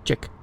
Check.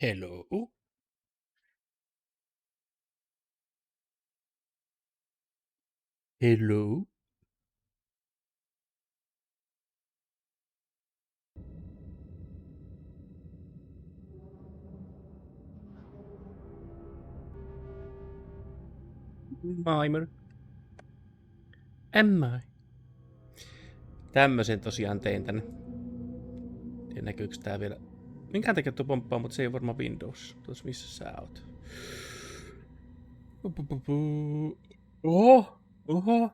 Hello. Hello. Maimer. Am I? Tämmösen tosiaan tein tänne. Tiedä näkyykö tää vielä. Minkään takia tuo pomppaa, mutta se ei varmaan Windows. Tuossa missä sä oot. Oho! Oho!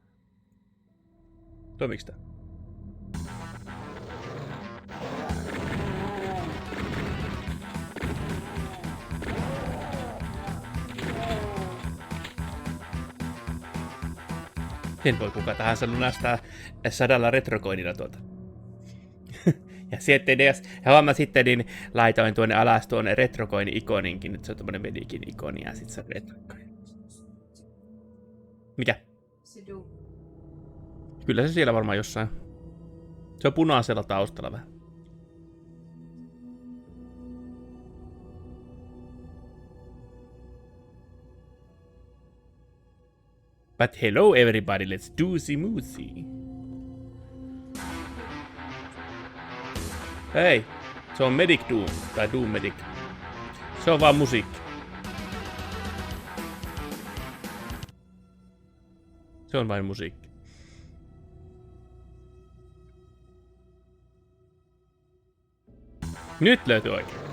Toimiks tää? Sen voi kuka tahansa lunastaa 100 retrokoinilla tuota. Ja sitten jos huomaa sitten, niin laitoin tuonne alas tuonne retrocoin-ikoninkin. Nyt se on tommonen medikin ikoni ja sit se on retrocoin. Mikä? Kyllä se siellä varmaan jossain. Se on punaisella taustalla vähän. But hello everybody, let's do moosey. Hei, se on Medic Doom, tai Doom Medic. Se on vaan musiikki. Se on vain musiikki. Nyt löytyy oikein.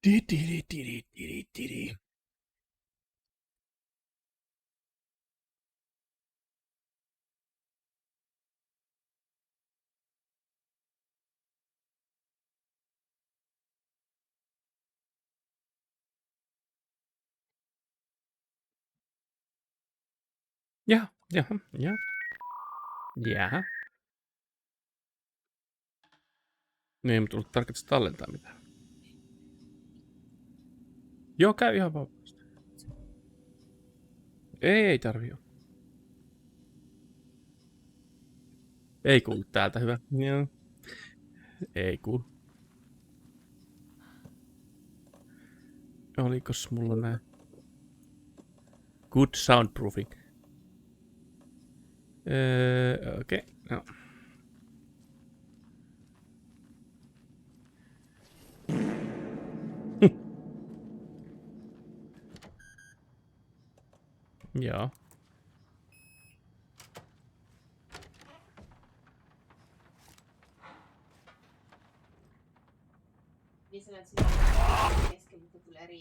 Ja, ja. Jää. Niin, ei tullut tarkoitus tallentaa mitään. Joo, käy ihan vapaasti. Ei tarvii. Ei kuulu täältä, hyvä. Joo. Ei kuulu. Olikos mulla nää? Good soundproofing. Okei. Okay. No. Joo.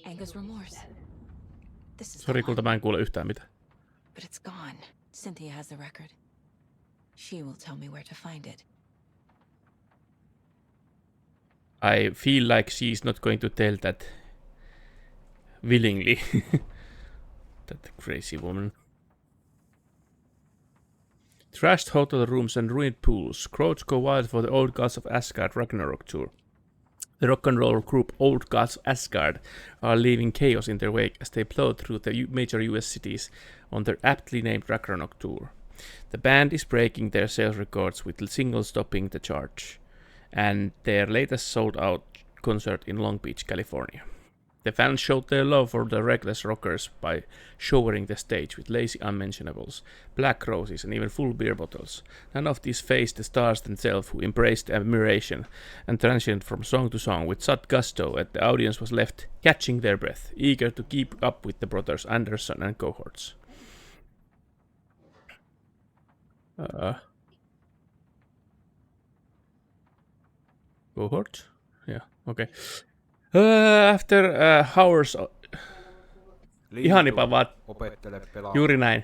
Anger's remorse. This is Sori, kulta mä en kuule yhtään mitään. But it's gone. Cynthia has the record. She will tell me where to find it. I feel like she's not going to tell that willingly. That crazy woman. Trashed hotel rooms and ruined pools. Crowds go wild for the Old Gods of Asgard Ragnarok tour. The rock and roll group Old Gods of Asgard are leaving chaos in their wake as they plow through the major US cities on their aptly named Ragnarok tour. The band is breaking their sales records with singles topping the charts, and their latest sold-out concert in Long Beach, California. The fans showed their love for the reckless rockers by showering the stage with lazy unmentionables, black roses, and even full beer bottles. None of these faced the stars themselves, who embraced admiration and transitioned from song to song with such gusto that the audience was left catching their breath, eager to keep up with the brothers Anderson and cohorts. Cohorts? Yeah, okay. After hours... Ihanipa vaan. Juuri näin.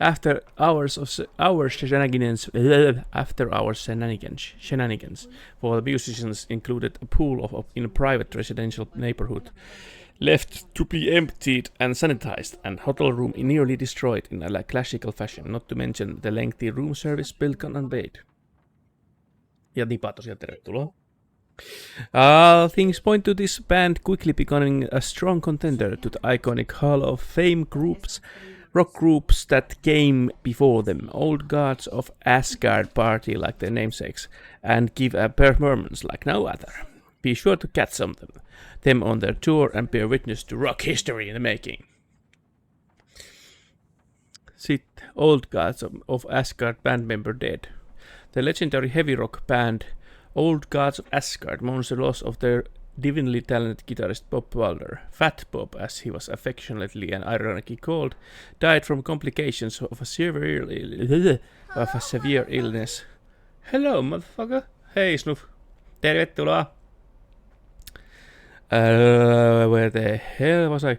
After hours shenanigans for the musicians included a pool in a private residential neighborhood left to be emptied and sanitized, and hotel room nearly destroyed in a classical fashion, not to mention the lengthy room service bill unpaid. Ja Nipa tosiaan tervetuloa. Things point to this band quickly becoming a strong contender to the iconic Hall of Fame rock groups that came before them. Old Gods of Asgard party like their namesakes and give a performance like no other. Be sure to catch them on their tour and bear witness to rock history in the making. Sitten Old Gods of Asgard band member dead. The legendary heavy rock band Old Gods of Asgard mourns the loss of their divinely talented guitarist Bob Balder. Fat Bob, as he was affectionately and ironically called, died from complications of a severe illness. Hello, motherfucker. Hey, Snuff. Tervetuloa. Where the hell was I?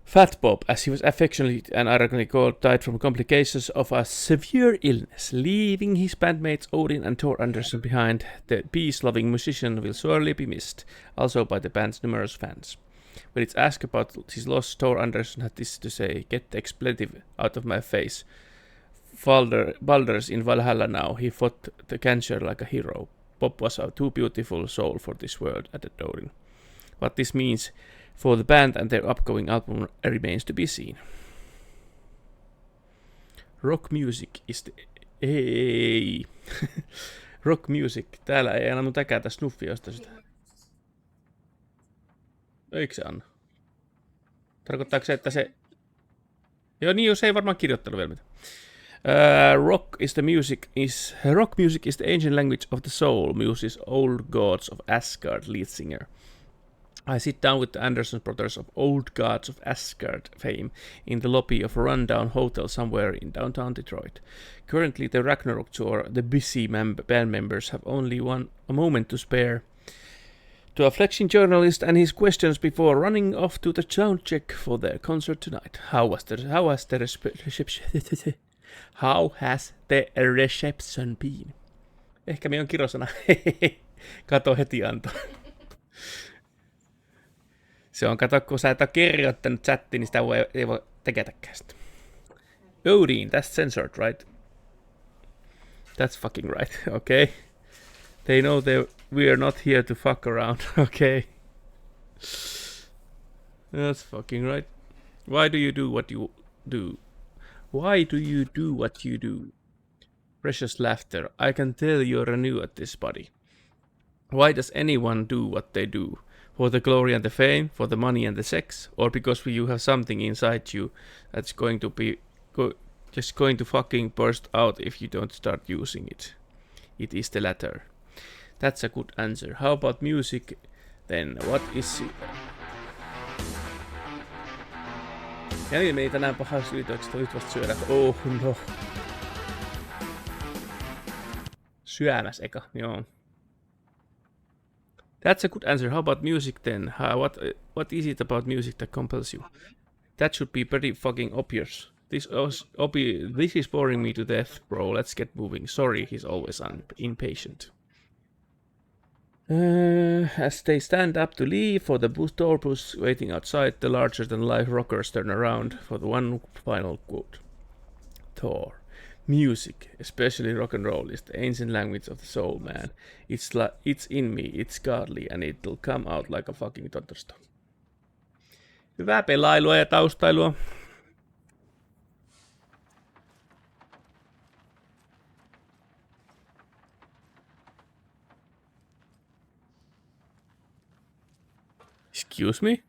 Fat Bob, as he was affectionately and ironically called, died from complications of a severe illness, leaving his bandmates Odin and Thor Anderson behind. The peace-loving musician will sorely be missed, also by the band's numerous fans. When it's asked about his loss, Thor Anderson had this to say: "Get the expletive out of my face. Baldur's in Valhalla now. He fought the cancer like a hero. Bob was a too beautiful soul for this world," added Odin. What this means for the band and their upcoming album remains to be seen. Rock music is the... Ei. Rock music. Täällä ei anna mun täkätä Snuffiosta sitä. Eikö se anna? Tarkoittaako se, että se... Joo niin, jos ei varmaan kirjoittanut vielä mitään. Rock music is the ancient language of the soul, muses Old Gods of Asgard lead singer. I sit down with the Anderson brothers of Old Gods of Asgard fame in the lobby of a rundown hotel somewhere in downtown Detroit. Currently, the Ragnarok tour, the busy band members have only a moment to spare to a flexing journalist and his questions before running off to the sound check for their concert tonight. How has the reception been? Ehkä me on kirosana. Kato heti anto. Se on, kato, kun sä et ole kirjoittanut chattiin, niin sitä ei voi teketäkään sitä. Odin, that's censored, right? That's fucking right, okay. They know we are not here to fuck around, okay. That's fucking right. Why do you do what you do? Why do you do what you do? Precious laughter. I can tell you're new at this, buddy. Why does anyone do what they do? For the glory and the fame, for the money and the sex, or because you have something inside you that's going to be just going to fucking burst out if you don't start using it? It is the latter. That's a good answer. How about music then? What is it? Ja niin meni tänään pahaksi ylitöksi, nyt vasta syödä. Oh no. Syömäs eka, joo. That's a good answer. How about music then? What is it about music that compels you? That should be pretty fucking obvious. This is boring me to death, bro. Let's get moving. Sorry, he's always impatient. As they stand up to leave for the tour bus waiting outside, the larger-than-life rockers turn around for the one final quote. Thor. Music, especially rock and roll, is the ancient language of the soul, man. It's in me, it's godly, and it'll come out like a fucking thunderstorm. Hyvää pelailua ja taustailua. Excuse me?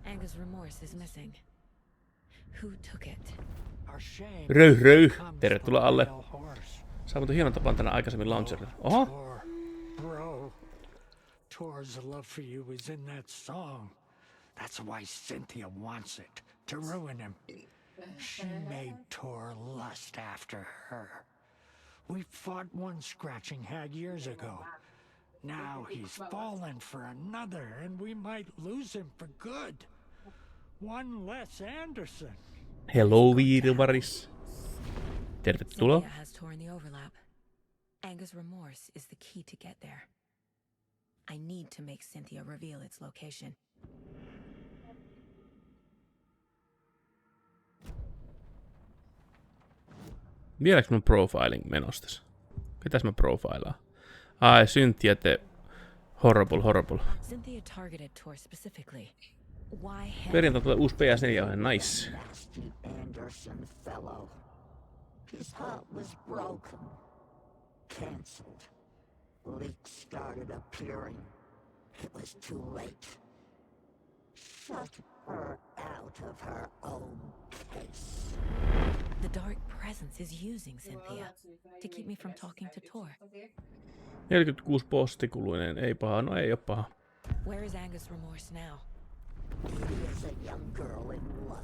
Angus Remorse is missing. Who took it? Röy. Tervetuloa alle. Saa muuten hieman tapaan tänään aikaisemmin launcherilla. Oho. Bro, Tor's love for you is in that song. That's why Cynthia wants it, to ruin him. She made Tor lust after her. We fought one scratching hag years ago. Now he's fallen for another, and we might lose him for good. One less Anderson. Hello, Virvaris. Tervetuloa. Cynthia has Tor in the overlap. Angus Remorse is the key to get there. I need to make Cynthia reveal its location. Vieläks mun profiling menostas? Ketäs mä profilaan? Ai, Cynthia the horrible. Cynthia targeted Tor specifically. Why him? Perjantai tulee uusi PS4, nice. Nasty Anderson fellow. His heart was broken. Cancelled. Leaks started appearing. It was too late. Shut her out of her own case. The dark presence is using Cynthia to keep me from talking to Tor. 46 postikuluinen, ei paha, no ei oo paha. Where is Angus Remorse now? He is a young girl in love.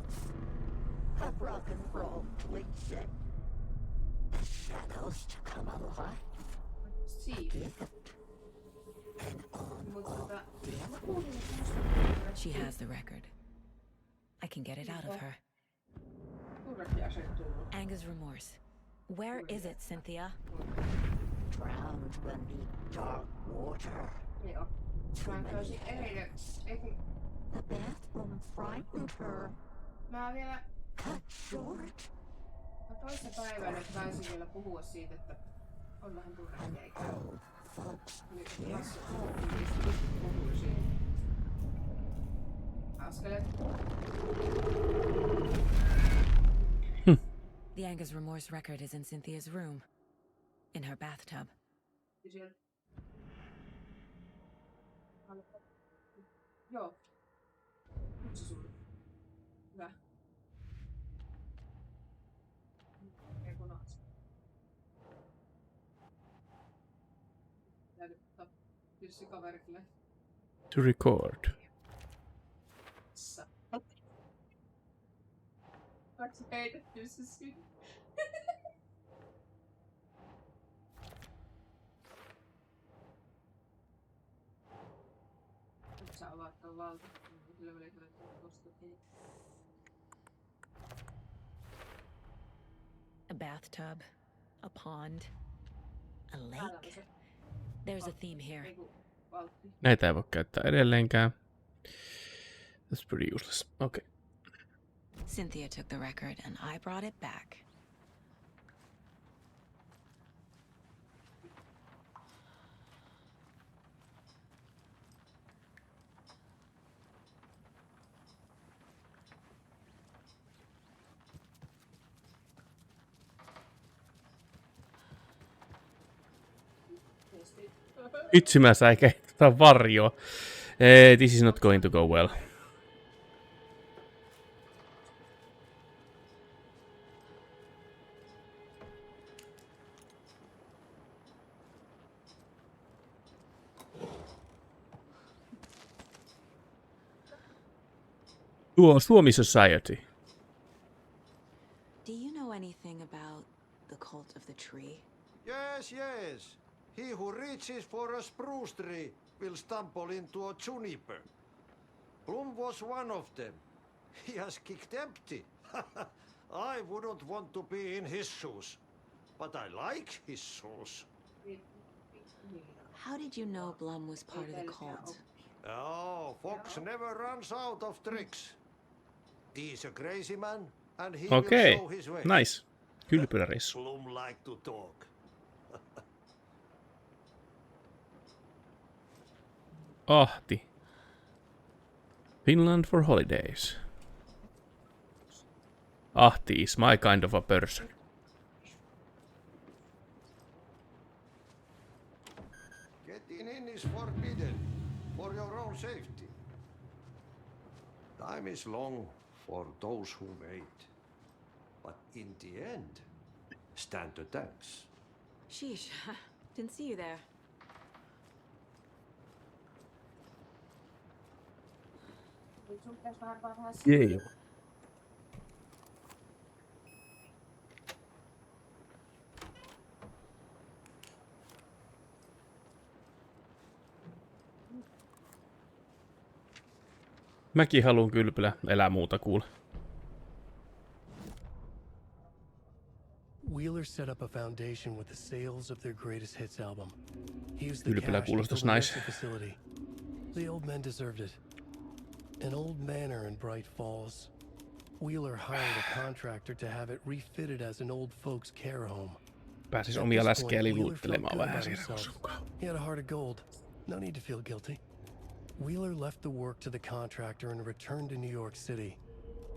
A rock and roll cliche. The shadows to come alive. Gift. And on off. She has the record. I can get it out of her. Angus Remorse. Where is it, Cynthia? Drowned beneath dark water. Too many hands. The bathroom frightened her. Mä vielä Cut short. toissa päivänä taisin vielä puhua siitä, että on vähän turha eikä. Old folks Nyt care. tässä puhuisin. Askeleet. The Angus Remorse record is in Cynthia's room. In her bathtub. Ja siellä... Joo. Nyt se sulle. Hyvä. Ei punaista. Täytyy ottaa tietysti kaverille. To record. Onko heitetty se sinne? Sä avaat ton valta. Kyllä menee kyllä tosta. A bathtub. A pond. A lake. There's a theme here. Eiku valtti. Näitä ei voi käyttää edelleenkään. That's pretty useless. Okay. Cynthia took the record and I brought it back. Itse mä säikäytän varjoa. This is not going to go well. Suomi Society. Do you know anything about the cult of the tree? Yes, yes. He who reaches for a spruce tree will stumble into a juniper. Bloom was one of them. He has kicked empty. I wouldn't want to be in his shoes. But I like his shoes. How did you know Blum was part of the cult? Oh, Fox never runs out of tricks. He's a crazy man, and he Okay, will show his way. nice. Kylpyläreissu. Bloom like to talk. Ahti. Finland for holidays. Ahti is my kind of a person. Getting in is forbidden, for your own safety. Time is long for those who wait. But in the end, stand the thanks. Sheesh. Didn't see you there. Nyt sun pitäis vähän vähän Jei. Mäkin haluun kylpylä elää muuta kuule. Wheeler set up a foundation with the sales of their greatest hits album. He used the Ylpylä cash to kuulostas build a nice. nursing facility. The old men deserved it. An old manor in Bright Falls. Wheeler hired a contractor to have it refitted as an old folks care home. Pääsis At omia this läskiä point, Wheeler felt liluuttelemaan good vähän about siinä himself. mukaan. He had a heart of gold. No need to feel guilty. Wheeler left the work to the contractor and returned to New York City.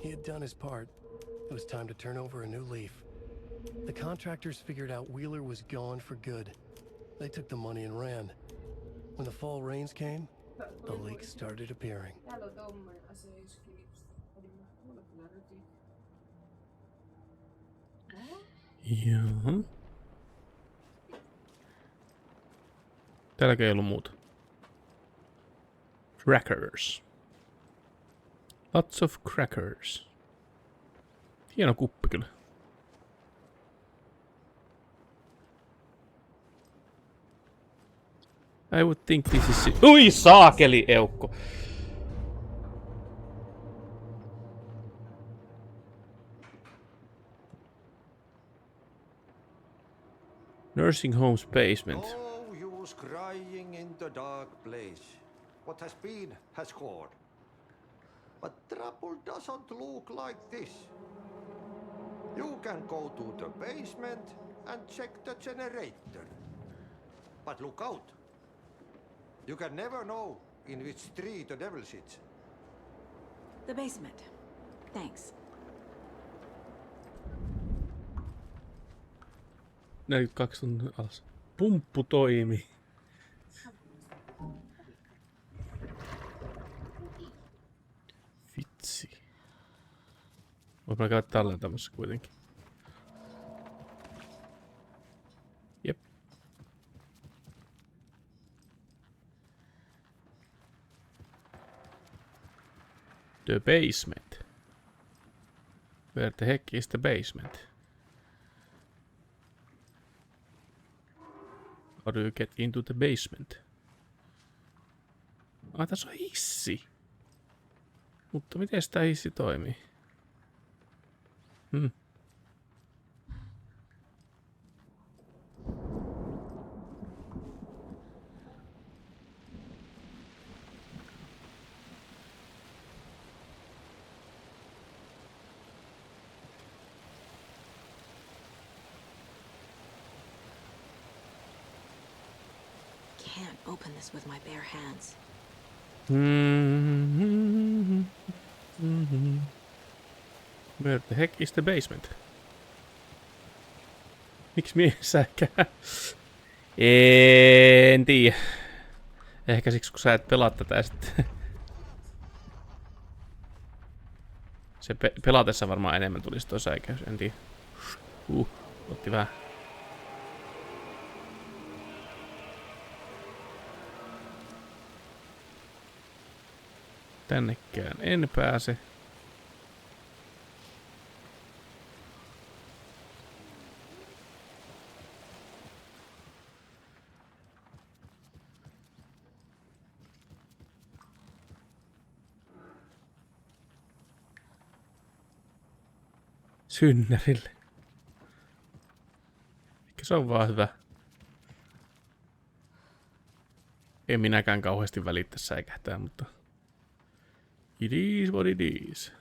He had done his part. It was time to turn over a new leaf. The contractors figured out Wheeler was gone for good. They took the money and ran. When the fall rains came, the leaks started appearing. Täällä on tommonen aseiskilipsi. Mulla kyllä ryti. Joo. Täälläkö ei ollut muuta? Crackers. Lots of crackers. Hieno kuppi kyllä. I would think this is... Ui saakeli eukko! Nursing home's basement. Oh, you was crying in the dark place. What has been has gone. But trouble doesn't look like this. You can go to the basement and check the generator. But look out. You can never know in which tree the devil sits. The basement. Thanks. 42 tuntia alas. Pumppu toimii. Vitsi. Voisi mä käydä tallentamassa kuitenkin. Jep. The basement. Where the heck is the basement? How do you get into the basement? Tässä on hissi. Mutta miten tämä hissi toimii? Can't open this with my bare hands. Where the heck is the basement? Miksi miessäkään? En tiedä. Ehkä siksi kun sä et pelaa tätä sitten. Se pelatessa varmaan enemmän tulisi toi säikäys, en tiedä. Otti vähän. Tännekään en pääse. Synnärille. Eikä se on vaan hyvä. En minäkään kauheasti välitä säikähtää, mutta... It is what it is.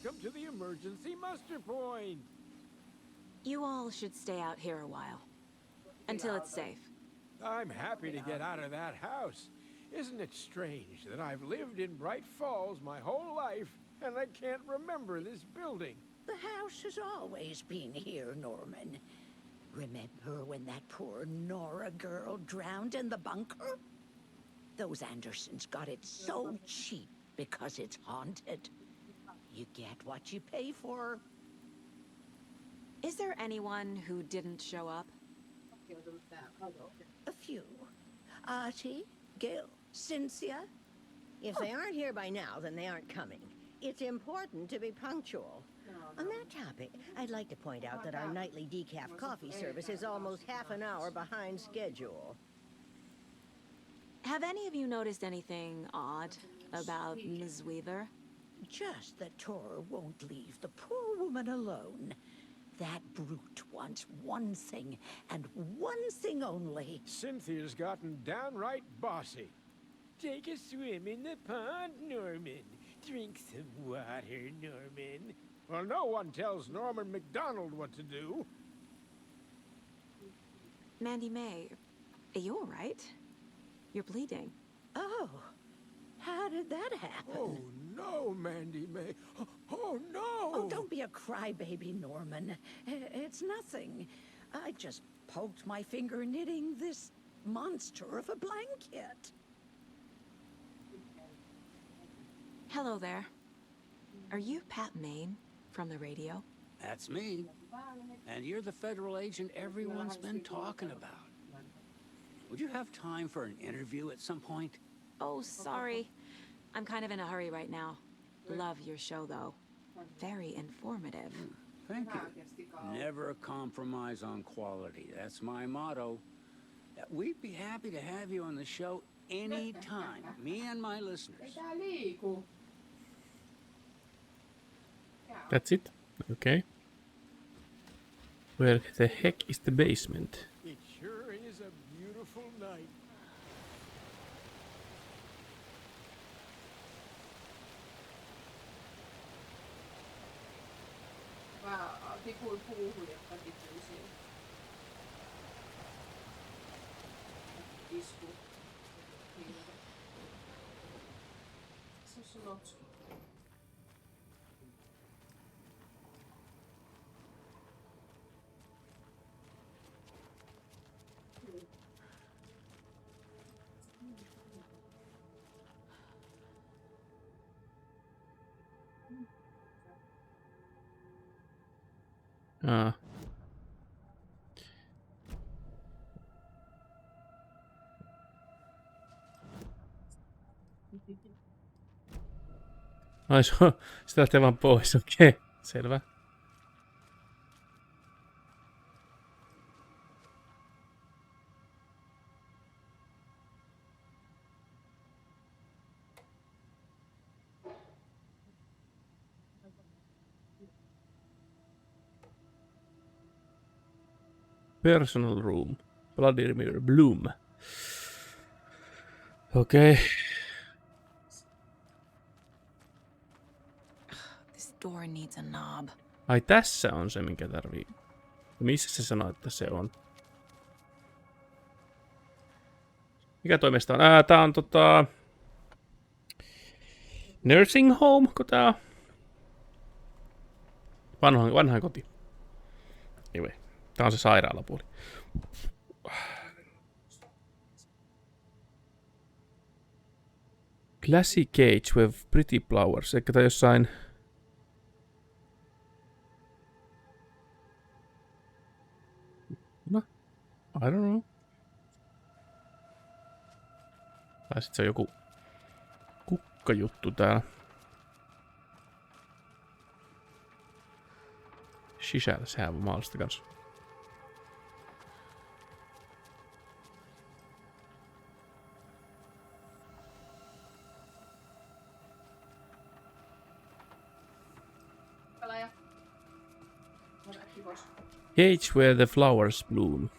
Come to the emergency muster point. You all should stay out here a while. Until it's safe. I'm happy to get out of that house. Isn't it strange that I've lived in Bright Falls my whole life and I can't remember this building? The house has always been here, Norman. Remember when that poor Nora girl drowned in the bunker? Those Andersons got it so cheap because it's haunted. You get what you pay for. Is there anyone who didn't show up? A few. Artie, Gil, Cynthia. If they aren't here by now, then they aren't coming. It's important to be punctual. On that topic, I'd like to point out that our nightly decaf coffee service is almost half an hour behind schedule. Have any of you noticed anything odd about Ms. Weaver? Just that Tor won't leave the poor woman alone. That brute wants one thing, and one thing only. Cynthia's gotten downright bossy. Take a swim in the pond, Norman. Drink some water, Norman. Well, no one tells Norman McDonald what to do. Mandy May, are you all right? You're bleeding. Oh, how did that happen? Oh, no, Mandy May. Oh, no! Oh, don't be a crybaby, Norman. It's nothing. I just poked my finger knitting this monster of a blanket. Hello there. Are you Pat Maine from the radio? That's me. And you're the federal agent everyone's been talking about. Would you have time for an interview at some point? Oh, sorry. I'm kind of in a hurry right now. Love your show, though. Very informative. Thank you. Never compromise on quality. That's my motto. We'd be happy to have you on the show anytime. Me and my listeners. That's it? Okay. Where the heck is the basement? It sure is a beautiful night. Tikuin puuhun, jotta tipuu siihen. Isku. Se on sun otsu. Ah. Ai se lähtee vaan pois, okei. Okay. Selvä. Personal room. Vladimir Bloom. Okei. Okay. This door needs a knob. Ai tässä on se, minkä tarvii. Missä se sanoo, että se on? Mikä toimesta on? Tää on nursing home, kun tää on? Vanhain koti. Anyway. Tää on se sairaalapuoli. Glassy cage with pretty flowers. Eikä tää jossain... No, I don't know. Tai sit se on joku kukkajuttu täällä. Sisällä, sehän on mahdollista kanssa. Cage where the flowers bloom.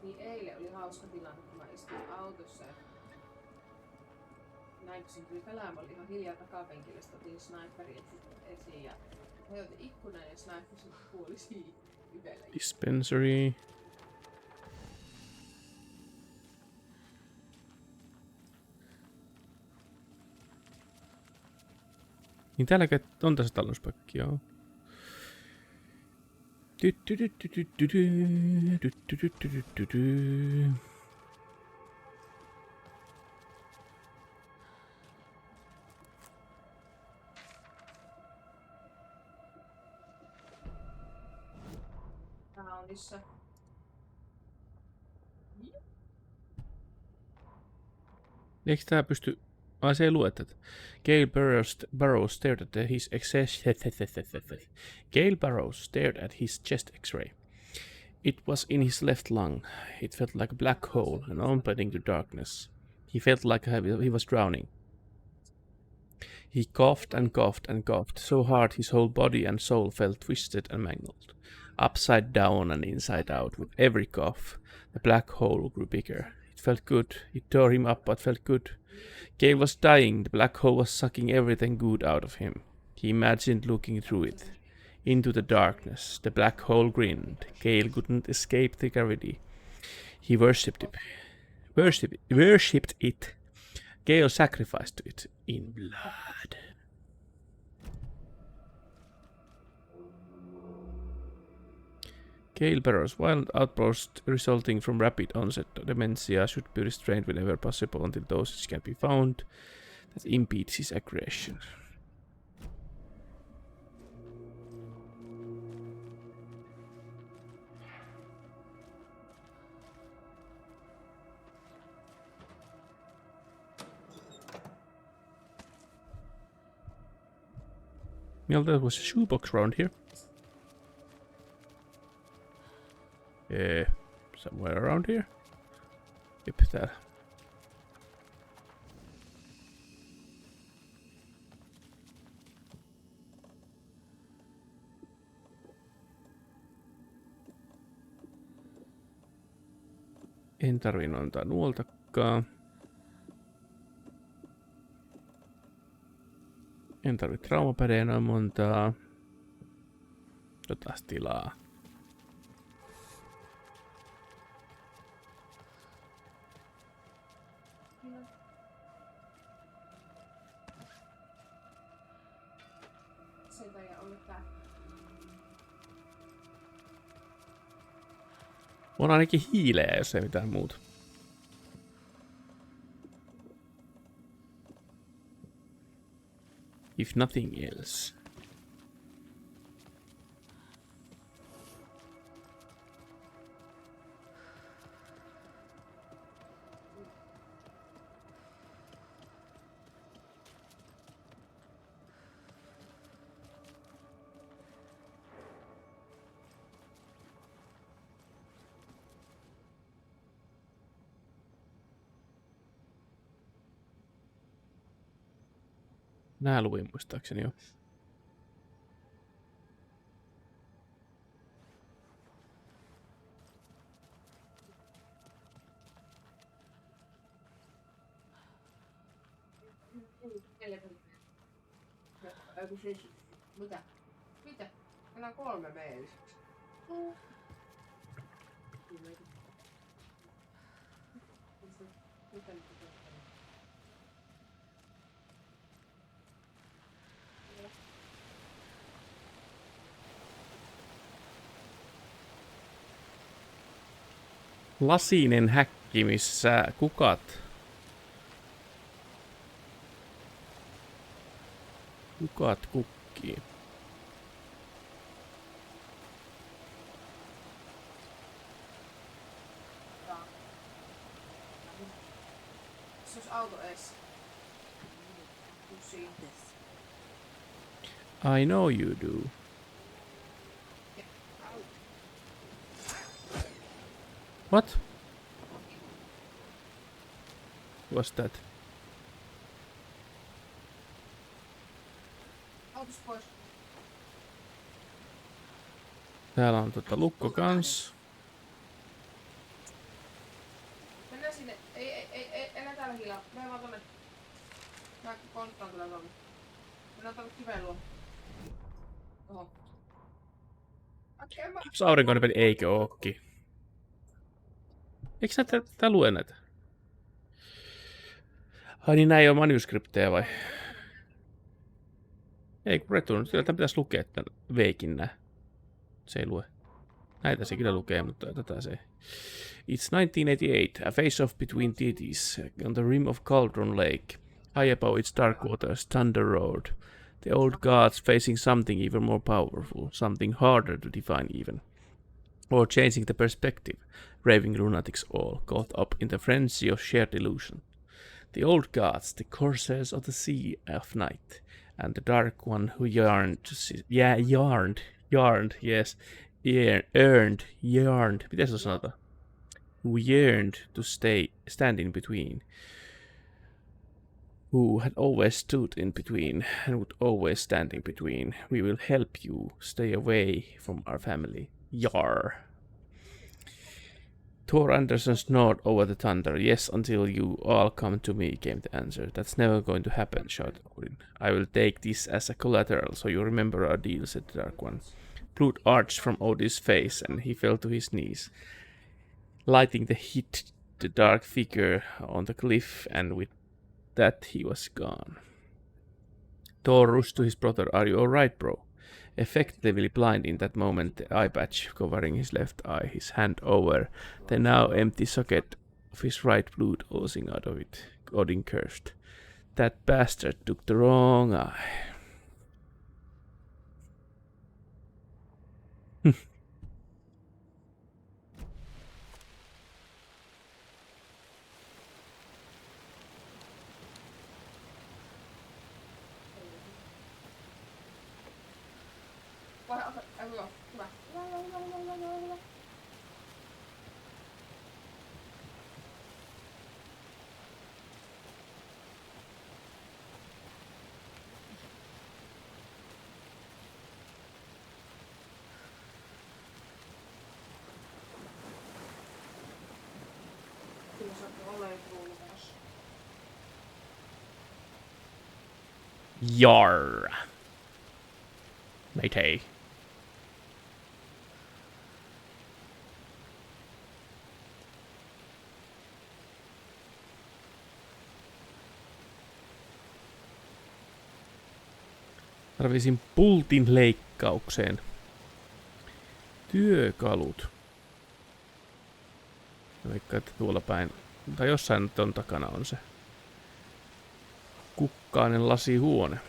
Niin eilen oli hauska tilanne, kun mä istuin autossa ja näin kun siinä tuli pelaamaan, oli ihan hiljaa takapenkille, sitten otin sniperi esiin ja hajotin ikkunan ja sniperi sitten kuoli siihen yhdellä. Dispensary. Niin täälläkin on tässä talouspaikki, joo. Taunissa. Eikö tää pysty... Ai se ei lue tätä. Gale Burrows stared at his Gale Burrows stared at his chest X-ray. It was in his left lung. It felt like a black hole and opening to darkness. He felt like he was drowning. He coughed and coughed and coughed so hard his whole body and soul felt twisted and mangled. Upside down and inside out with every cough, the black hole grew bigger. It felt good. It tore him up but felt good. Gale was dying. The black hole was sucking everything good out of him. He imagined looking through it. Into the darkness. The black hole grinned. Gale couldn't escape the gravity. He worshipped it. Gale sacrificed it in blood. Gale Burrows' violent outburst resulting from rapid onset dementia should be restrained whenever possible until dosage can be found that impedes his aggression. Well, there was a shoebox around here. Somewhere around here. Jep, täällä. En tarvinnut antaa nuoltakaan. En tarvitse traumapädejä noin montaa. Jotain tilaa. Sen takia ollut tää. On ainakin hiilejä, jos ei mitään muuta. If nothing else. Nää luin muistaakseni jo. Mitä? Mitä? Enää 3 meidän lisäksi. Mitä nyt tehdään? Lasinen häkki, missä kukat. Kukat kukkii. Se olisi auto ees. Pussiin. I know you do. What? What's that? Autos pois. Täällä on lukko kans. Mennään sinne. Ei, enää täällä hiljaa. Mennään vaan tonne. Mä konttaan kyllä tonne. Mennään tonne kiveen luo. Oho. Onks aurinkoinen peli? Eikö ookin? Eikö tää lue näitä? Ai niin, nää ei oo manuskripteja vai? Ei kun Return, kyllä tää pitäis lukea tän veikin nää. Se ei lue. Näitä se kyllä lukee, mutta tätä se ei. It's 1988, a face-off between deities on the rim of Cauldron Lake. High above its dark waters, Thunder Road. The old gods facing something even more powerful, something harder to define even. Or changing the perspective, raving lunatics all, caught up in the frenzy of shared illusion. The old gods, the corsairs of the sea of night, and the dark one who yearned to see, miten se sanotaan? Who yearned to stand in between. Who had always stood in between and would always stand in between. We will help you stay away from our family. Yar. Thor Anderson snored over the thunder. Yes, until you all come to me, came the answer. That's never going to happen, shouted Odin. I will take this as a collateral, so you remember our deal, said the Dark One. Blood arched from Odin's face, and he fell to his knees. Lighting hit the dark figure on the cliff, and with that he was gone. Thor rushed to his brother. Are you alright, bro? Effectively blind in that moment, the eye patch covering his left eye, his hand over the now empty socket of his right, blood oozing out of it. Odin cursed. That bastard took the wrong eye. tulee kruunu taas. Jar. Matey. Tarvisin pultin leikkaukseen. Työkalut. Vaikka että tuolla päin, tai jossain nyt on takana on se kukkainen lasihuone.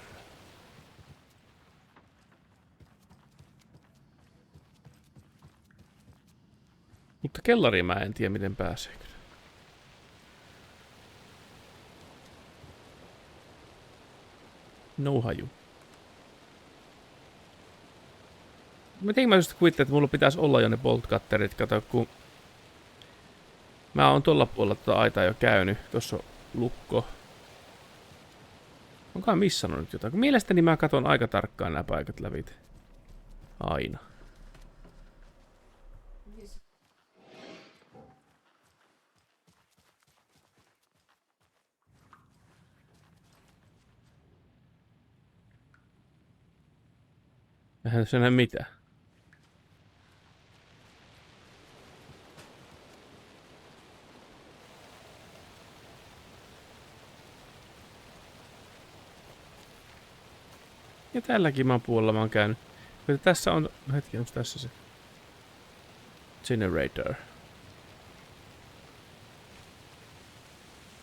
Mutta kellariin mä en tiedä miten pääsee. No haju. Miten mä just kuvittelin, että mulla pitäisi olla jo ne boltkatterit, kato kun mä oon tuolla puolella tuota aitaa jo käynyt. Tuossa on lukko. Onkohan missannut nyt jotain? Mielestäni mä katon aika tarkkaan nämä paikat lävit. Aina. Eihän se näe mitään. Ja tälläkin puolella mä oon käynyt. Tässä on... Hetki, onko tässä se? Generator.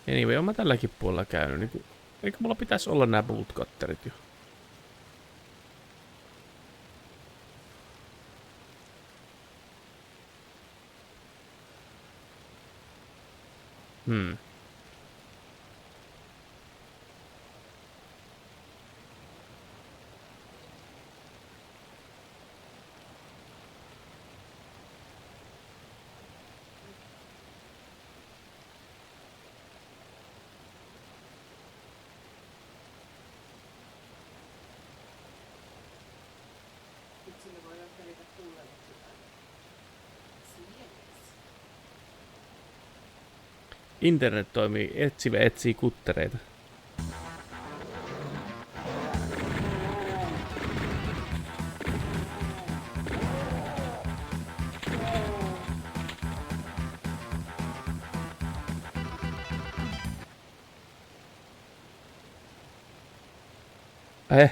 Anyway, oon mä tälläkin puolella käynyt. Niin eikö mulla pitäisi olla nämä bootcutterit jo? Internet toimii, etsivä etsii kuttereita.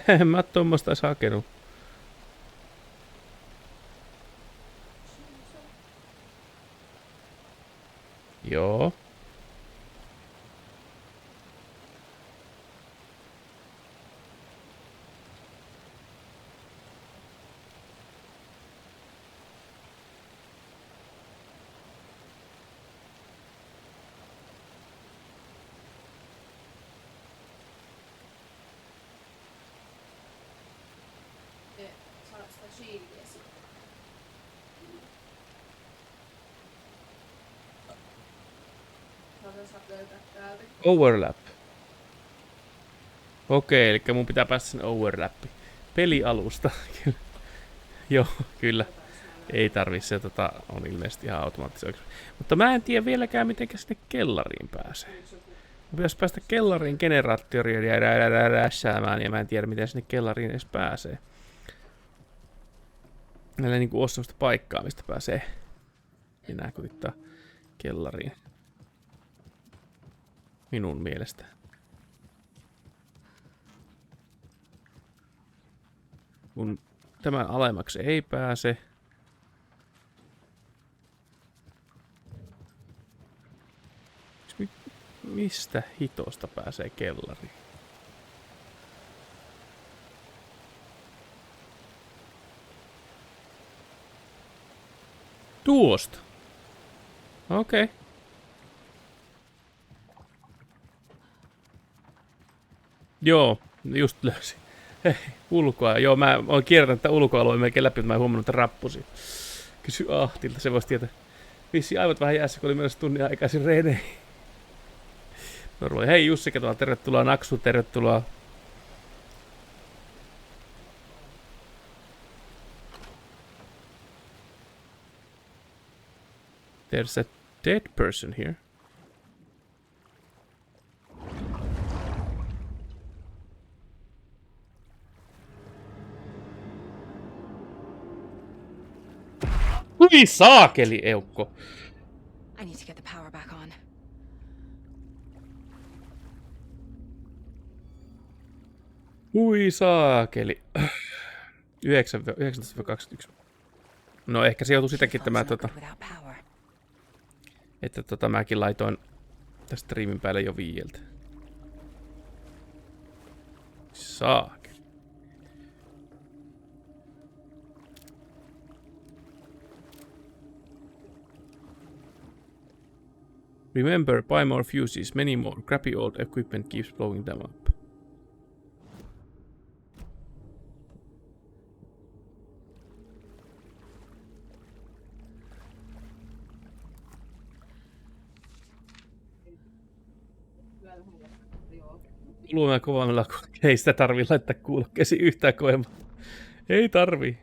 En mä tuommoista edes hakenut. Joo. Saat sitä shieldia sitten. Saat löytää täältä. Overlap. Okei, eli mun pitää päästä sen overlappiin. Pelialusta. Joo, kyllä. Ei tarvi se, on ilmeisesti ihan automaattisesti. Mutta mä en tiedä vieläkään, miten sinne kellariin pääsee. Mä pitäisi päästä kellariin generaattoriin ja rässäämään, ja mä en tiedä, miten sinne kellariin edes pääsee. Näillä niinku ole semmoista paikkaa, mistä pääsee enää kutittaa kellariin. Minun mielestä. Kun tämän alemmaksi ei pääse. Mistä hitosta pääsee kellariin? Tuosta. Okei. Okay. Joo, just löysin. Ulkoa. Joo, mä oon kiertänyt tätä ulkoalueen melkein läpi, mutta mä en huomannut, että rappusi. Kysy Ahtilta, se voisi tietää. Vissiin aivot vähän jäässä, kun oli menossa tunnin aikaisin reeneihin. Normaali. Hei Jussike tuolla, tervetuloa. Naksu, tervetuloa. There's a dead person here. Hui saakeli, Eukko! I need to get the power back on. Hui saakeli. 19-21. No ehkä se joutui sitäkin tämä Without power. että mäkin laitoin tästä striimin päälle jo 5. Saakeli. Remember, buy more fuses, many more. Crappy old equipment keeps blowing them up. Luulen kovammilla, kun ei sitä tarvii laittaa kuulokkeisiin yhtään koemaan. Ei tarvii.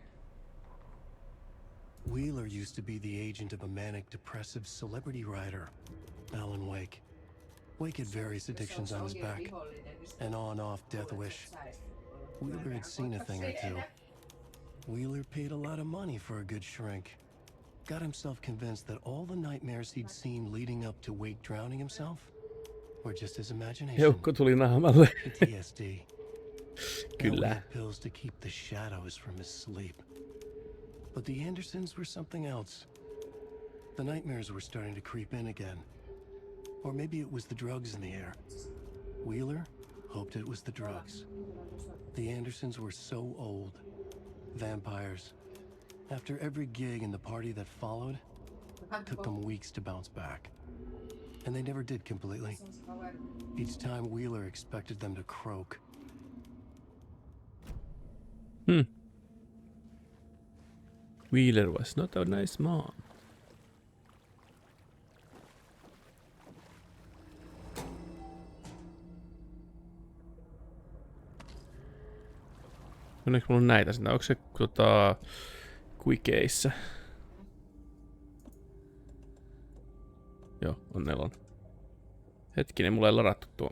Wheeler used to be the agent of a manic depressive celebrity writer, Alan Wake. Wake had various addictions on his back, an on-off death wish. Wheeler had seen a thing or two. Wheeler paid a lot of money for a good shrink. Got himself convinced that all the nightmares he'd seen leading up to Wake drowning himself were just his imagination. Eukko tuli naamalle. PTSD. Kyllä. Pills to keep the shadows from his sleep. But the Andersons were something else. The nightmares were starting to creep in again. Or maybe it was the drugs in the air. Wheeler hoped it was the drugs. The Andersons were so old. Vampires. After every gig and the party that followed, took them weeks to bounce back. And they never did completely. Each time Wheeler expected them to croak. Wheeler was not a nice mom. Onneksi mulla on näitä sinne. Onko se Quickeissa? Joo, on 4. Hetkinen, mulla ei ladattu tuo.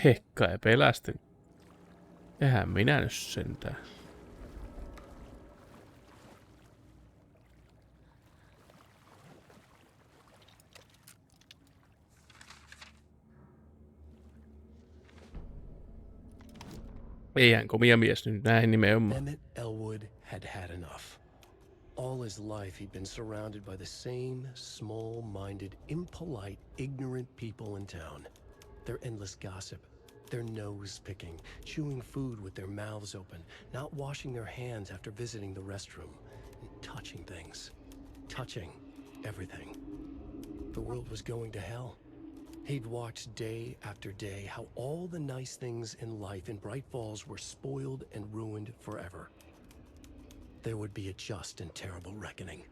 Hekka, ei pelästy. Eihän minä nyt sentään. Eihän komia mies nyt näin nimenomaan. Emmett Elwood had had enough. All his life he'd been surrounded by the same small-minded, impolite, ignorant people in town. Their endless gossip, their nose-picking, chewing food with their mouths open, not washing their hands after visiting the restroom, and touching things. Touching everything. The world was going to hell. He'd watched day after day how all the nice things in life in Bright Falls were spoiled and ruined forever. There would be a just and terrible reckoning.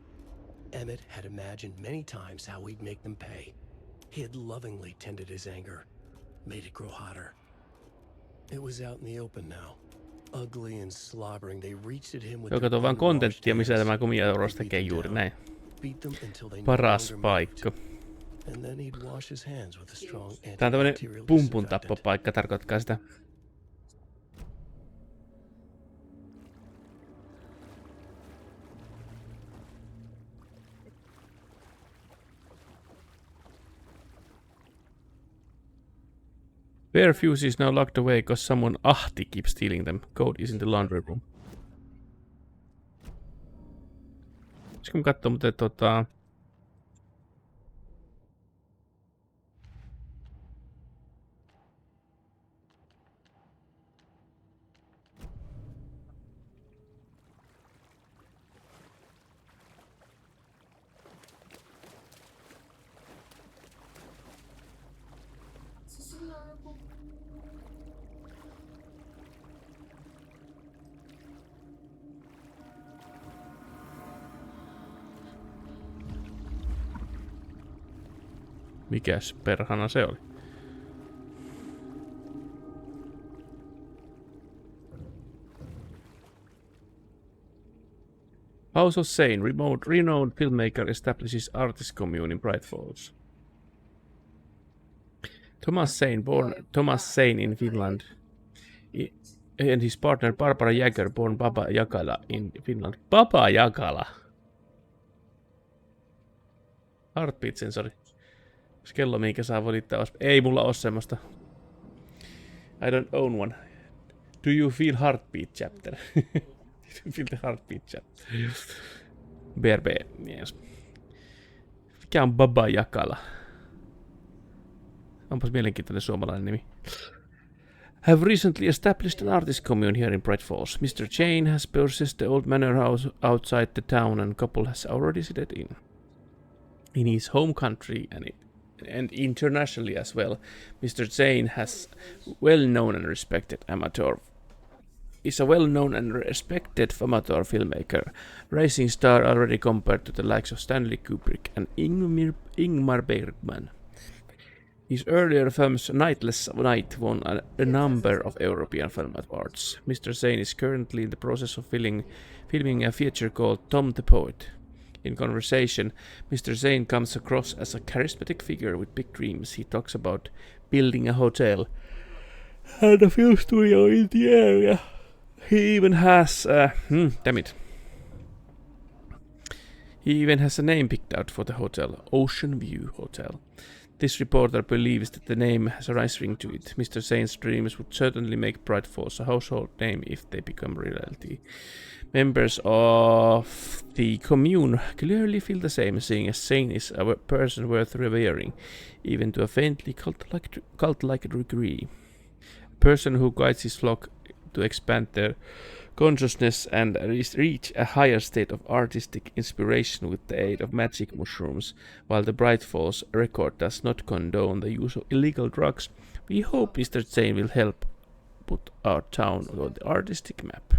Emmett had imagined many times how he'd make them pay. He had lovingly tended his anger, made it grow hotter. It was out in the open now. Ugly and slobbering, they reached at him with Joka on vaan kontenttia, missä tämä komia Euros tekee juuri näin. Paras paikka. Tää on tämmönen pumpun tappopaikka, tarkoittaa sitä. Spare fuse is now locked away because someone Ahti keeps stealing them. Code is in the laundry room. Pitäisikö mä kattoo muuten mikäs perhana se oli? House of Sane, renowned filmmaker, establishes artist commune in Bright Falls. Thomas Sane, born Thomas Sane in Finland. and his partner Barbara Jagger, born Baba Jakala in Finland. Baba Jakala! Heartbeat sensori. Onks kello, minkä saa valittaa? Ei mulla oo semmoista. I don't own one. Do you feel heartbeat chapter? Do you feel the heartbeat chapter? BRB, yes. Mikä on Baba Jakala? Onpas mielenkiintoinen suomalainen nimi. Have recently established an artist commune here in Bright Falls. Mr. Jane has purchased the old manor house outside the town and couple has already settled in. In his home country and internationally as well, Mr. Zane is a well-known and respected amateur filmmaker, rising star already compared to the likes of Stanley Kubrick and Ingmar Bergman. His earlier films, Nightless Night, won a number of European Film Awards. Mr. Zane is currently in the process of filming a feature called Tom the Poet. In conversation, Mr. Zane comes across as a charismatic figure with big dreams. He talks about building a hotel and a film studio in the area. He even has He even has a name picked out for the hotel, Ocean View Hotel. This reporter believes that the name has a nice ring to it. Mr. Zane's dreams would certainly make Bright Falls a household name if they become reality. Members of the commune clearly feel the same, seeing as Zane is a person worth revering, even to a faintly cult-like degree. A person who guides his flock to expand their consciousness and reach a higher state of artistic inspiration with the aid of magic mushrooms. While the Bright Falls record does not condone the use of illegal drugs, we hope Mr. Zane will help put our town on the artistic map.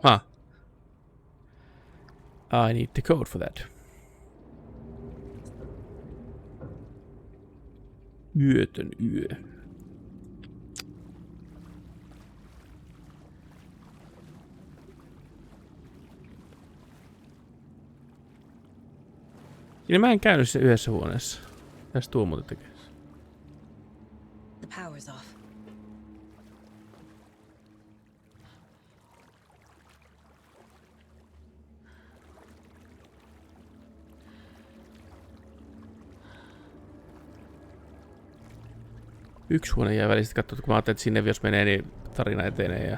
Huh. I need the code for that. Yötön yö. Ja mä en käynyt se yhdessä huoneessa. Tässä tuo muuten tekee. The power's off. Yksi huone jäi välistä katsoa, kun mä ajattelin, että sinne jos menee, niin tarina etenee ja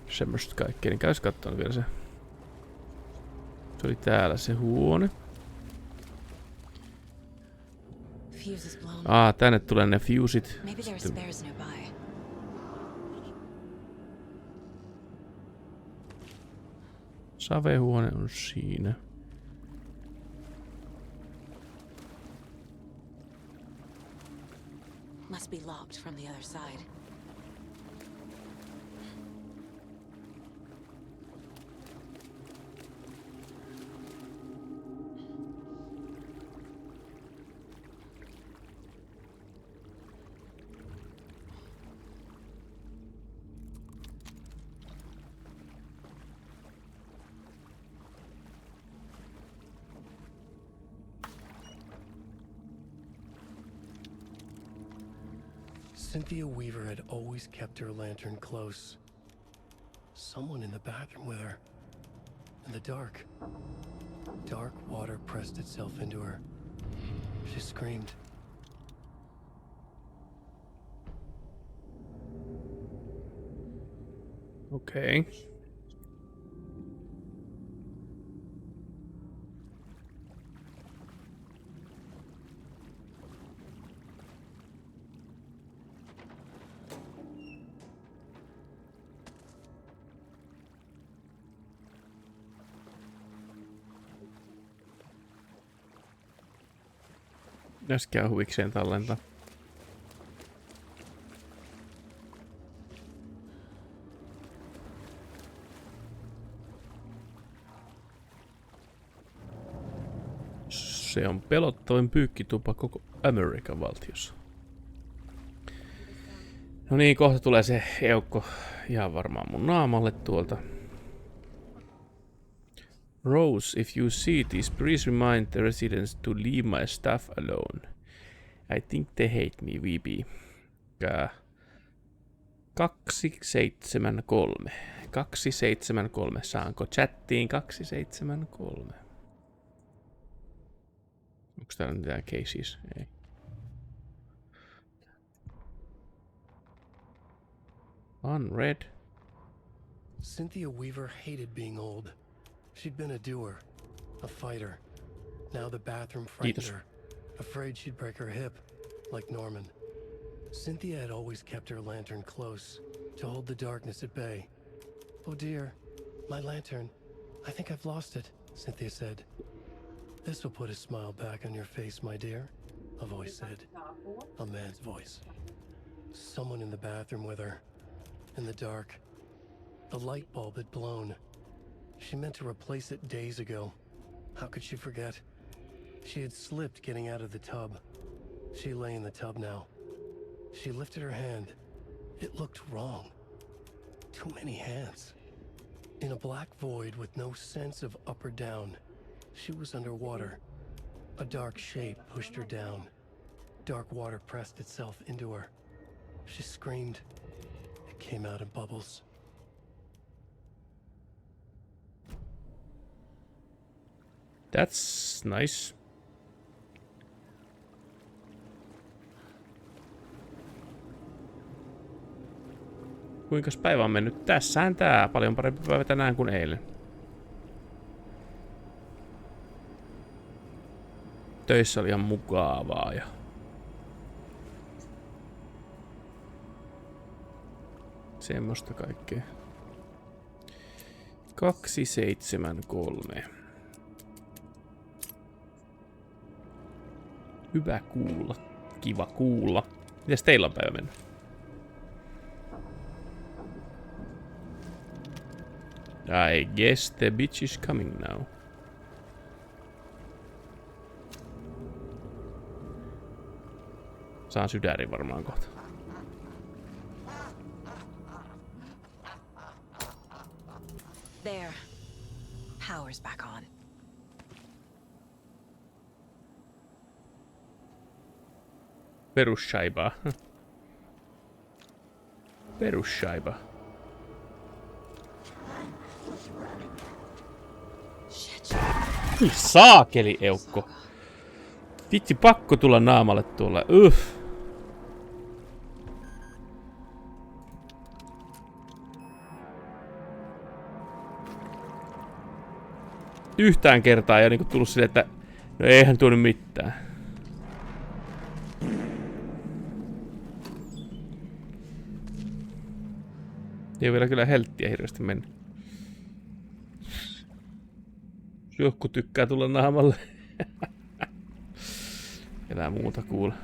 semmoista kaikkea, niin käys katsomaan vielä se. Se oli täällä se huone. Tänne tulee ne fusit. Savehuone on siinä. Must be locked from the other side. Cynthia Weaver had always kept her lantern close. Someone in the bathroom with her. In the dark. Dark water pressed itself into her. She screamed. Okay. Pitäisikään huvikseen tallentaa. Se on pelottavin pyykkitupa koko Amerikan valtiossa. No niin, kohta tulee se eukko ihan varmaan mun naamalle tuolta. Rose, if you see this, please remind the residents to leave my staff alone. I think they hate me, VB. 273. 273. Saanko chattiin 273? Onko täällä mitään cases? Ei. Unread. Cynthia Weaver hated being old. She'd been a doer, a fighter. Now the bathroom frightened her, afraid she'd break her hip, like Norman. Cynthia had always kept her lantern close, to hold the darkness at bay. Oh dear, my lantern. I think I've lost it, Cynthia said. This will put a smile back on your face, my dear, a voice said. A man's voice. Someone in the bathroom with her. In the dark. The light bulb had blown. She meant to replace it days ago. How could she forget? She had slipped getting out of the tub. She lay in the tub now. She lifted her hand. It looked wrong. Too many hands. In a black void with no sense of up or down, she was underwater. A dark shape pushed her down. Dark water pressed itself into her. She screamed. It came out in bubbles. That's nice. Kuinkas päivä on mennyt? Tässähän tää. Paljon parempi päivä tänään kuin eilen. Töissä oli ihan mukavaa ja... semmoista kaikkea. 273. Hyvä kuulla. Kiva kuulla. Mitäs teillä on päivä mennyt? I guess the bitch is coming now. Saan sydärin varmaan kohta. There. Power's back on. Perusshaiba. Perusshaiba. Saakeli eukko. Vitsi, pakko tulla naamalle tuolla. Yhtään kertaa ei ole niinku tullut silleen, että no eihän tuonut mitään. Ei ole vielä kyllä helttiä hirveästi mennyt. Joku tykkää tulla naamalle. Ketään muuta kuule.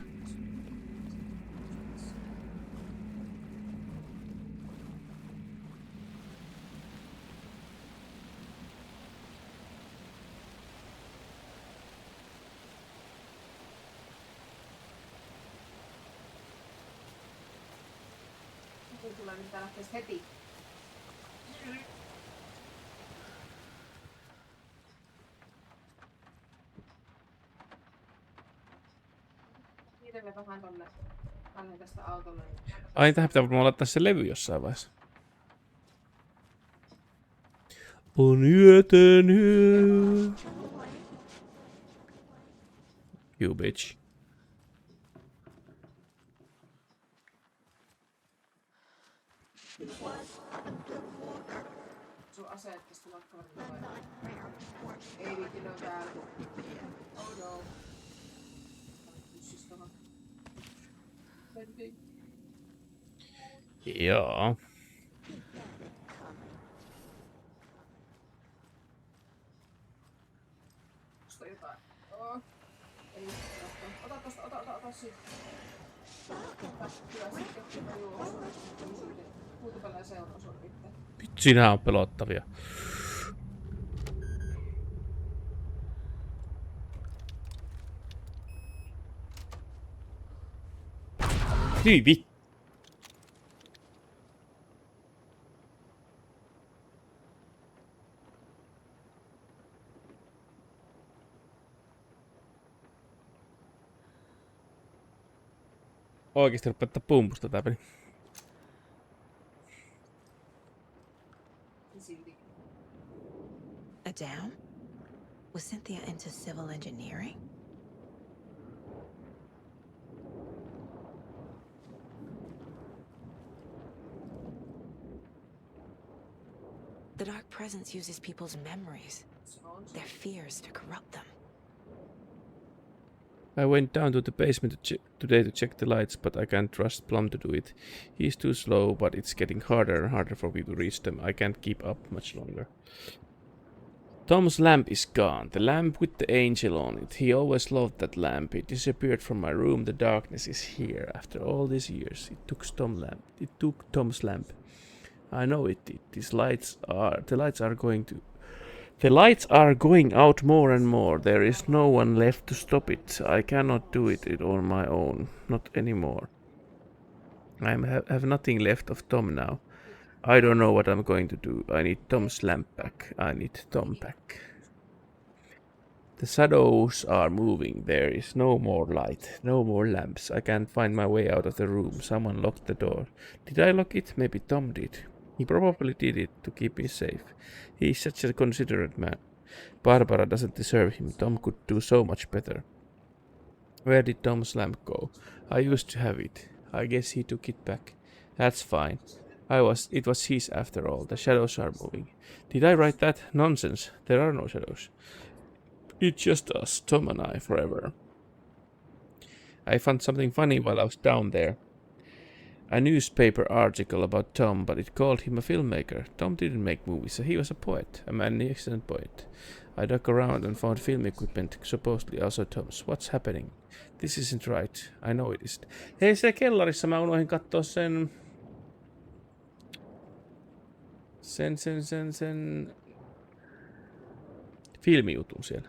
Kun tulee, niin tää lähtes heti. Siirrelle vähän tonne. Annan tästä autolle. Ai, tähän pitää varmaan laittaa se levy jossain vaiheessa. On yötön yö. You bitch. Sun aseet tästä lakkavat tulee. Ei viitti, ne on täällä. Oh no. Siis tohon. Joo. Musta jotain. Oh. Ei ota tosta, ota siitä. Hyvä sitten, mä juoksun. Kuinka paljon seuraa sun pitää. Vitsi, nää on pelottavia. Niin vittu. Oikeesti rupettaa pumpusta tää peli. A dam? Was Cynthia into civil engineering? The Dark Presence uses people's memories, their fears to corrupt them. I went down to the basement today to check the lights, but I can't trust Plum to do it. He's too slow, but it's getting harder and harder for me to reach them. I can't keep up much longer. Tom's lamp is gone. The lamp with the angel on it. He always loved that lamp. It disappeared from my room. The darkness is here. After all these years, it took Tom's lamp. I know it did. The lights are going out more and more. There is no one left to stop it. I cannot do it on my own. Not anymore. I have nothing left of Tom now. I don't know what I'm going to do. I need Tom's lamp back. I need Tom back. The shadows are moving. There is no more light. No more lamps. I can't find my way out of the room. Someone locked the door. Did I lock it? Maybe Tom did. He probably did it to keep me safe. He's such a considerate man. Barbara doesn't deserve him. Tom could do so much better. Where did Tom's lamp go? I used to have it. I guess he took it back. That's fine. It was his after all. The shadows are moving. Did I write that? Nonsense. There are no shadows. It's just us, Tom and I, forever. I found something funny while I was down there. A newspaper article about Tom, but it called him a filmmaker. Tom didn't make movies, he was a poet, a magnificent poet. I dug around and found film equipment, supposedly also Tom's. What's happening? This isn't right. I know it isn't. Hei, se kellarissa mä unohdin katsoa sen filmijutun siellä.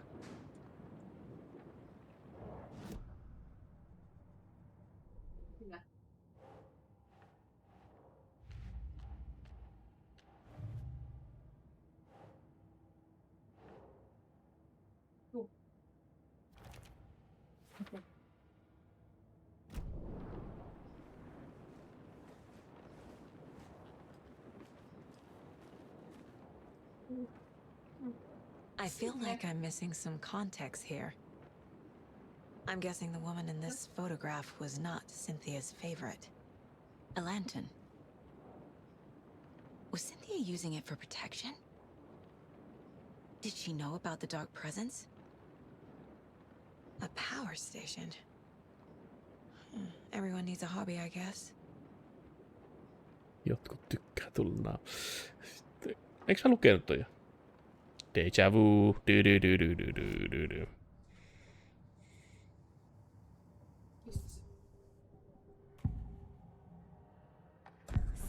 I feel like I'm missing some context here. I'm guessing the woman in this photograph was not Cynthia's favorite. A lantern. Was Cynthia using it for protection? Did she know about the Dark Presence? A power station. Everyone needs a hobby, I guess. Jotkut tykkää tulla. Eikö mä lukenut toi jo? Deja vu.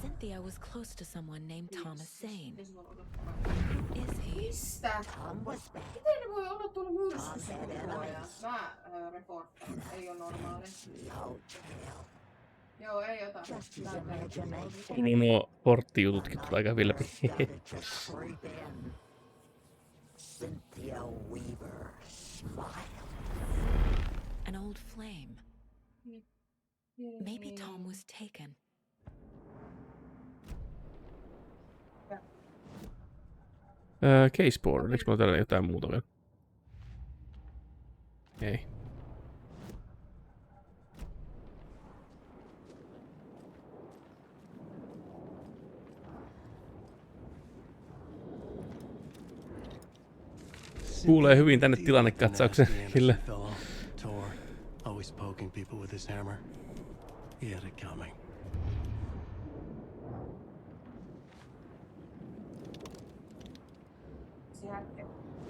Cynthia was close to someone named Thomas Zane. Who is he? Mistä? Miten ne voi olla tuolla myllyssä? Mä reporttaan. Ei oo normaali. Joo, ei ota. Nuo porttijututkin tulee aika hyvin läpi. Cynthia Weaver smiled. An old flame. Maybe Tom was taken. Caseboard. Oliko mulla täällä jotain muuta vielä? Ei. Kuulee hyvin tänne tilannekatsauksen, Ville. Always poking people with his hammer. He had it coming.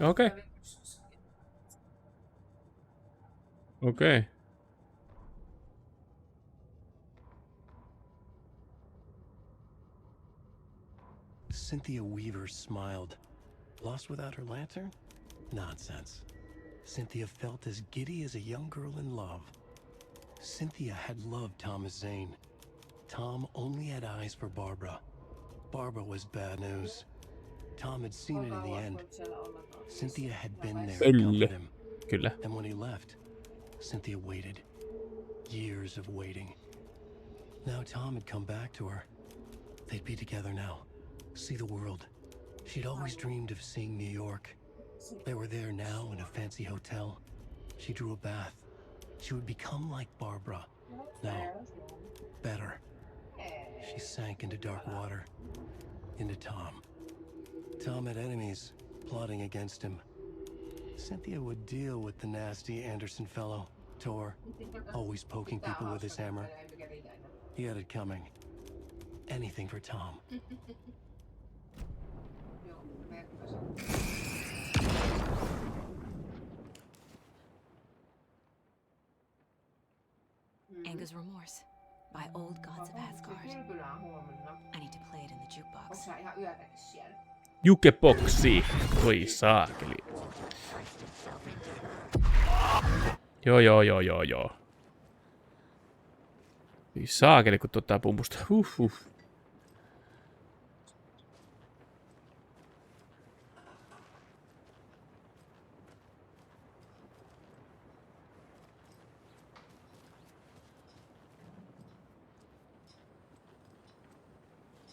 Okei. Okei. Cynthia Weaver smiled. Lost without her lantern? Nonsense. Cynthia felt as giddy as a young girl in love. Cynthia had loved Thomas Zane. Tom only had eyes for Barbara. Barbara was bad news. Tom had seen it in the end. Cynthia had been there to comfort him. Kyllä. And when he left, Cynthia waited. Years of waiting. Now Tom had come back to her. They'd be together now. See the world. She'd always dreamed of seeing New York. They were there now in a fancy hotel. She drew a bath. She would become like Barbara. No, better. She sank into dark water. Into Tom. Tom had enemies plotting against him. Cynthia would deal with the nasty Anderson fellow, Tor, always poking people with his hammer. He had it coming. Anything for Tom. Anger's Remorse by Old Gods of Asgard. I need to play it in the jukebox. Jukeboxi. Voi saakeli. Joo. Voi saakeli, kun pumpusta.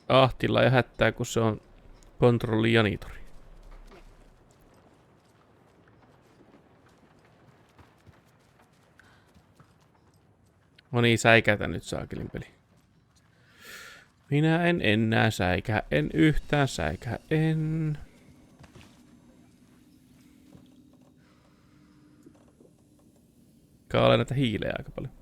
Ahtilla ja hättää, kun se on kontrollijanitori. No niin, säikätä nyt saakelin peli. Minä en enää säikä, en yhtään säikä, en. Kaalee näitä hiilejä aika paljon.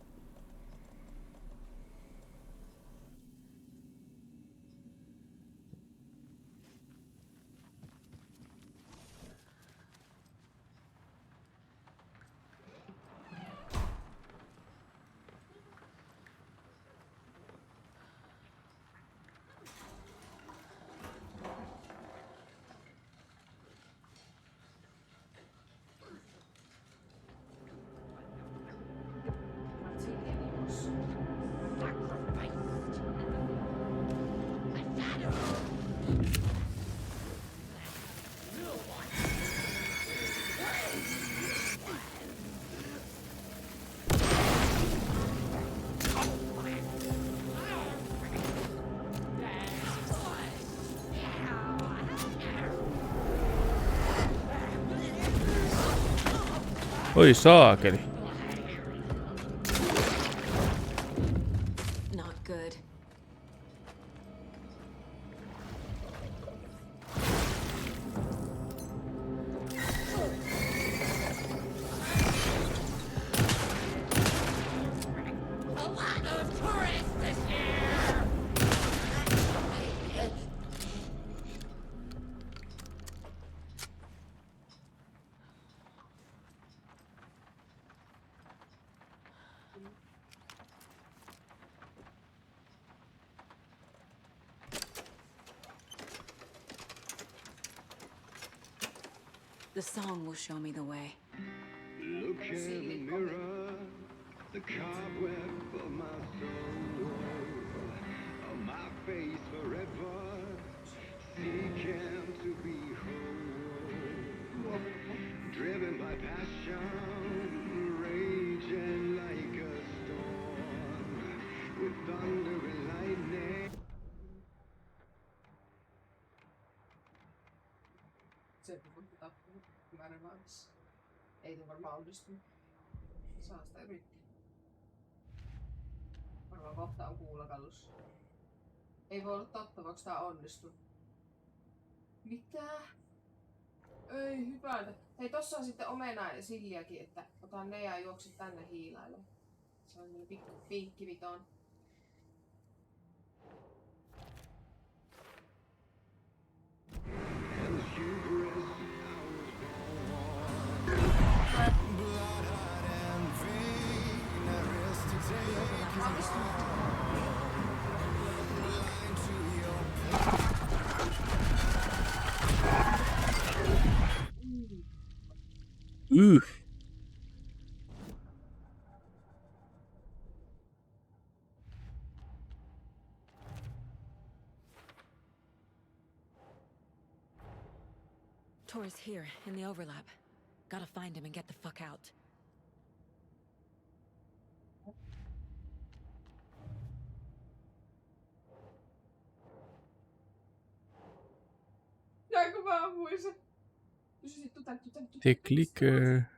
Oi saakeli. Not good. The song will show me the way. Look in the mirror, the cobweb of my soul, on my face forever, seeking to be whole, driven by passion, raging like a storm, with thunder and lightning. Ei se varmaan onnistu. Saa sitä yrittää. Varmaan kohta on kuulakallus. Ei voi olla totta, voiko tää onnistu. Mitä? Ei hypätä. Hei, tossa on sitten omenaa ja silliäkin, että otan ne ja juokset tänne hiilaille. Se on niin pikku pinkkivitoon. Tor is here, in the overlap. Gotta find him and get the fuck out. kuuluisa. The clicker.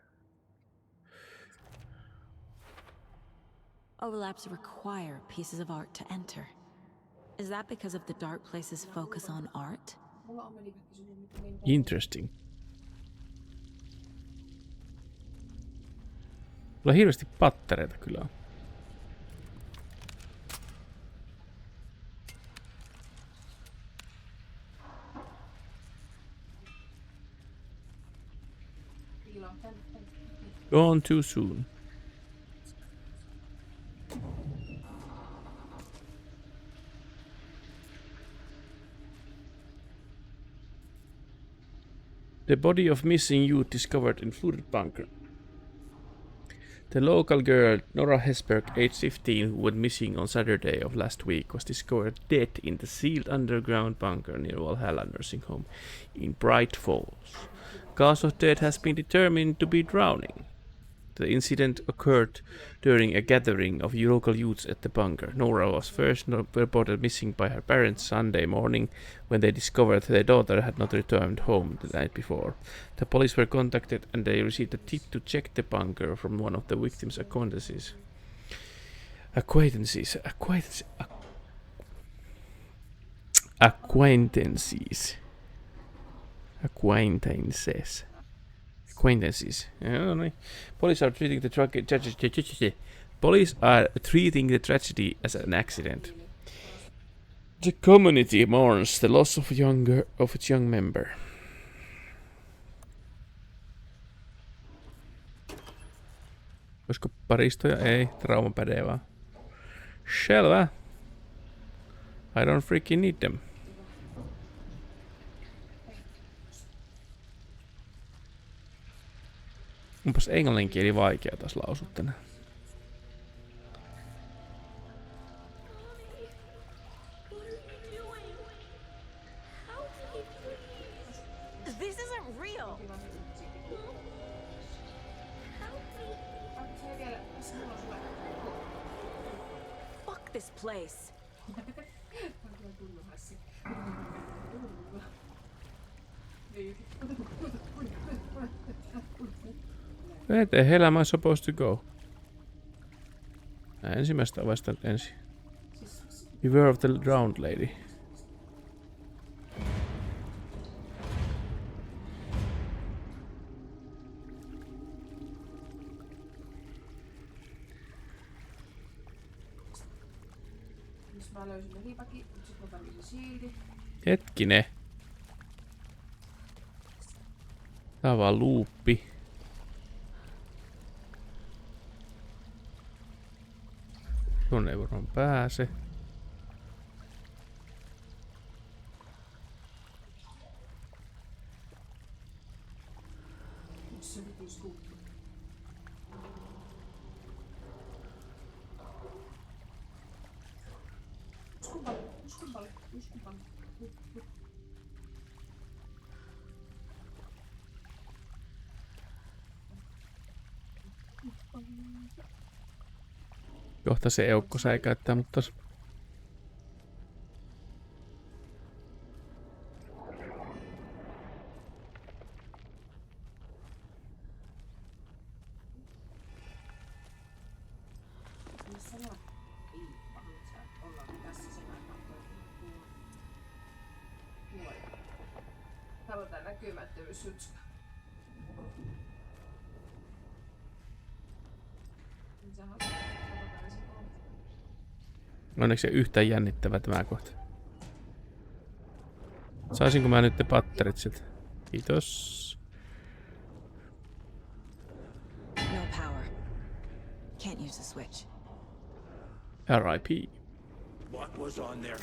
Overlaps require pieces of art to enter. Is that because of the dark place's focus on art? Interesting. Mulla on hirveästi pattereita kyllä. Gone too soon. The body of missing youth discovered in flooded bunker. The local girl, Nora Hesberg, aged 15, who went missing on Saturday of last week, was discovered dead in the sealed underground bunker near Valhalla Nursing Home in Bright Falls. Cause of death has been determined to be drowning. The incident occurred during a gathering of local youths at the bunker. Nora was first reported missing by her parents Sunday morning when they discovered their daughter had not returned home the night before. The police were contacted and they received a tip to check the bunker from one of the victim's acquaintances. No, no. Police are treating the tragedy as an accident. The community mourns the loss of its young member. Olisiko paristoja? Ei. Trauma pädevää. Selvä. I don't freaking need them. Onpas englannin kieli vaikea taas lausua tänään. This isn't real. Fuck this place. Where the hell am I supposed to go? Ensimmäistä ovesta nyt ensin. Beware of the drowned lady. Mä löysin ne hipakin, mutta sit mä tarvitsin silti. Hetkinen. Tää on vaan luuppi. Tuonne ei varmaan pääse. Kohta se eukko säikäyttää, mutta tos... Täällä on tää näkymättömyyssytska. Onneksi se yhtään jännittävä tämä kohta. Saisinko mä nyt ne patterit sit? Kiitos. No power. Can't use the switch. R.I.P. What was on there?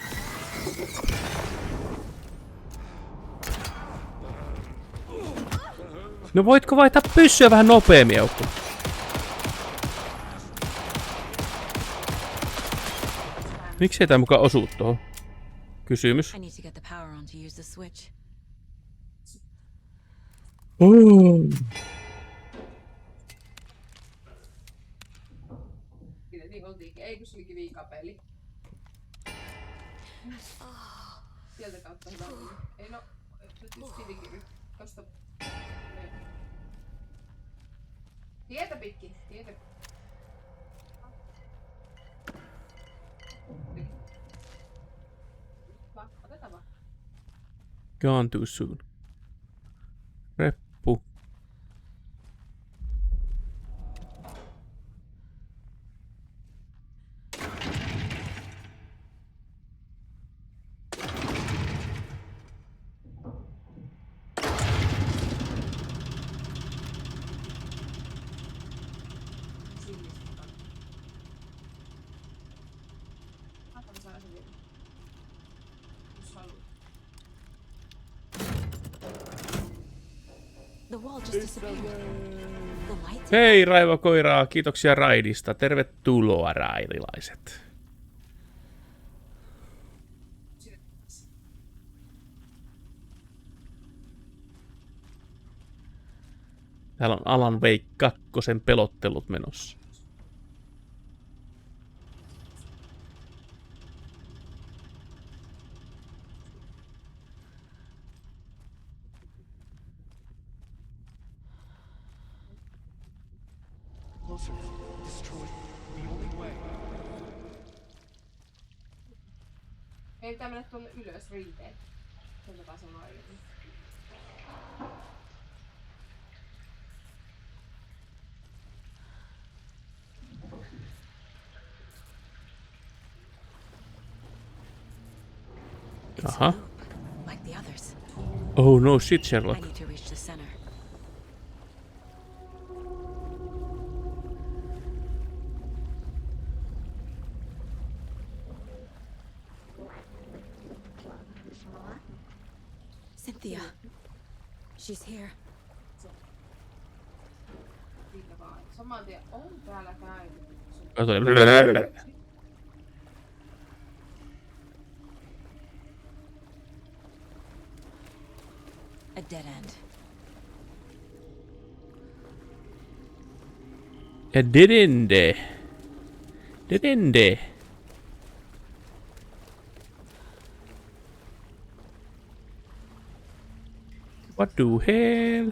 No voitko vaihtaa pyssyä vähän nopeammin, Joukko? Miksi ei tää mukaan osu tuohon? Kysymys. I need to get the power on to use the switch. Niin oltiinkin. Ei kun se oli kivikapeli. Sieltä kautta hyvä oli. Ei no, nyt just kivikivi. Tosta. Tietä pitkin, tietä. Otetaan vaan. Gone too soon. Reppu. The wall just disappeared. The lights. Hei raivokoiraa, kiitoksia raidista. Tervetuloa raidilaiset. Täällä on Alan Wake 2 pelottelut menossa. Closer. Destroy. The only way. Ei pitää mennä tuonne ylös rinteen. Sieltä pääsee aiemmin. Aha. Like the others. Oh no shit, I Sherlock. need to reach the center. Cynthia. She's here. Siitä vaan. Saman tien on täällä käynyt. A dead end. Ja dedende. Dedende. What the hell?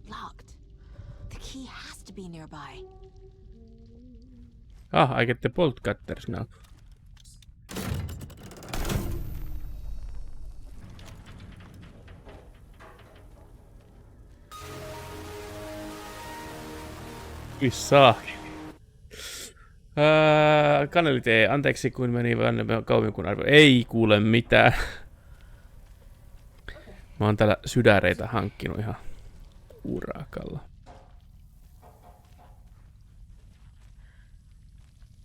Locked. The key has to be nearby. Ah, I get the bolt cutters now. Saa. Kanelitee, anteeksi kun meni vähän kauemmin kuin arvioin. Ei kuule mitään. Mä oon täällä sydäreitä hankkinut ihan urakalla.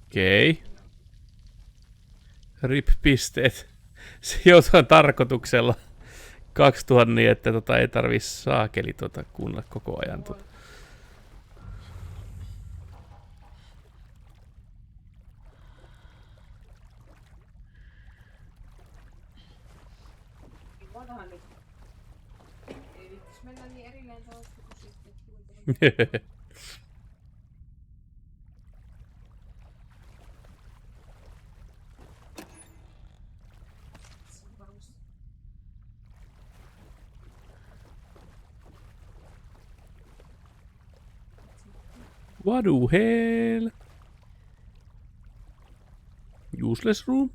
Okei. RIP-pisteet. Se joutuu tarkoituksella 2000 niin, että ei tarvii saakeli kuunnella koko ajan. Voidaanhan nyt. Ei vittis mennä niin erilleen tuosta kuin sitten. What the hell? Useless room?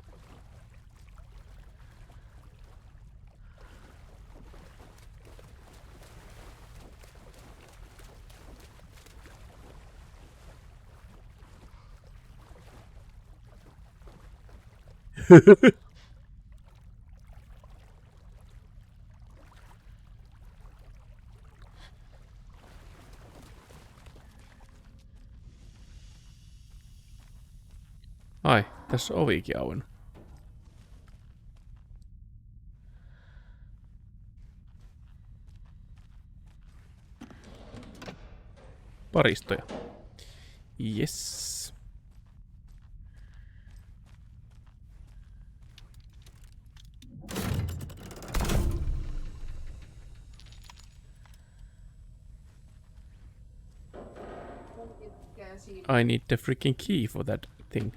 Ai, tässä on ovikin auennut. paristoja. Yes. I need the freaking key for that thing.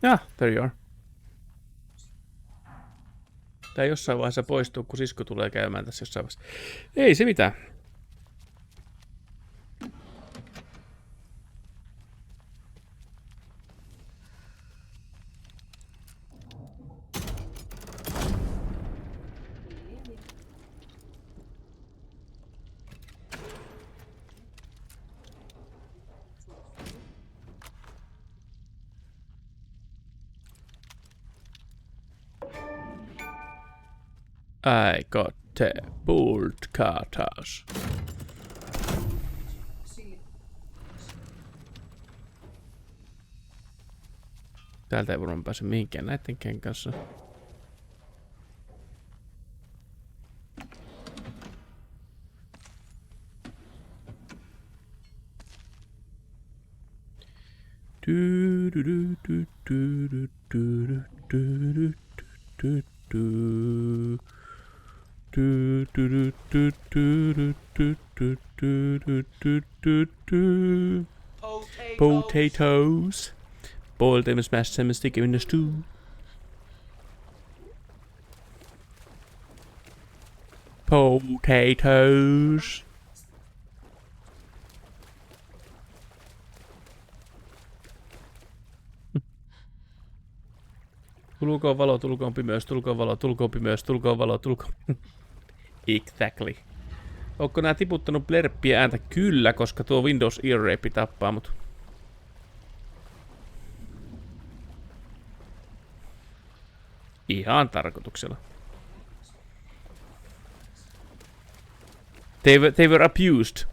Ah, there you are. Tää jossain vaiheessa poistuu, kun sisko tulee käymään tässä jossain vaiheessa. Ei se mitään. I got the bolt cutters. Täältä ei varmaan pääse mihinkään näittenkään kanssa. Potatoes. Boil them, smash them, and stick them in the stew. Potatoes. Tulkoon valo, tulkoon pimeys, tulkoon valo, tulkoon pimeys, tulkoon valo, tulkoon... Exactly. Onko nää tiputtanut blerppiä ääntä? Kyllä, koska tuo Windows Ear Rape tappaa mut. Ihan tarkoituksella. They were abused.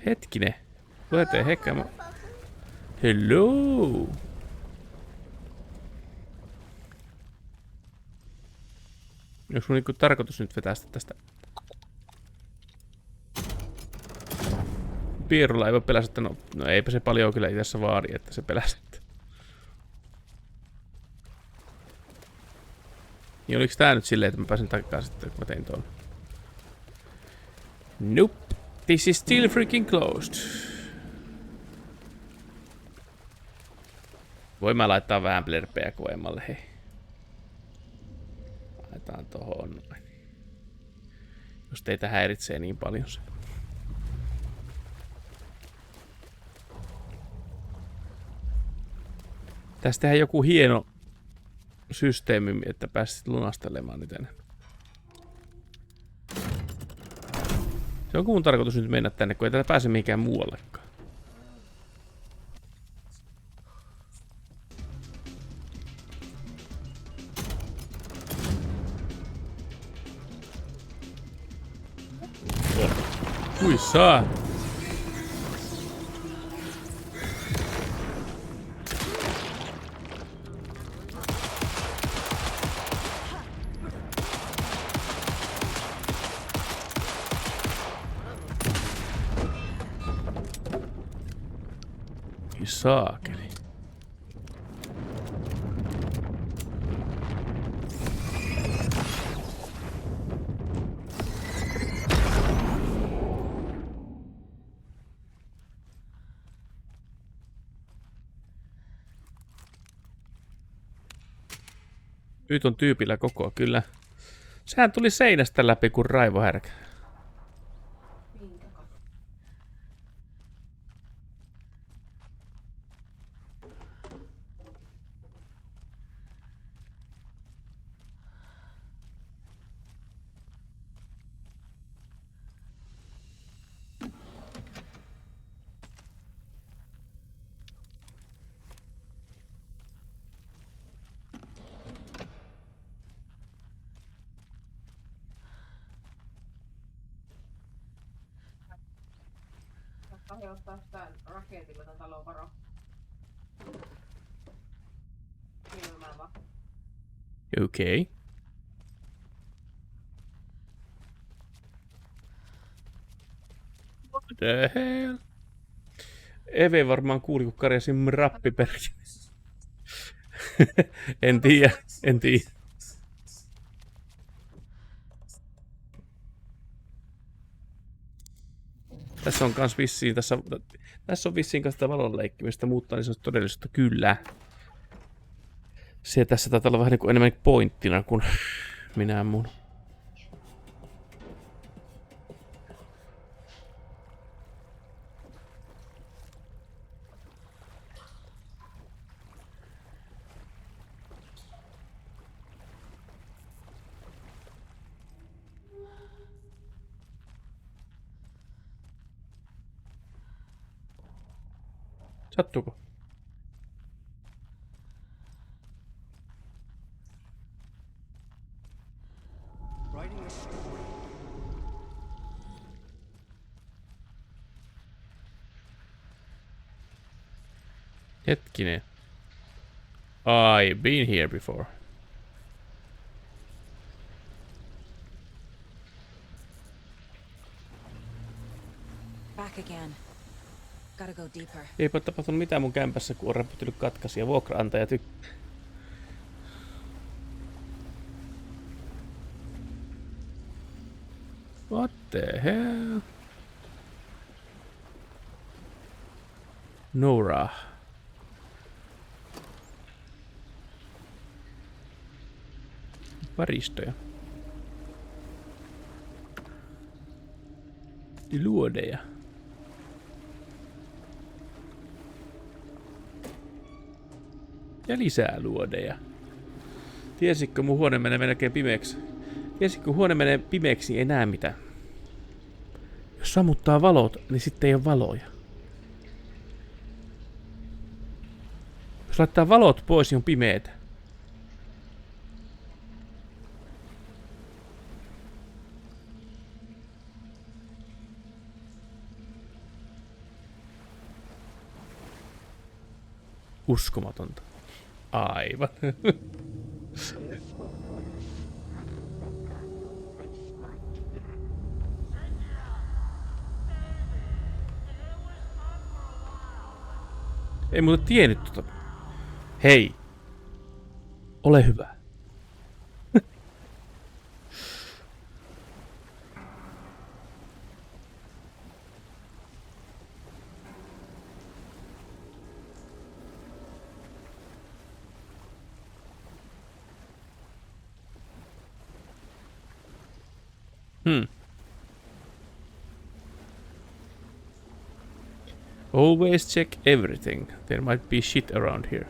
Hetkinen. What the heck am I... Hello. Onko mun niinku tarkoitus nyt vetää sitä tästä? Pierulla ei voi pelästä, no eipä se paljon kyllä itse vaadi, että se pelästä. Niin oliks tää nyt silleen, että mä pääsen takaa sitten, kun mä tein tuolla? Nope. This is still freaking closed. Voin mä laittaa vähän blerpeä kovemmalle, hei. Laitetaan tohon noin. Jos teitä häiritsee niin paljon se. Tästä tehdään joku hieno systeemi, että pääsit lunastelemaan niitä. Se on mun tarkoitus nyt mennä tänne, kun ei täällä pääse mihinkään muuallekaan. Ui saa! Saakeli. Nyt on tyypillä koko, kyllä. Sehän tuli seinästä läpi kuin raivohärkä. Ottaa sitä raketilla tätä talon varo. Kylmää vaan. Okei. Okay. What the hell? Eve varmaan kuuli, kun karjasin rappiperki. En tiedä. Tässä on kans vissiin, tässä on vissiin kanssa valon leikkimistä, muuttaa niin sanotusti todellisuutta kyllä. Se tässä taitaa olla vähän niin kuin enemmän pointtina kuin minä mun. Sattuuko? Hetkinen. I've been here before. Back again. Gotta go deeper. Eipä ole tapahtunut mitään mun kämpässä, kun on räpytellyt katkaisi ja vuokraantaja What the hell? Nora. Varistoja. Luodeja. Ja lisää luodeja. Tiesitkö mun huone menee melkein pimeäksi? Tiesitkö kun huone menee pimeäksi, ei näe mitään. Jos sammuttaa valot, niin sitten ei ole valoja. Jos laittaa valot pois, niin on pimeetä. Uskomatonta. Aivan. Ei muuta tiennyt tota. Hei. Ole hyvä. Always check everything. There might be shit around here.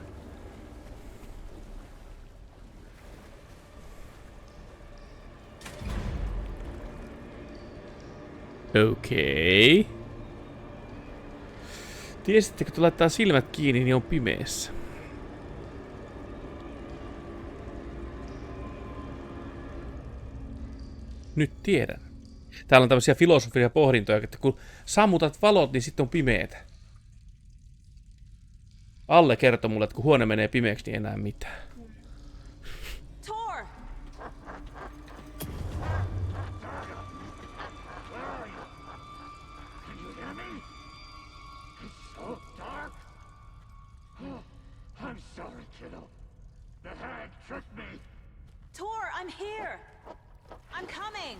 Okei. Okay. Tiesittekö, kun laittaa silmät kiinni, niin on pimeässä? Nyt tiedän. Täällä on tämmöisiä filosofisia pohdintoja, että kun sammutat valot, niin sitten on pimeetä. Alle kertoi mulle, että kun huone menee pimeäksi, niin ei enää mitään. Tor! I'm sorry, kiddo. The hag tricked me. Tor, I'm here! I'm coming!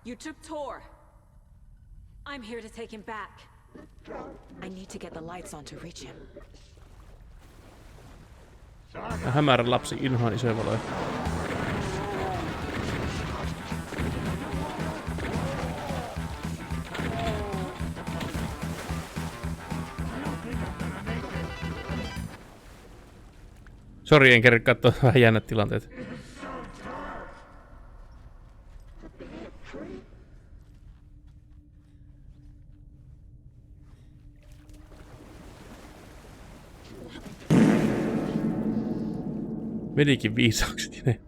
You took Tor. I'm here to take him back. I need to get the lights on to reach him. Hämärä lapsi inhoan isoja valoja. Sori, en kerran katsoa vähän jännät tilanteet. Menikin viisaukseni ne.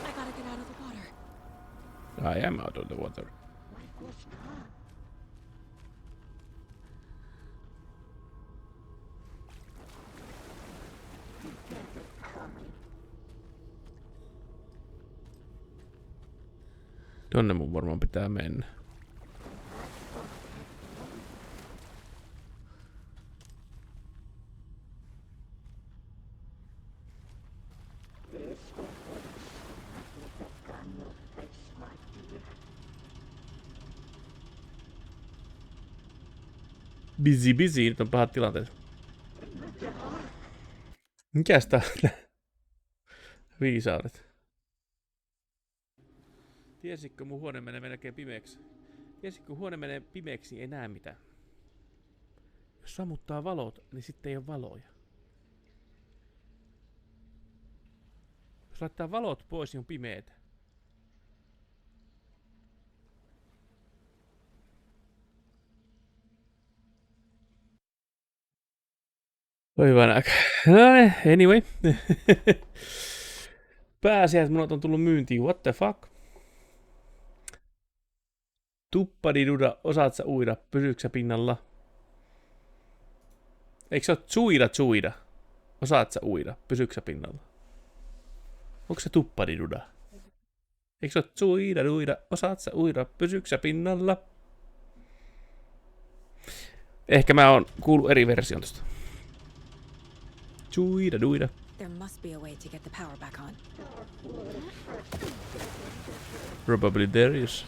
I gotta get out of the water. I am out of the water. Tonne mun varmaan pitää mennä. Busy, nyt on pahat tilanteet. Mikäs tää on? Viisaudet. Tiesitkö mun huone menee melkein pimeäksi? Tiesitkö huone menee pimeäksi, ei näe mitään. Jos sammuttaa valot, niin sitten ei ole valoja. Jos laittaa valot pois, niin on pimeetä. Oi hyvä näkö. Anyway. Pääsiäis munat on tullut myyntiin. What the fuck? Tuppadiduda, osaat sä uida? Pysyksä pinnalla? Eikö se ole tsuida? Osaat sä uida? Pysyksä pinnalla? Onko se tuppadiduda? Eikö se ole tsuida? Osaat sä uida? Pysyksä pinnalla? Ehkä mä oon kuullut eri version tosta. Tsuida. There must be a way to get the power back on. Probably there is.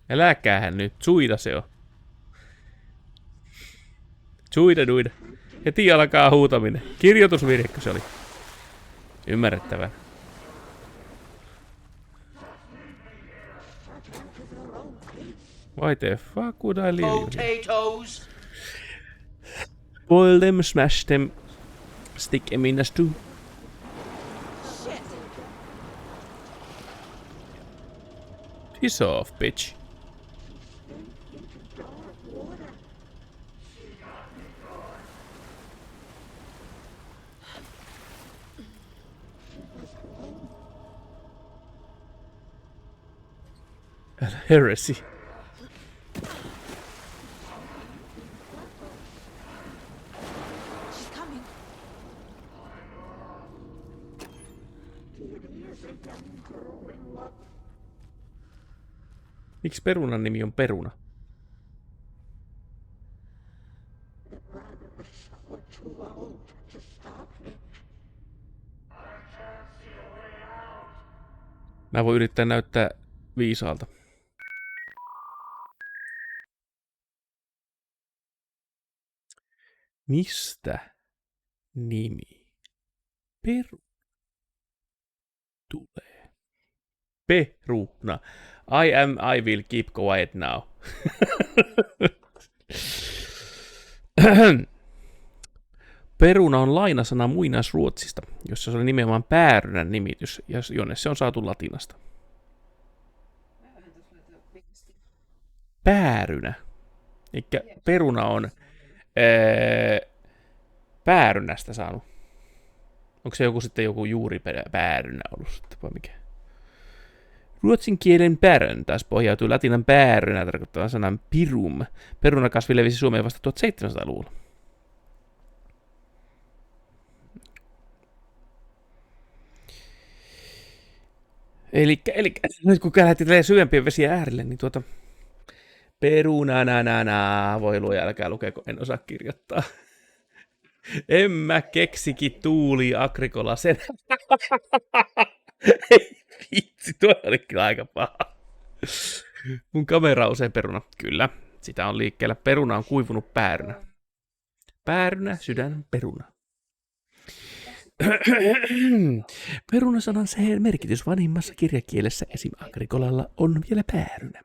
Äläkäähän nyt, tsuida se on. Tsuida. Heti alkaa huutaminen. Kirjoitusvirhekö se oli? Ymmärrettävää. Why the fuck would I leave Potatoes! Boil them, smash them, stick them in a stew. Shit! Piss off, bitch. Heresy. She's coming. Miksi perunan nimi on Peruna? Mä voin yrittää näyttää viisaalta. Mistä nimi tulee? Peruna. I will keep quiet now. Peruna on lainasana muinaisruotsista, jossa se oli nimenomaan päärynän nimitys, jonne se on saatu latinasta. Päärynä. Elikkä peruna on päärynästä saanut. Onko se joku juuripäärynä ollut sitten vai mikä? Ruotsin kielen pärön taas pohjautuu latinan päärynä tarkoittavan sanan pirum. Perunakasvi levisi Suomeen vasta 1700-luvulla. Eli nyt kun lähdettiin syvempien vesien äärelle, niin peruna voi luoja, älkää lukeko, en osaa kirjoittaa. En mä keksikin Tuuli Agrikola sen. Vitsi, tuo oli kyllä aika paha. Mun kamera on usein peruna. Kyllä, sitä on liikkeellä. Peruna on kuivunut päärynä. Päärynä, sydän, peruna. Perunasanan merkitys vanhimmassa kirjakielessä esim. Agrikolalla on vielä päärynä.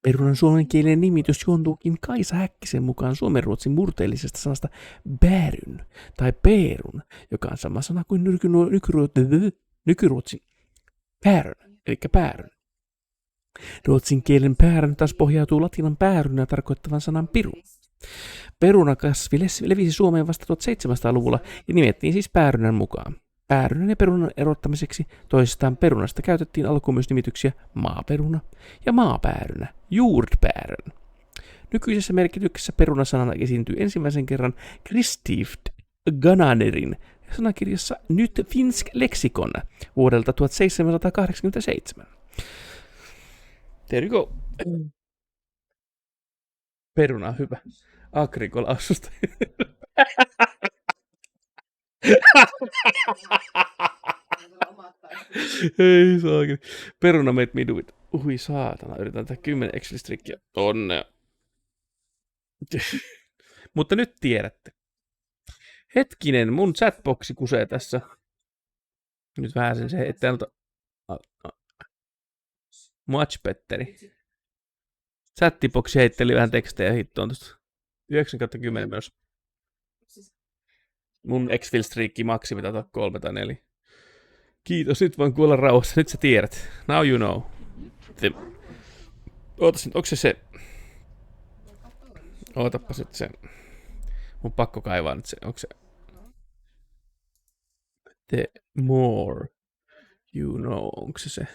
Perunan suomenkielinen nimitys juontuukin Kaisa Häkkisen mukaan suomenruotsin murteellisesta sanasta bäryn tai perun, joka on sama sana kuin nykyruotsin pääryn, eli pääryn. Ruotsin kielen pääryn taas pohjautuu latinan päärynä tarkoittavan sanan piru. Perunakasvi levisi Suomeen vasta 1700-luvulla ja nimettiin siis päärynän mukaan. Päärynän ja perunan erottamiseksi toisestaan perunasta käytettiin alkuun myös nimityksiä maaperuna ja maapäärynä, jordbären. Nykyisessä merkityksessä perunasanana esiintyy ensimmäisen kerran Christift Gananerin sanakirjassa Nyt finsk leksikon vuodelta 1787. There you go. Peruna hyvä. Agrikola-asusta. Ei saakin. Peruna made me do it. Ui saatana, yritän tehdä 10 Excel-strikkiä tonne. Mutta nyt tiedätte. Hetkinen, mun chatboxi kusee tässä. Nyt vähän se, ettei ota... Much betteri. Chattiboxi heitteli vähän tekstejä hittoon tuosta. 9/10 menossa. Mun Excel-striikki maksimi taitaa 3 tai 4. Kiitos, nyt voin kuulla rauhassa. Nyt sä tiedät. Now you know. Ootas nyt, onko se... Ootapas nyt se... Mun pakko kaivaa nyt se, onko se... The more you know, onko se?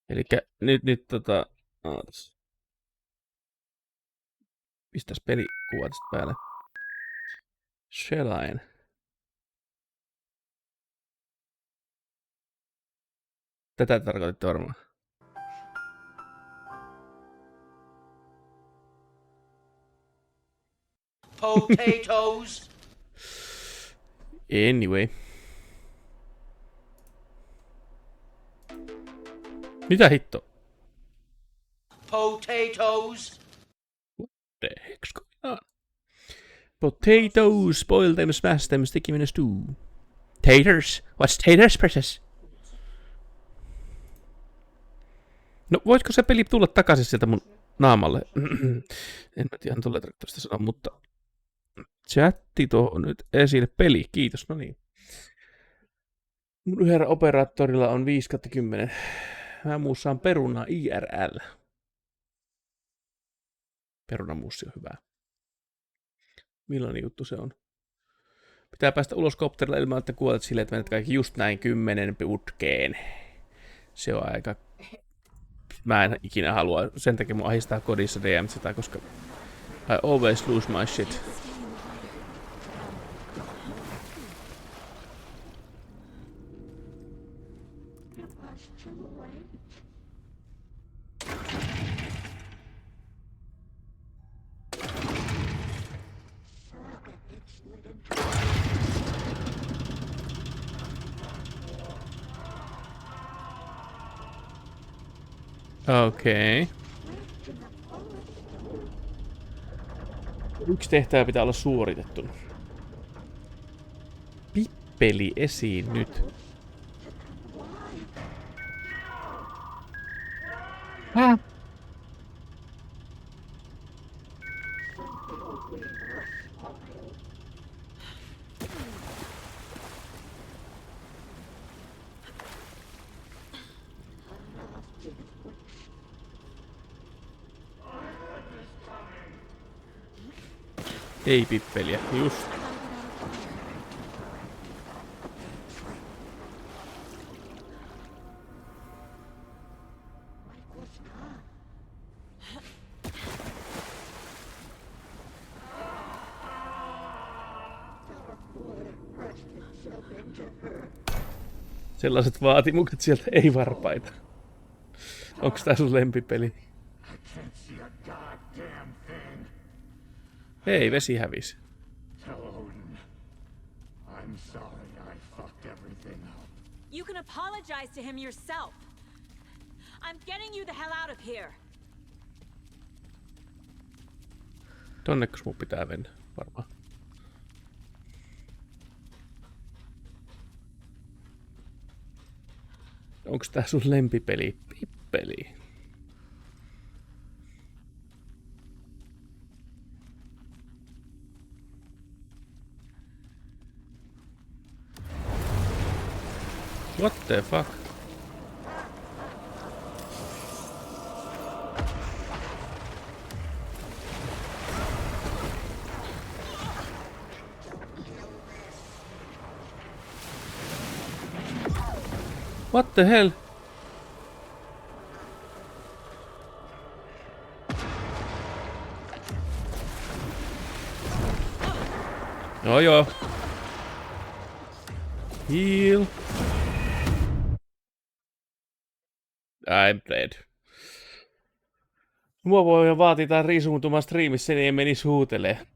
Elikkä nyt ootas. Pistäs pelikuva tästä päälle. Shelain. Tätä tarkoititte varmaan. Potatoes. Anyway. Mitä hitto? Potatoes. What the heck's going on? Potatoes, boil them, smash them, stick them in a stew. Taters? What's taters, precious? No, voitko se peli tulla takaisin sieltä mun naamalle? En mä tiedä, tulee tarkoittaa sanoa, mutta... Chatti tuohon nyt esille. Peli, kiitos, no niin. Mun yhdellä operaattorilla on 5/10. Mä muussaan perunaa IRL. Perunamuussi on hyvä. Millainen juttu se on? Pitää päästä ulos kopterilla ilman, että kuolet silleen, että menet kaikki just näin 10 putkeen. Se on aika... Mä en ikinä halua. Sen takia mun ahistaa kodissa DM:tä, koska I always lose my shit. Okei. Yksi tehtävä pitää olla suoritettu. Pippeli esiin nyt. Häh? Ei pippeliä, just. Sellaiset vaatimukset sieltä, ei varpaita. Onks tää sun lempipeli? Hei, vesi hävisi. You can apologize to him yourself. I'm getting you the hell out of here. Tonnekas mun pitää mennä, varmaan. Onks tää sun lempipeli? Pippeli. What the fuck? What the hell? Joo. Heal. I'm dead. Mua voi vaatia tää riisuuntumaan striimissä, niin en menis huutelee.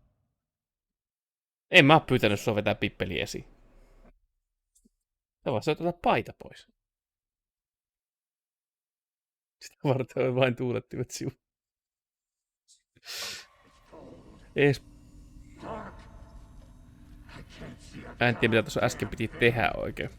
En mä oo pyytänyt sua vetää pippeli esiin. Sä voisit ottaa paita pois. Sitä varten vain tuulettimet sivu. Ees. Mä en tiedä mitä tuossa äsken piti tehdä oikein.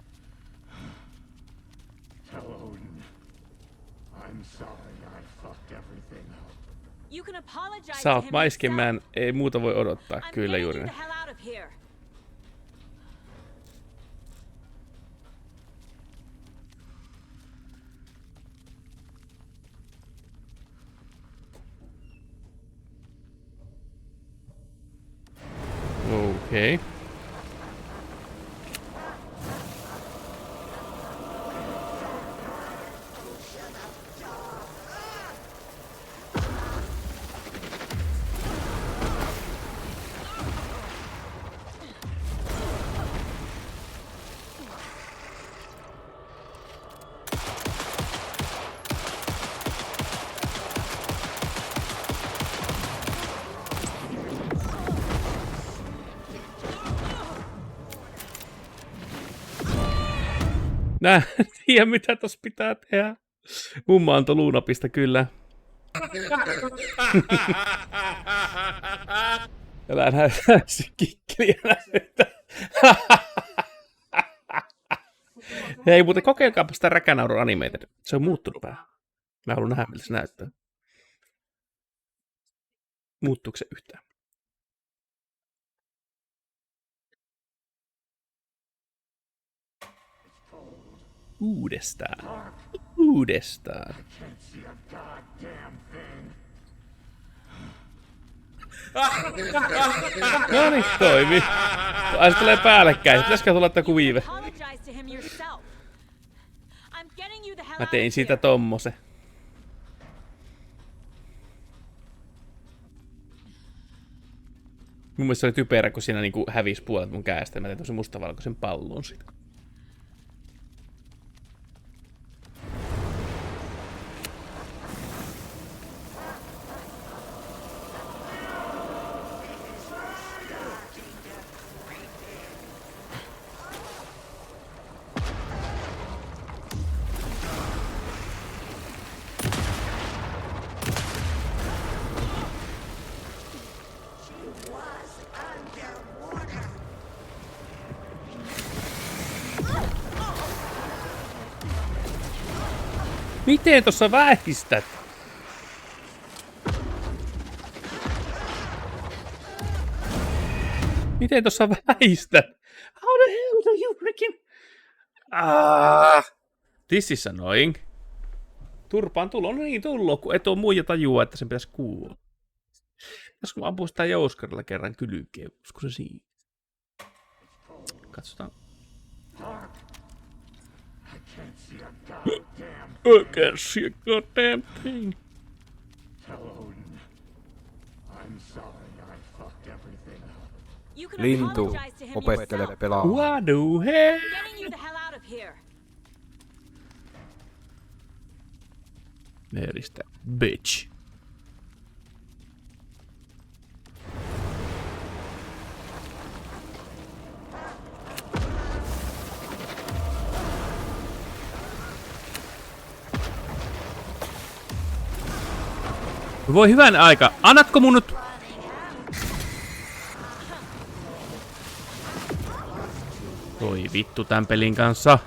Sä oot maiskemään, ei muuta voi odottaa, kyllä juuri näin. Okei. Nää, en tiedä mitä tossa pitää tehdä. Mumma antoi luunapista kyllä. Älä näytä kikkeliä näytä. Hei, muuten kokeilkaapa sitä räkänaurun animated. Se on muuttunut vähän. Mä haluan nähdä, miltä se näyttää. Muuttuuko se yhtään? Uudestaan. No niin, toimi. Ai se tulee päällekkäin. Pitäisikö tulla joku viive? Mä tein siitä tommosen. Mun mielestä se oli typerä, kun siinä niinku hävisi puolet mun käestä. Mä tein tosi mustavalkoisen pallon siitä. Miten tossa väistät? Miten tossa väistät? How the hell do you freaking... This is annoying. Turpaan tulo. No niin, tullo, kun et oo muija tajua, että sen pitäisi kuulla. Jos mä ampuu sitä jouskarilla kerran kylkeen, usko se siinä. Katsotaan. I can't see a goddamn thing. Lintu, opettele pelaamaan. What the hell? Where is that bitch? Voi hyvän aika. Annatko mun nyt? Voi vittu tän pelin kanssa.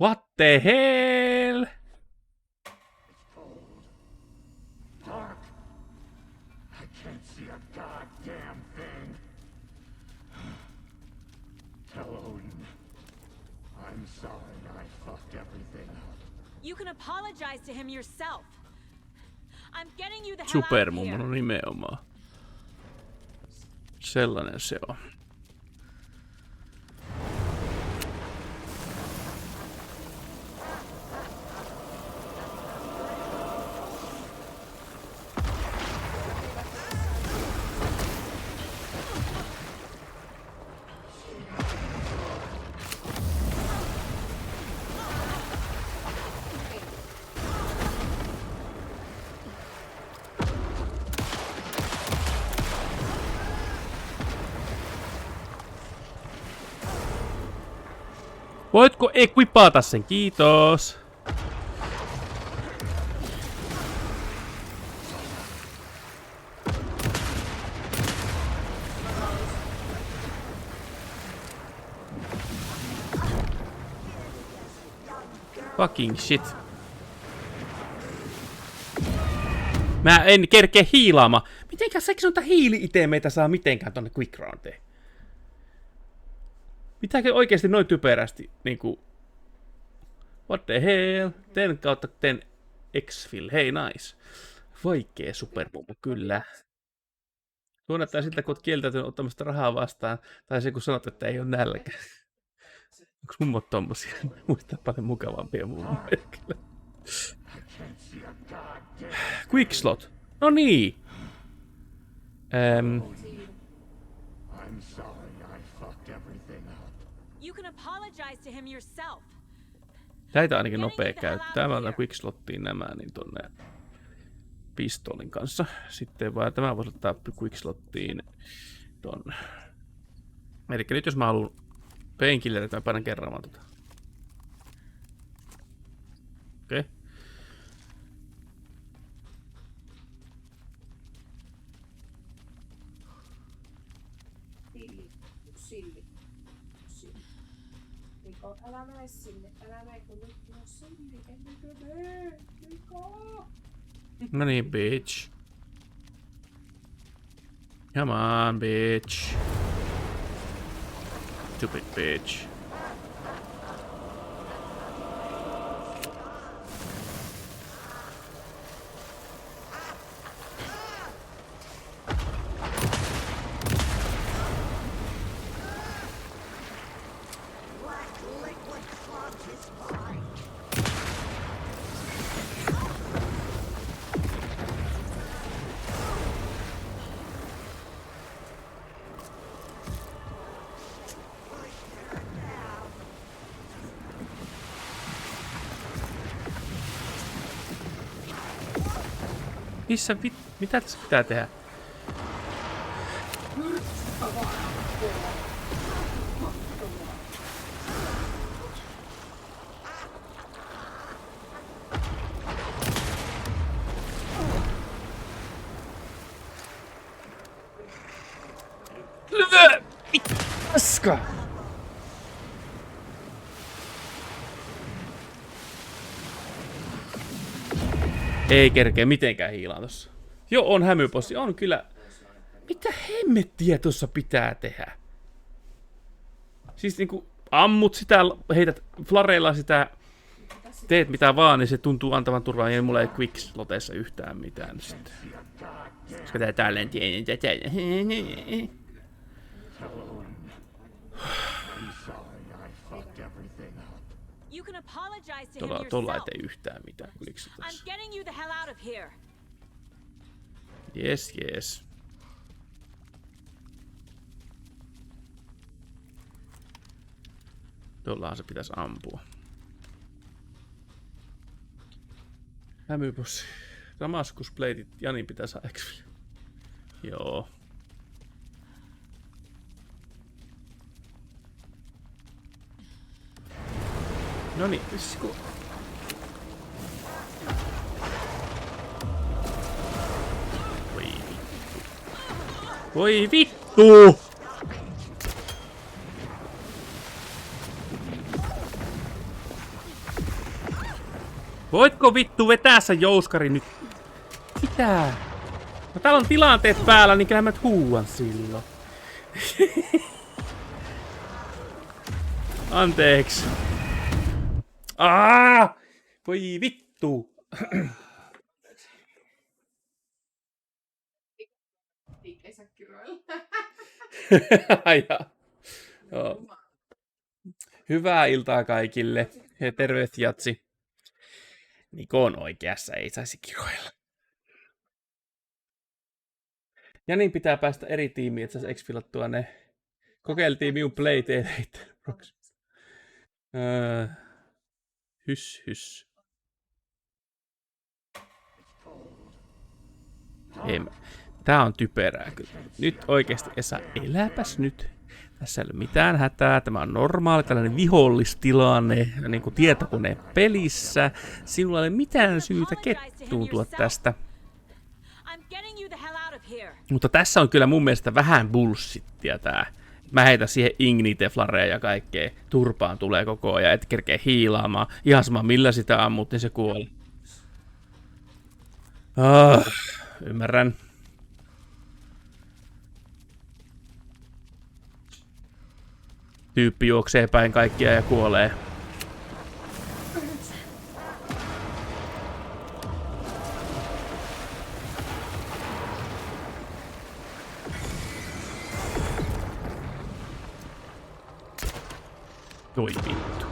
What the hell? Dark. I can't see a goddamn thing. Tell Odin. I'm sorry I fucked everything up. You can apologize to him yourself. I'm getting you the hell out of Supermummo, here. no nimenomaan. Sellainen se on. Voitko equipata sen? Kiitos. Fucking shit. Mä en kerkeä hiilaamaan. Mitenkäs sekin noita hiili-itemeitä saa mitenkään tonne quick roundeen? Pitääkö oikeesti noin typerästi niinku... What the hell? 10/10 X-Fill. Hei, nice. Vaikee supermummo, kyllä. Tunnettaa siltä, kun oot kieltäytynyt ottamasta rahaa vastaan, tai se kun sanot, että ei oo nälkä. Onks mummot tommosia? Muistaa paljon mukavampia mummoja, kyllä. Quick slot. No niin. You can apologize to him yourself. Näitä ainakin nopea käyttää. Mä otan quickslottiin nämä niin tonne pistolin kanssa. Sitten vaan tämä voisi ottaa quickslottiin ton. Eli nyt jos mä haluan painkillerit, mä painan kerraamaan tota. Okei. Okay. Älä mene sinne, älä mene, kun nyt on sinne, ennekö mene, Miko! No niin, bitch. Come on, bitch. Stupid bitch. Missä mitä tässä pitää tehdä? Paska! Ei kerkeä mitenkään hiilaan tossa. Joo, on hämypossi. On kyllä. Mitä hemmettiä tossa pitää tehdä? Siis niinku ammut sitä, heität flareilla sitä, teet mitä vaan, niin se tuntuu antavan turvaa. Ei mulla ei quicksloteissa yhtään mitään sitten. Koska tää talentti... Tuolla ei tee yhtään mitään quicksloteissa. Yes, yes. Tuollahan se pitäisi ampua. Hämypossi. Damascus Bladeit. Jani pitää saada X-Fill. Joo. Noniin, pisku. Voi vittu! Voitko vittu vetää sä jouskari nyt? Mitä? No täällä on tilanteet päällä, niin kyllä mä huuan silloin. Anteeksi. Voi vittu. Joo. Hyvää iltaa kaikille. Ja terveet jatsi. Niko on oikeassa, ei saisi kiroilla. Ja niin pitää päästä eri tiimiin, että saisi exfilattua ne. Kokeiltiin minun playteitä. Hys. Ei, tää on typerää kyllä. Nyt oikeesti Esa, eläpäs nyt. Tässä ei ole mitään hätää, tämä on normaali, tällainen vihollistilanne, niin kuin tietokoneen pelissä. Sinulla ei ole mitään syytä kettuuntua tästä. Mutta tässä on kyllä mun mielestä vähän bullshittia tää. Mä heitän siihen ignite-flareja ja kaikkea. Turpaan tulee koko ajan, et kerkeä hiilaamaan. Ihan sama millä sitä ammut, niin se kuoli. Ymmärrän. Tyyppi juoksee päin kaikkia ja kuolee. Voi vittu.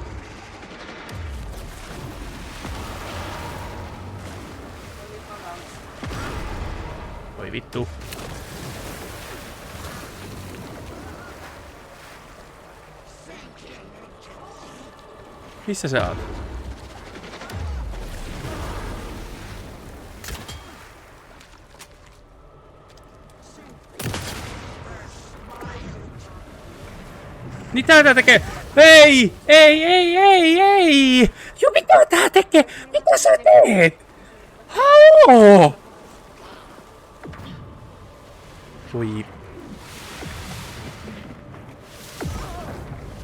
Voi vittu. Missä sä oot? Mitä tää tekee? Ei! Jo, mitä tää tekee? Mitä sä teet? Haloo! Voi.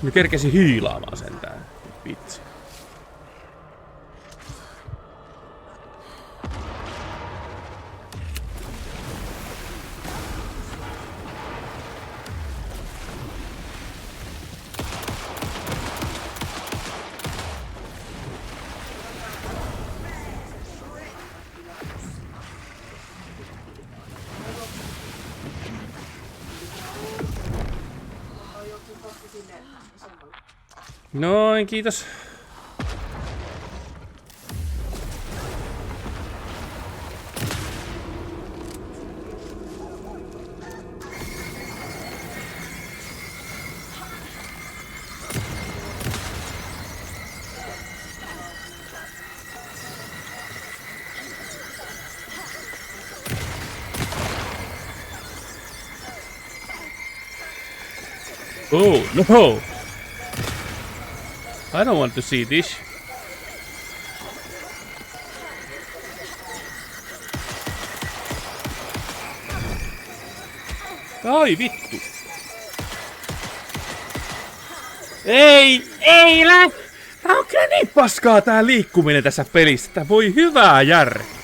Nyt kerkesi hiilaamaan sentään. Vitsi. Noin, kiitos. Oh, no! I don't want to see this. Ai vittu. Ei tää on kyllä niin paskaa tää liikkuminen tässä pelissä. Voi hyvää järki.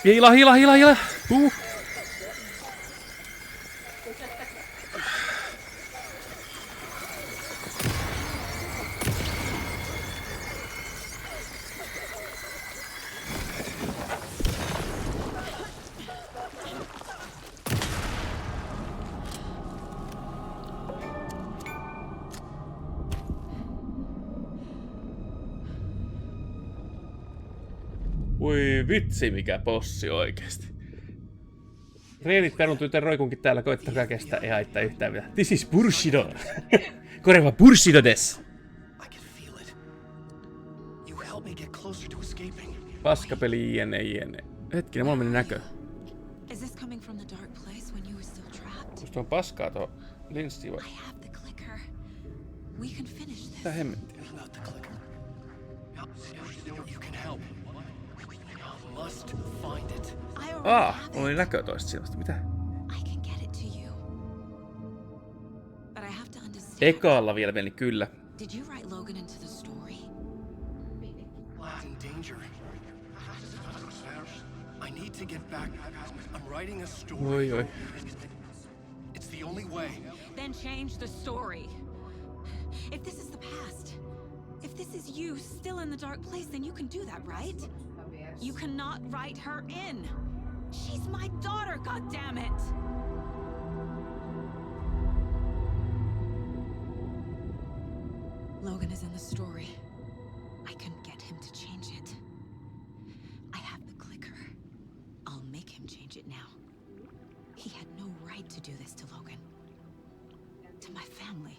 Hiila. Voi vitsi mikä bossi oikeesti. Reenit peruntui joten roikunkin täällä, koittakaa kestää, ei haittaa yhtään mitään. This is Bushido. Koreva Bushido des. I can feel it. You helped me get closer to escaping. Paskapeli jne. Hetkinen, mulla meni näkö. Is this coming from the dark place when you were still trapped? Musta on paskaa tuo linssi vai? I have the clicker. We can finish this. Mitä hemmettiä? About the clicker. You can help. You must find it. I already have Mulla oli näkö toista silmästä. Mitä? I can get it to you. But I have to understand. Ekalla vielä meni kyllä. Did you write Logan into the story? Lad's in danger. I need to get back. I'm writing a story. Oi. It's the only way. Then change the story. If this is the past, if this is you still in the dark place, then you can do that, right? You cannot write her in. She's my daughter, goddammit! Logan is in the story. I can get him to change it. I have the clicker. I'll make him change it now. He had no right to do this to Logan. To my family.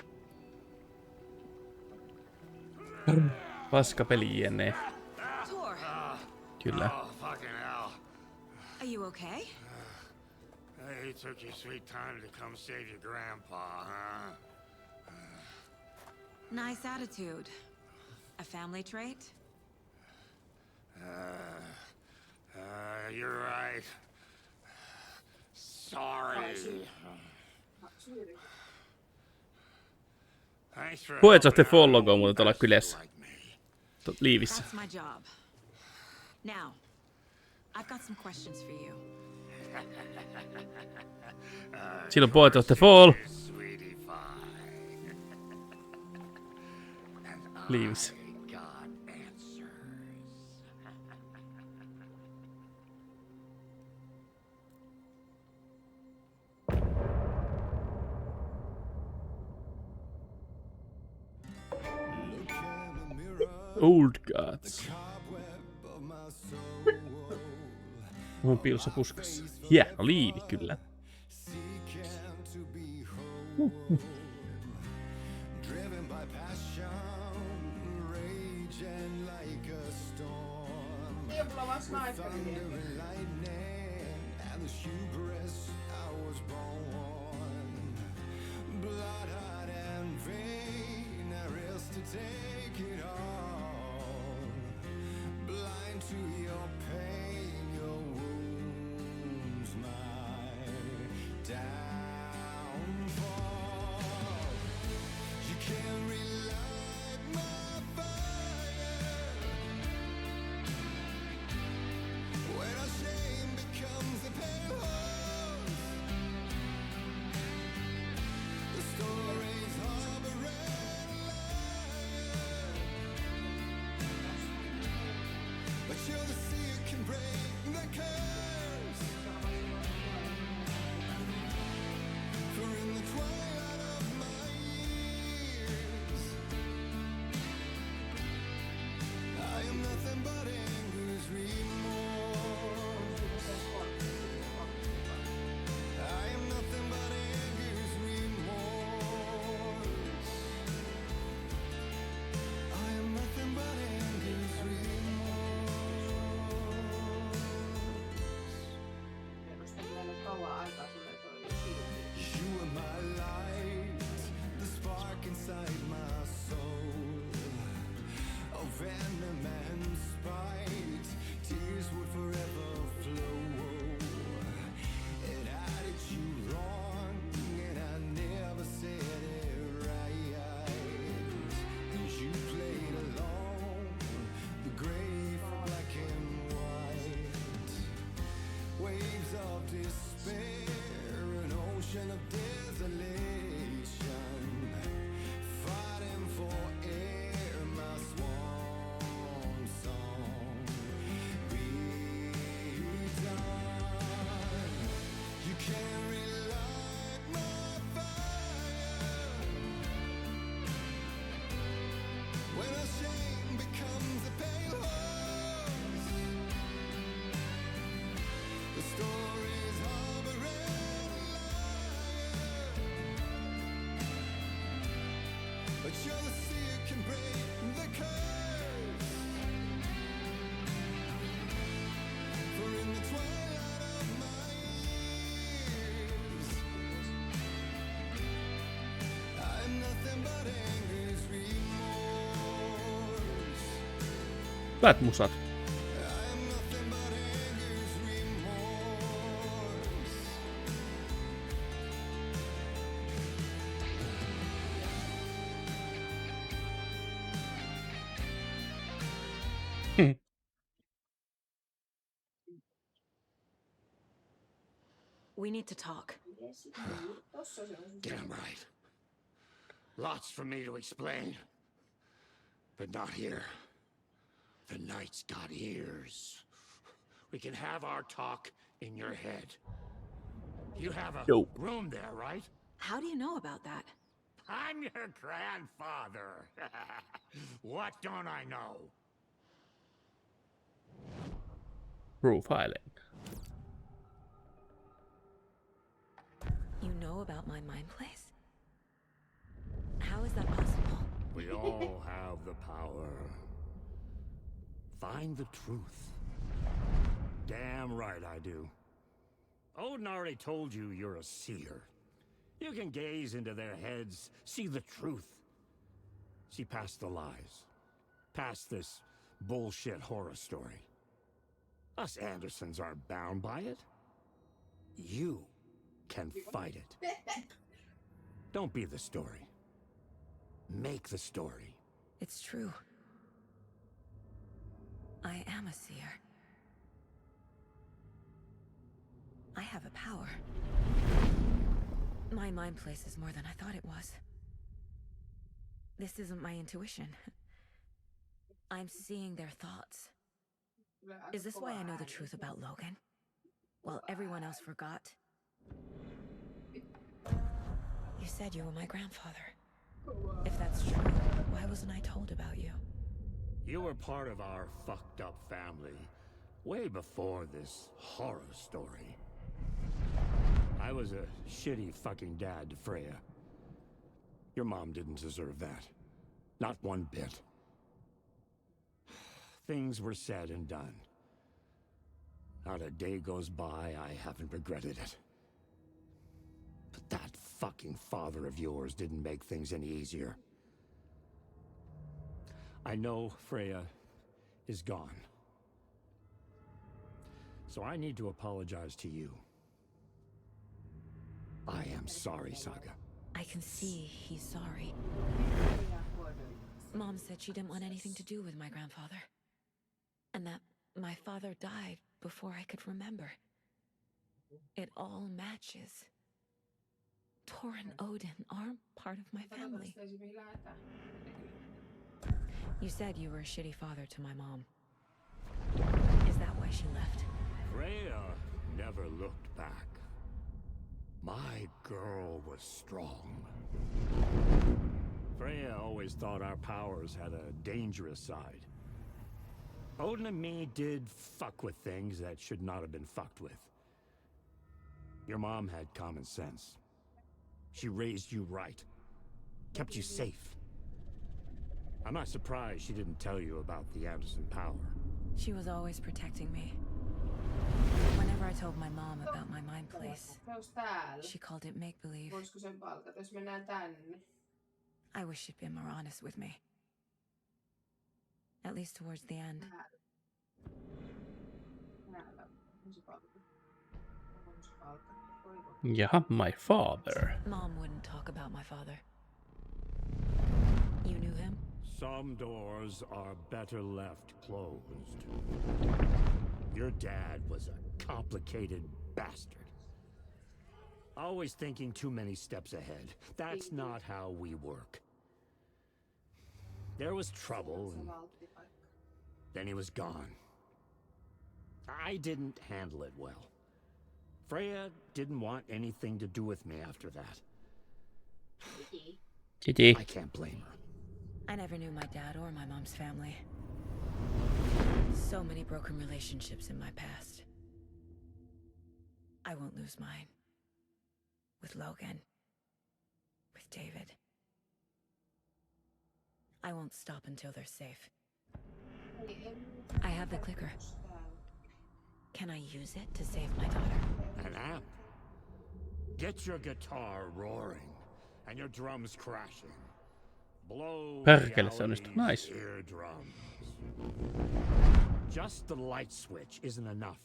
Paskapeli jne. Tor, Kyllä. Oh, fucking hell. are you okay? Hey, took your sweet time to come save your grandpa, huh? Nice attitude. A family trait? You're right. Sorry. Thanks for Poets of the Fall logo on muuten tuolla kylässä. Liivissä. That's my job. Now, I've got some questions for you. Siinä on Poets of the Fall. Liivissä. Old Gods. On piilossa puskassa. Hieno liivi kyllä. Driven by passion, raging like a storm. With thunder and lightning, and the hubris I was born. Blood hot and vain, I risked to take it all. Blind to your pain, your wounds, my downfall. You can't relight my fire when our shame becomes a pale horse. The stories harbor and liar, but you're the sea that can break the curse. For in the twilight of my years, I am nothing but anger's remorse. I am nothing but anger's remorse. I am nothing but anger's remorse. You are my light, the spark inside my soul. Of venom and spite, tears would forever flow. It had it you wrong, and I never said it right. You played along, the gray for black and white. Waves of despair, an ocean of desolation, fighting for air, my swan song. Be done. You can't relight my fire when our shame becomes a pale horse. The stories harbor and liar, but you're the sea that can break the curse. Hyvät musat. We need to talk. Damn right. Lots for me to explain. But not here. The night's got ears. We can have our talk in your head. You have a room there, right? How do you know about that? I'm your grandfather. What don't I know? Profiling. You know about my mind place? How is that possible? We all have the power. Find the truth. Damn right I do. Odin already told you you're a seer. You can gaze into their heads, see the truth. See past the lies. Past this bullshit horror story. Us Andersons aren't bound by it. You can fight it. Don't be the story. Make the story. It's true. I am a seer. I have a power. My mind place is more than I thought it was. This isn't my intuition. I'm seeing their thoughts. Is this why I know the truth about Logan? While everyone else forgot? You said you were my grandfather. If that's true, why wasn't I told about you? You were part of our fucked up family way before this horror story. I was a shitty fucking dad to Freya. Your mom didn't deserve that. Not one bit. Things were said and done. Not a day goes by I haven't regretted it. But that fucking father of yours didn't make things any easier. I know Freya is gone. So I need to apologize to you. I am sorry, Saga. I can see he's sorry. Mom said she didn't want anything to do with my grandfather. And that my father died before I could remember. It all matches. Tor and Odin are part of my family. You said you were a shitty father to my mom. Is that why she left? Freya never looked back. My girl was strong. Freya always thought our powers had a dangerous side. Odin and me did fuck with things that should not have been fucked with. Your mom had common sense. She raised you right. Kept you safe. I'm not surprised she didn't tell you about the Anderson power. She was always protecting me. Whenever I told my mom about my mind place, she called it make-believe. I wish she'd been more honest with me. At least towards the end. Jaha, my father. Mom wouldn't talk about my father. You knew him? Some doors are better left closed. Your dad was a complicated bastard. Always thinking too many steps ahead. That's not how we work. There was trouble, and then he was gone. I didn't handle it well. Freya didn't want anything to do with me after that. I can't blame her. I never knew my dad or my mom's family. So many broken relationships in my past. I won't lose mine. With Logan. With David. I won't stop until they're safe. I have the clicker. Can I use it to save my daughter? An amp? Get your guitar roaring and your drums crashing. Blow Perkele, se onnistui. Nice. eardrums. Just the light switch isn't enough.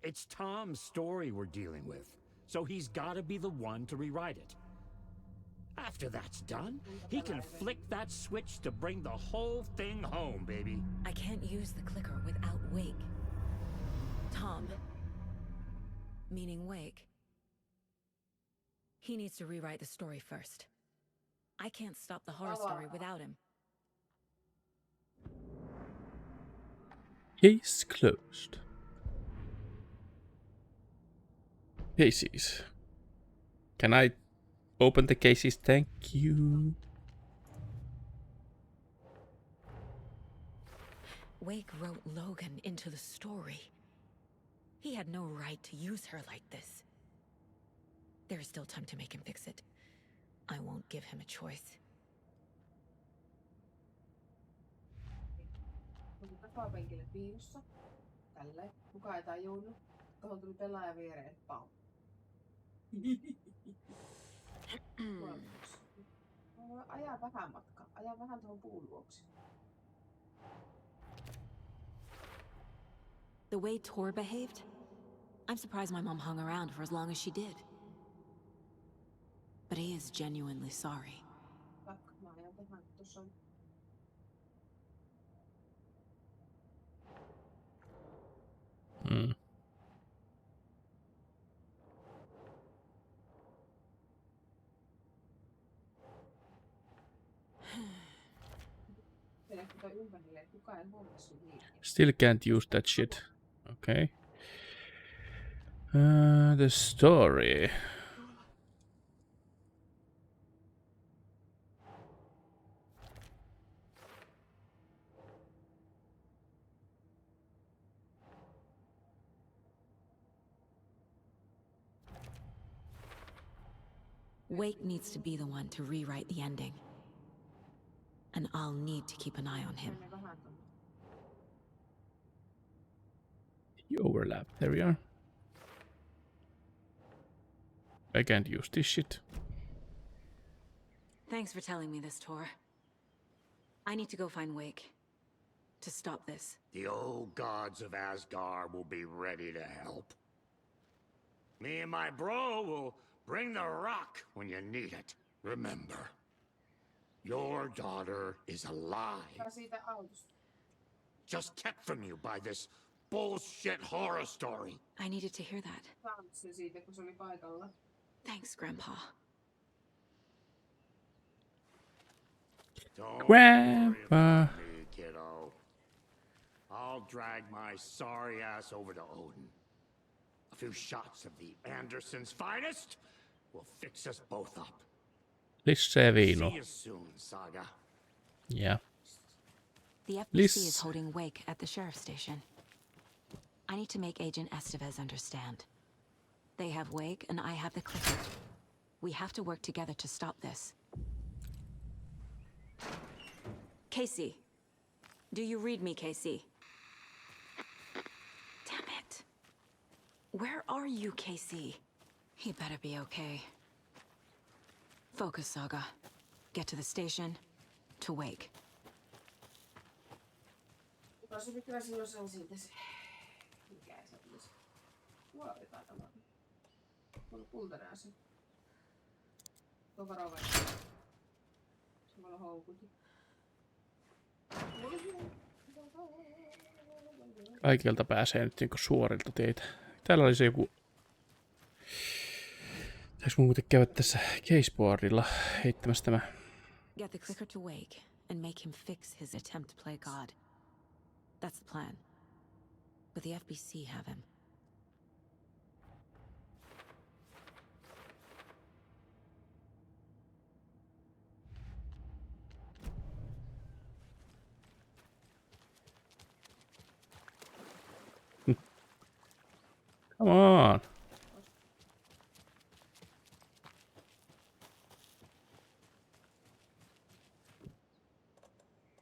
It's Tom's story we're dealing with, so he's gotta be the one to rewrite it. After that's done, he can flick that switch to bring the whole thing home, baby. I can't use the clicker without Wake. Tom, meaning Wake, he needs to rewrite the story first. I can't stop the horror story without him. Case closed. Cases. Can I open the cases? Thank you. Wake wrote Logan into the story. He had no right to use her like this. There is still time to make him fix it. I won't give him a choice. Takapenkille piilossa. Tälleen. Kukaan ei tajunnut. Tuohon tuli pelaaja viereen. Pau. Ajaa vähän matkaa. Ajaa vähän tuohon puun luoksi. The way Tor behaved? I'm surprised my mom hung around for as long as she did. But he is genuinely sorry. Mä ajan vähän tuossa. Hmm. Still can't use that shit. Okay. The story. Wake needs to be the one to rewrite the ending. And I'll need to keep an eye on him. The overlap. There we are. I can't use this shit. Thanks for telling me this, Tor. I need to go find Wake. To stop this. The old gods of Asgard will be ready to help. Me and my bro will bring the rock when you need it. Remember, your daughter is alive. Just kept from you by this bullshit horror story. I needed to hear that. Thanks, Grandpa. Don't Grandpa. worry about me, kiddo. I'll drag my sorry ass over to Odin. A few shots of the Andersons' finest will fix us both up. Lisää viinoa. See you soon, Saga. Yeah. The FBC is holding Wake at the sheriff's station. I need to make Agent Estevez understand. They have Wake and I have the clicker. We have to work together to stop this. Casey. Do you read me, Casey? Damn it. Where are you, Casey? He better be okay. Focus, Saga. Get to the station. To Wake. Kaikilta pääsee nyt niinku suorilta teitä. Täällä oli se joku... Pitäis mun muuten käydä tässä caseboardilla heittämässä tämä. Get the clicker to Wake and make him fix his attempt to play God. That's the plan. But the FBC have him. Come on.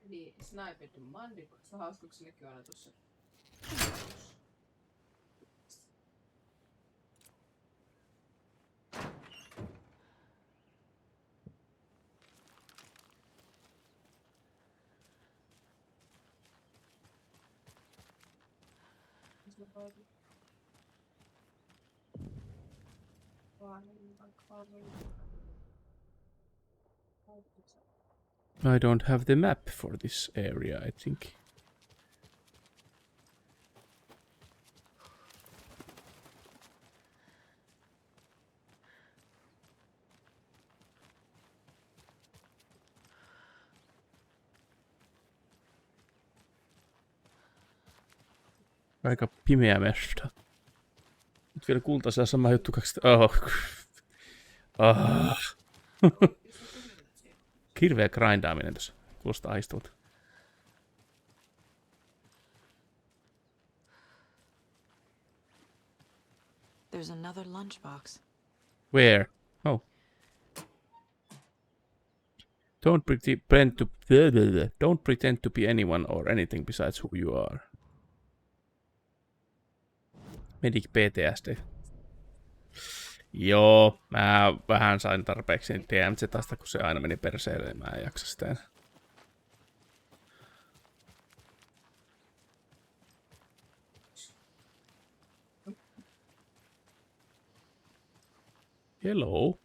Eli Snipetin mandikoista hauskaksi nekin on aina tuossa. I don't have the map for this area, I think. Aika pimeä mesta. Nyt vielä kultaisella sama juttu 200. Hirveä grindaaminen tässä. Kuulostaa ahistulta. There's another lunchbox. Where? Oh. Don't pretend to be anyone or anything besides who you are. Medic PTSD. Joo, mä vähän sain tarpeeksi DMZ:stä, kun se aina meni perseelle, niin mä en jaksa sitä enää. Hello.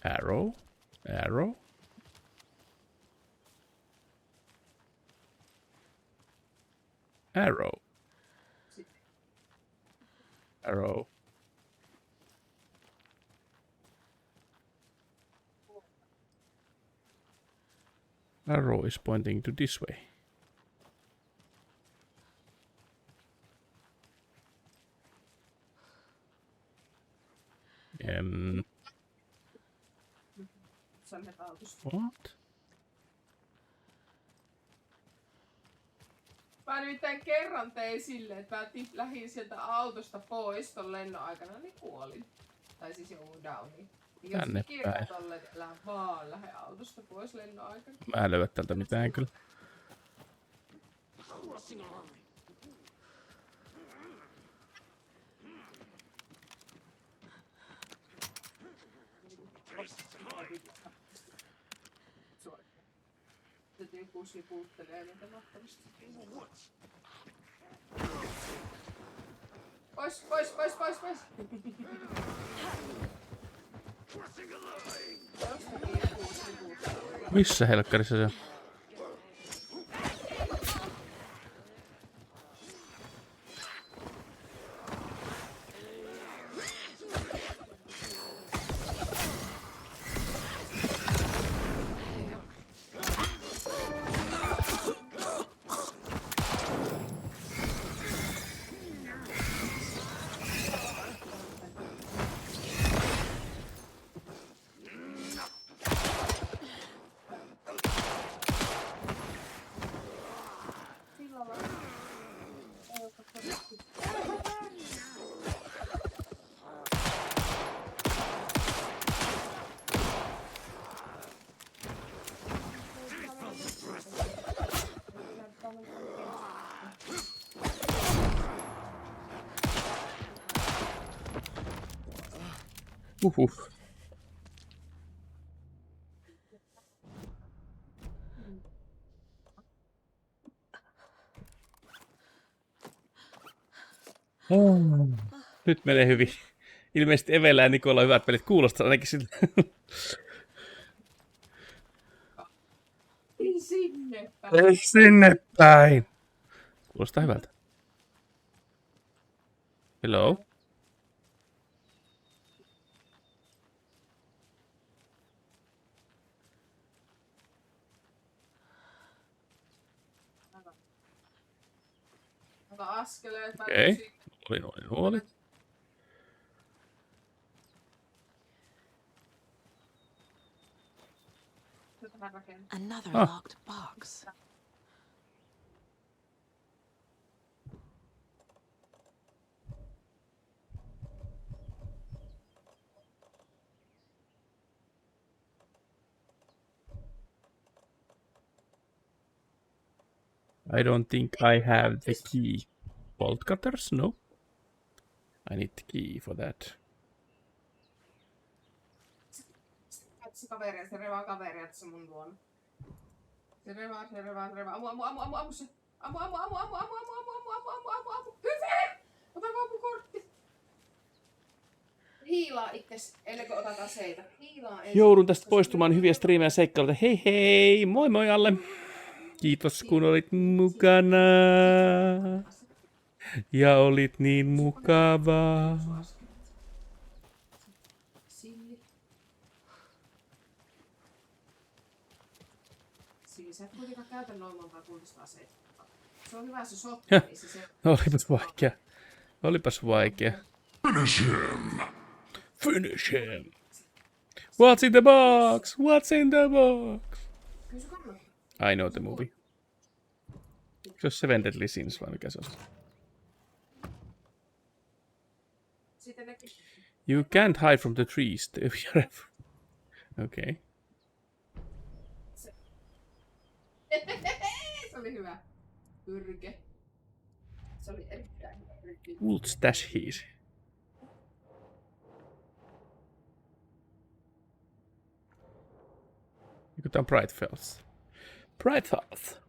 Arrow. Arrow. Arrow. Arrow. Arrow is pointing to this way. What? Mä nimittäin kerran tein silleen, että mä lähdin sieltä autosta pois ton lennon aikana, niin kuolin. Tai siis joudun downiin. Jos kirjoitat tolleen, että älä vaan lähde autosta pois lennon aikana. Mä en löydä tältä mitään kyllä. Täytyy kussi puuttelee niitä mahtavasti. Pois, pois, pois, pois, pois! Missä helkkarissa se on? Nyt menee hyvin. Ilmeisesti Evellä ja Nikolla on hyvät pelit. Kuulostaa ainakin siltä. Ei sinne päin. Ei sinne päin. Kuulostaa hyvältä. Hello. Askeleet. Okei. Oli. Another locked box. I don't think I have the key. Bolt cutters? No. I need the key for that. Se kaveri, se revaa kaveria tässä mun luona. Se revaa. Ammu se. Ammu. Ammu. Hyvä! Ota ammukortti. Hiilaa itses ennen kuin otat aseita. Hiilaa ensin. Joudun tästä poistumaan hyviä striimejä seikkailuita. Hei hei! Moi moi alle! Kiitos kun olit mukana. Ja olit niin mukavaa. Silli, sä et kuitenkaan käytä noin montaa kultaista aseita. Se on hyvä se shotgun, niin se... Olipas vaikea. Finish him! What's in the box? What's in the box? I know the movie. Se on Seven Deadly Sins vai mikä se on? You can't hide from the trees. Okay. Se oli hyvä. Pyrke. Se oli erittäin hyvä. Would stash his. Tää on Bright Falls. Bright Falls.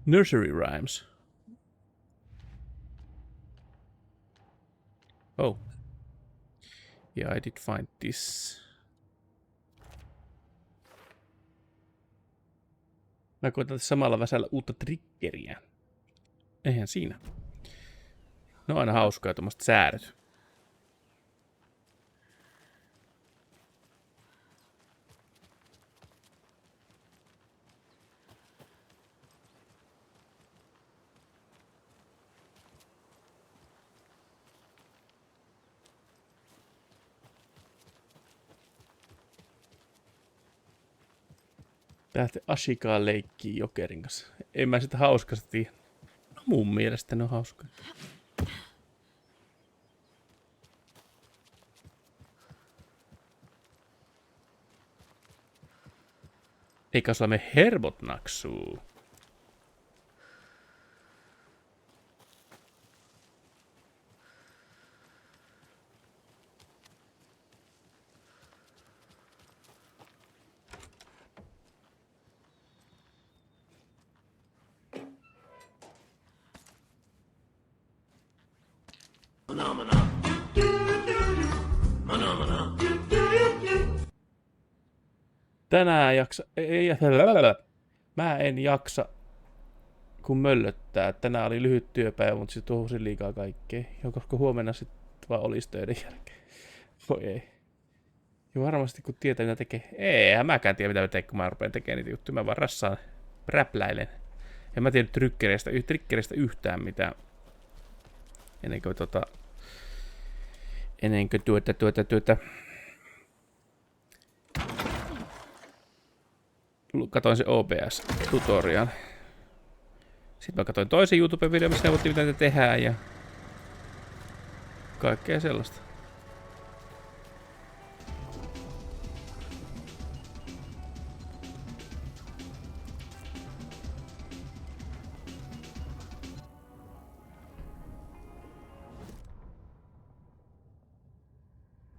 Nursery rhymes. Oh. Yeah, I did find this. Mä koitan samalla väsällä uutta triggeriä. Eihän siinä. No aina hauskaa tuommoista säädöt. Lähtee Ashikaan leikkiin Jokerin kanssa. En mä sitä hauskasti tiedä. No, mun mielestä ne on hauskaa. Eikä sulla me hermot naksuu. Tänään Mä en jaksa kun möllöttää. Tänään oli lyhyt työpäivä, mutta sit tuohusin liikaa kaikkea. Koska huomenna sitten vaan olisi töiden jälkeen. Voi ei. Ja varmasti kun tietää mitä tekee. Eihän mäkään tiedä mitä mä teen, kun mä rupean tekemään niitä juttuja. Mä vaan rassaan, räpläilen. En mä tiedä triggeristä yhtään mitään. Ennen kuin katoin se OBS-tutorial. Sitten mä katoin toisen YouTube-videon, missä neuvottiin mitä te tehdään ja kaikkea sellaista.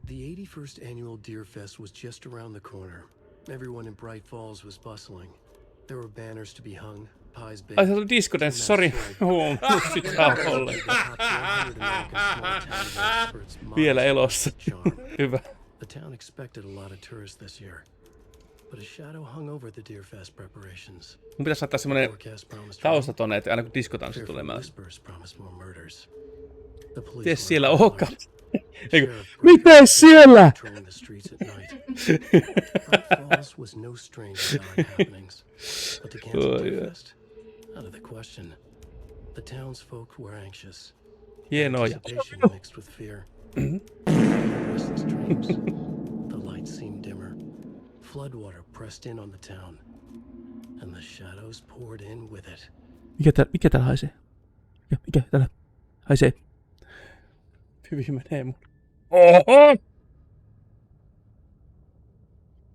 The 81st annual Deer Fest was just around the corner. Everyone in Bright Falls was bustling. There were banners to be hung, pies baked. Ai se oli disco-dance, sori. Sitä ollenkaan. Vielä elossa. Hyvä. The town expected a lot of tourists this year, but a shadow hung over the Deer Fest preparations. Mun pitäisi saattaa semmonen tausta tonne, että aina kun diskotanssi tulee mä... Ties siellä ookka. Mitä siellä? Hienoa. The lights seemed dimmer. Floodwater pressed in on the town, and the shadows poured in with it. Mikä täällä haisee? Mikä täällä haisee? Hyvin menee mun. Oho!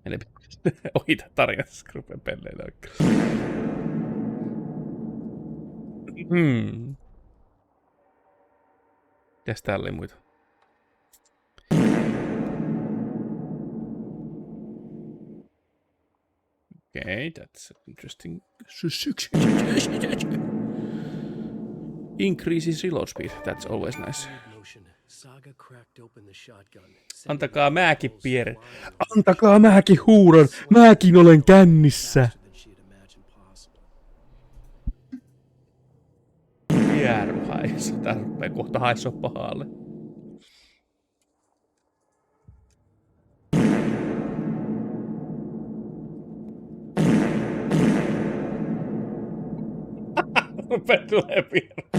En ohita tarinassa, kun rupean pelleillä oikein. Mitäs täällä oli muita? Okei. Okay, that's interesting. Increases reload speed. That's always nice. Antakaa mäkin piirre. Antakaa mäkin huudan. Mäkin olen kännissä. Pieru haisu. Tää rupee kohta haisua pahalle. Rupee tulee pieru.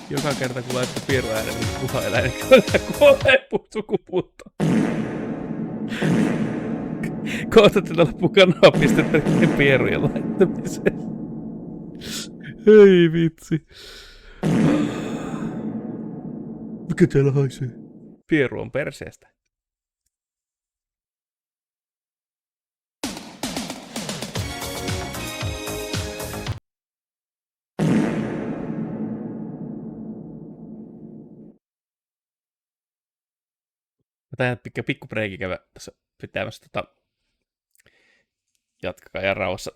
Joka kerta kun laittaa piirun äänen, niin kuha-eläinen kuolee sukupuuttoon. Kohta tätä loppuu kanavaa pistettä pierujen laittamiseen. Hei vitsi. Mikä täällä haisee? Pieru on perseestä. Mä tain pikku breiki käydä tässä pitämässä jatkakaa ja rauhassa.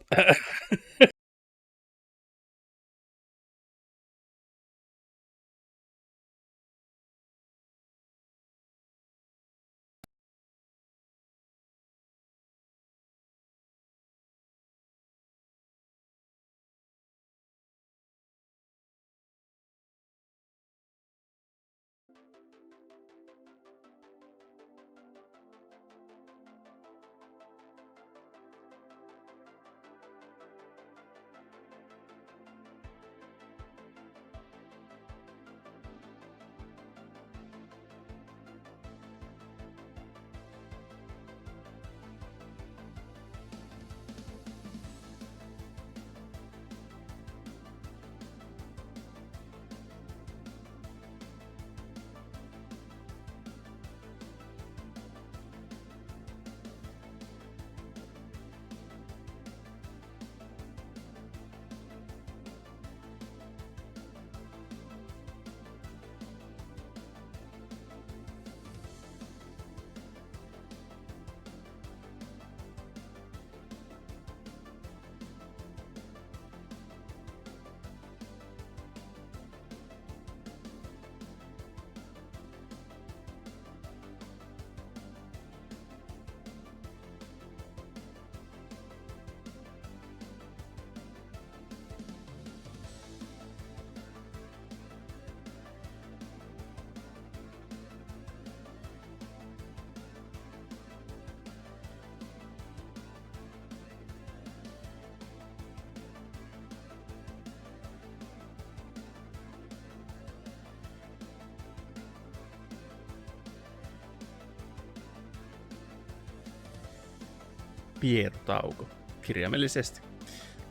Pierutauko. Kirjaimellisesti.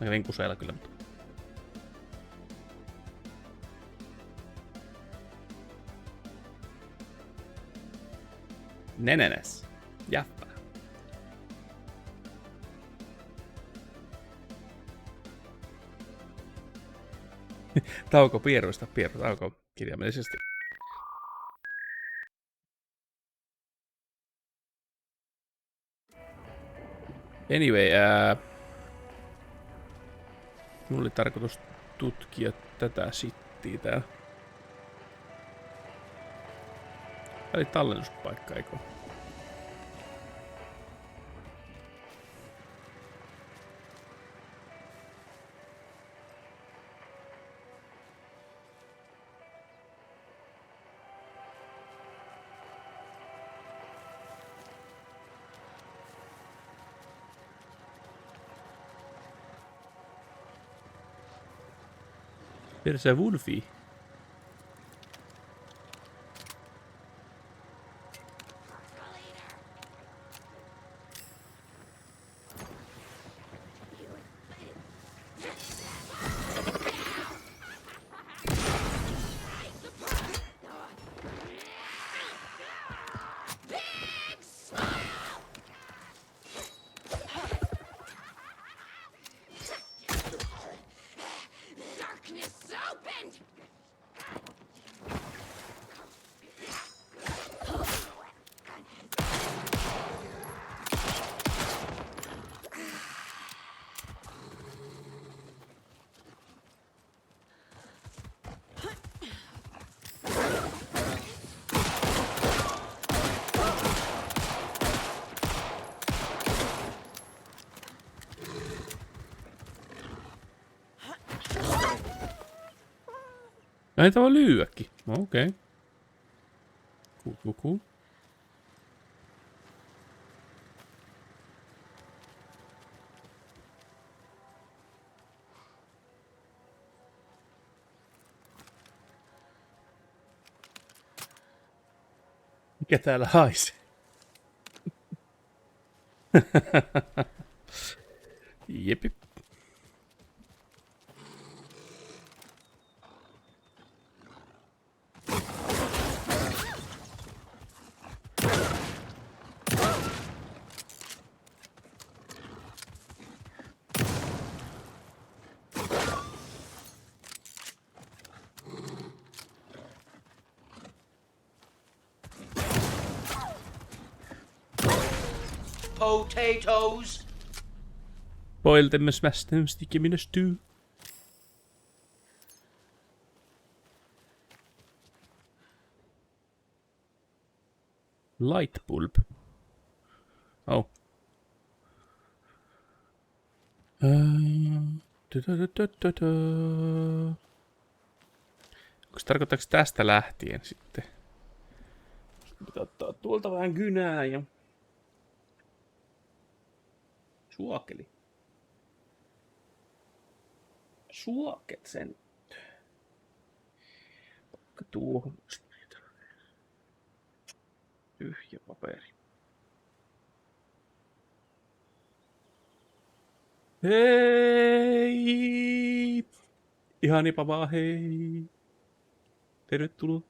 Mä kävin kuseilla kyllä, mutta... Nenenes. Jäppä. Tauko pieruista. Pierutauko. Kirjaimellisesti. Anyway, mulla oli tarkoitus tutkia tätä shittiä täällä. Tää oli tallennuspaikka, eikö? There's a Wolfie. Näitä voi lyödäkin. Okei. Cool. Mikä täällä haisee? Jepi. Potatoes. Boil them, smash them, stick them in a stew. Light bulb. Oh. Tarkoittaako tästä lähtien sitten? Pitää ottaa tuolta vähän kynää ja... Suokeli. Suoket sen. Vaikka tuohon. Tyhjä paperi. Hei! Ihanipa vaan hei! Tervetuloa.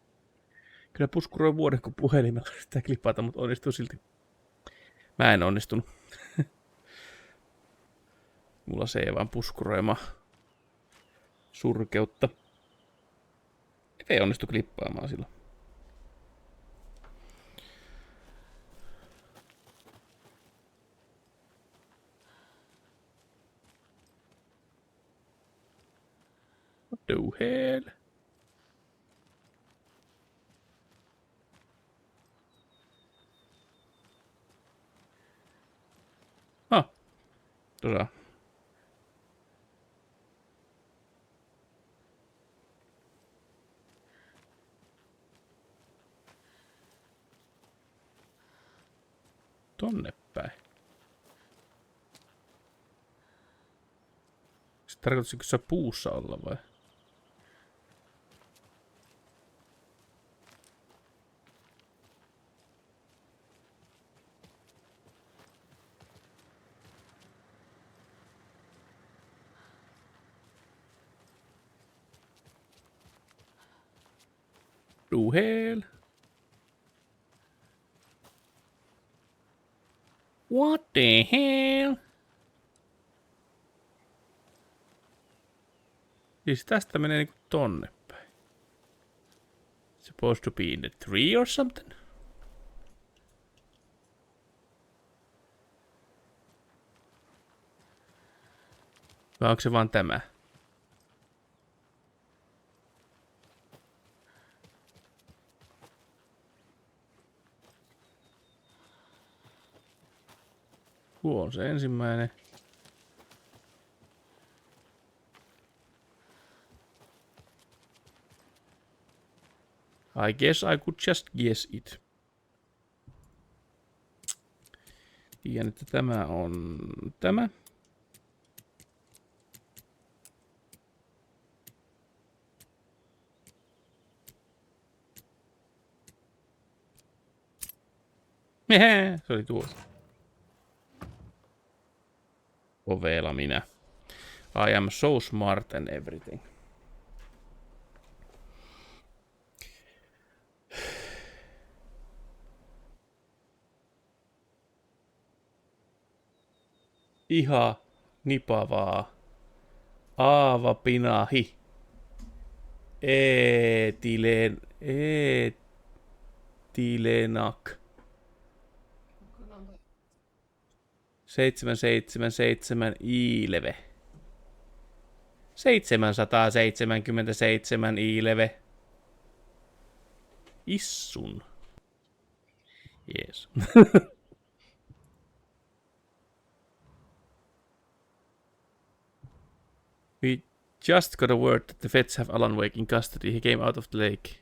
Kyllä puskuroi vuoden kun puhelimella sitä klippata, mutta onnistuu silti. Mä en onnistunut. Mulla se ei vaan puskuroima surkeutta. Ei onnistu klippaamaan silloin. What the hell? Tuossa. Tonne päin. Se tarkoitusiko se puussa olla vai? Du hell? What the hell? Siis tästä menee niinku tonne päin. Supposed to be in the tree or something? Vai onko se vaan tämä? Tuo on se ensimmäinen. I guess I could just guess it. Tiedän, että tämä on tämä. Se oli tuo. Ovela minä. I am so smart and everything. Iha nipavaa. Aava pinahi. Eetilenak. 777 iileve. 777 iileve. Issun. Jees. We just got a word that the feds have Alan Wake in custody. He came out of the lake.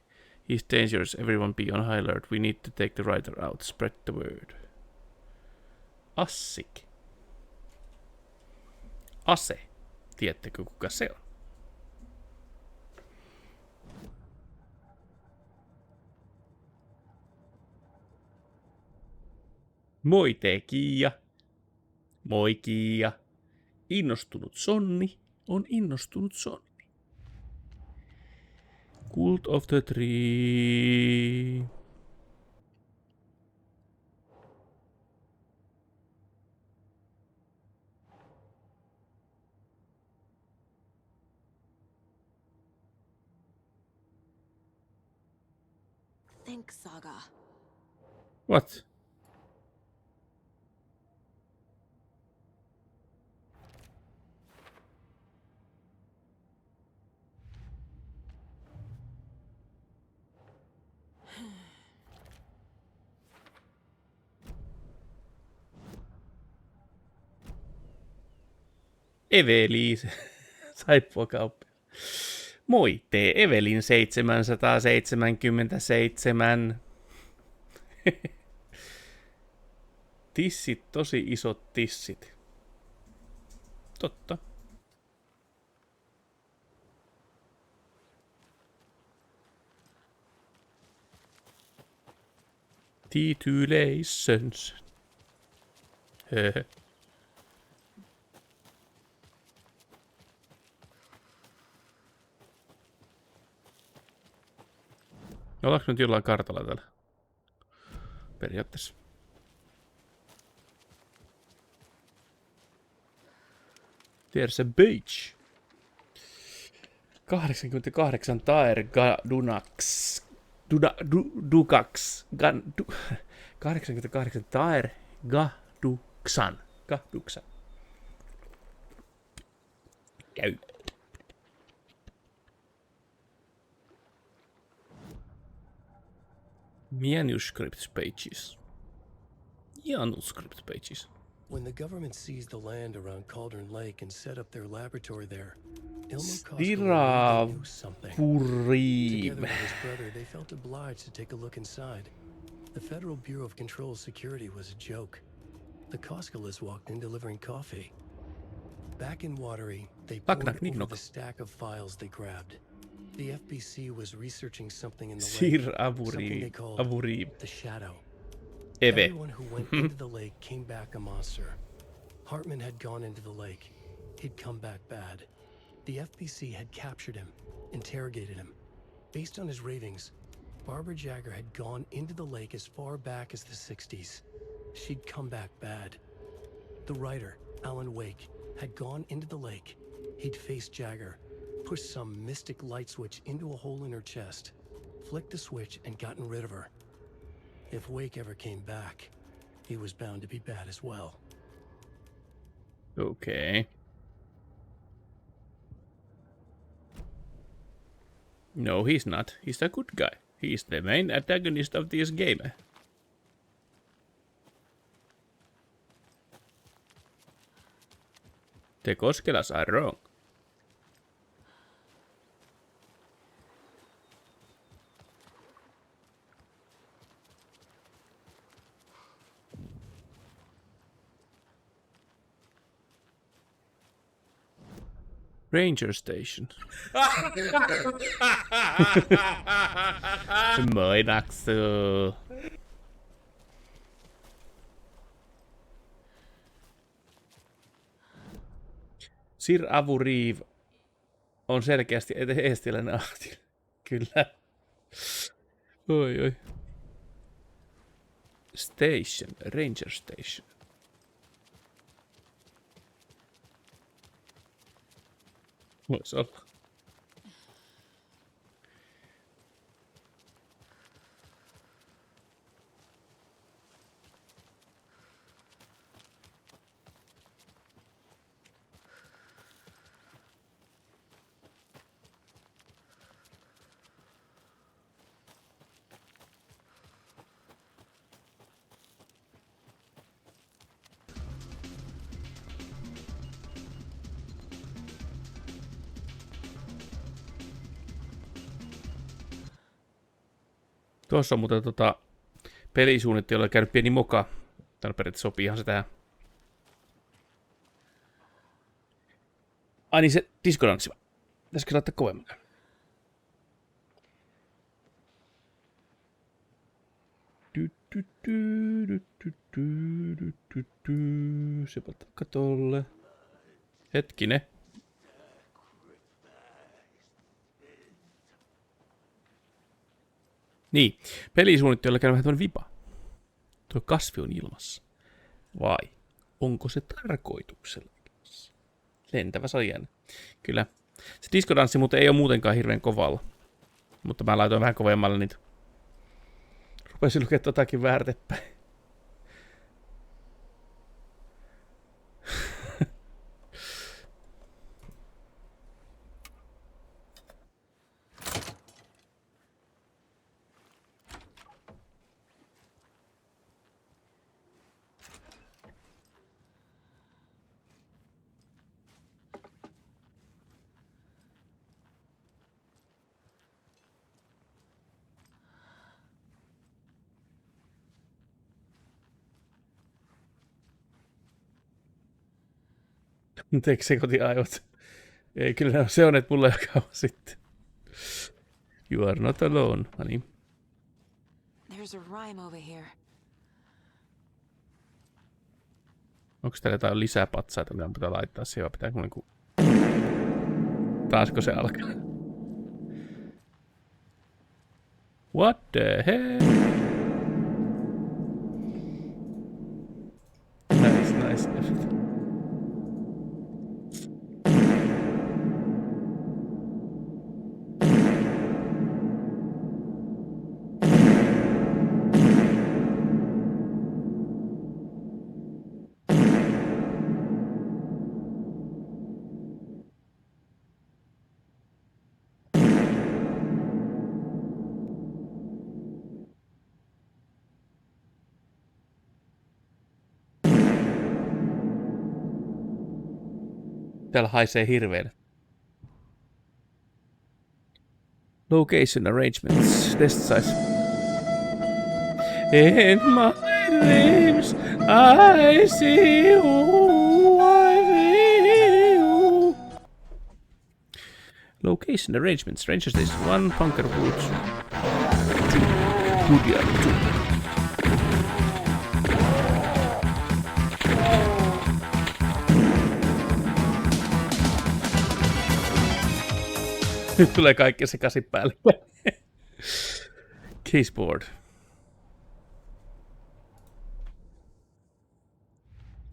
He's dangerous. Everyone be on high alert. We need to take the writer out. Spread the word. Assik. Ase. Tiedättekö kuka se on? Moi tee Kiia. Moi Kiia. Innostunut Sonni on innostunut Sonni. Cult of the Tree. Think, Saga. What? Eveli, saippuakauppi. Moi, tee Evelin 777. Tissit, tosi isot tissit. Totta. Titulations. Höhö. Ollaanko nyt jollain kartalla täällä? Periaatteessa. There's a beach. 88 Taer Dunax. Dukax. 88 Taer Gaduksan. Gaduksan. Käy. Manuscript pages. Manuscript pages. When the government seized the land around Cauldron Lake and set up their laboratory there, Ilmo Koskela knew something. Together with his brother, they felt obliged to take a look inside. The Federal Bureau of Control Security was a joke. The Koskelas walked in delivering coffee. Back in Watery, they pored over the stack of files they grabbed. The FBC was researching something in the lake, something they called the Shadow. Everyone who went into the lake came back a monster. Hartman had gone into the lake. He'd come back bad. The FBC had captured him, interrogated him. Based on his ravings, Barbara Jagger had gone into the lake as far back as the 60s. She'd come back bad. The writer, Alan Wake, had gone into the lake. He'd faced Jagger, pushed some mystic light switch into a hole in her chest, flicked the switch and gotten rid of her. If Wake ever came back, he was bound to be bad as well. Okay. No, he's not. He's a good guy. He's the main antagonist of this game. The Koskelas are wrong. Ranger Station. Moi Naksu. Sir Avu Reeve on selkeästi eestiläinen ahti. Kyllä. Oi oi. Station. Ranger Station. Voisi olla. Tuossa on muuten pelisuunnittelulla käynyt pieni moka. Täällä periaatteessa sopiihan se tähän. Ai niin se diskodanssi. Pitäisikö laittaa kovemmin? Sepä takka tolle. Hetkinen. Niin, pelisuunnittelulla käy vähän tämmönen vipa. Tuo kasvi on ilmassa. Vai onko se tarkoituksella ilmassa? Lentävä sajan. Kyllä. Se diskodanssi muuten ei ole muutenkaan hirveän kovalla. Mutta mä laitoin vähän kovemmalle niitä. Rupesin lukea totakin väärtepäin. Teekö se kotiaivot? Ei, kyllä se on, että mulla ei ole kauan sitten. You are not alone, honey. There's a rhyme over here. Onko täällä jotain lisää patsaita, mitä pitää laittaa siihen, vai pitääkö niinku... Taasko se alkaa? What the hell? Nice. Täällä haisee hirveelle. Location arrangements. Test size. In my dreams I see you, I feel you. Location arrangements. Ranger Station 1, Bunker Woods 2, Woodyard 2. Nyt tulee kaikki sekaisin päälle. Caseboard.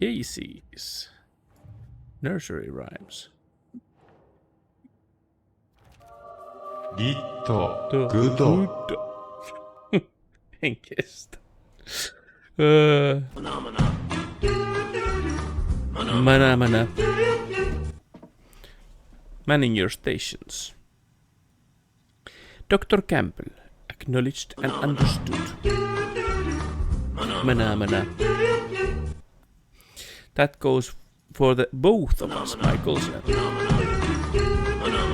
Casey's. Nursery rhymes. Ditto. Gudo. En kestä. Mana. Manning your stations. Dr. Campbell, acknowledged and understood. Mana. That goes for the both of us, Michaels. Mana.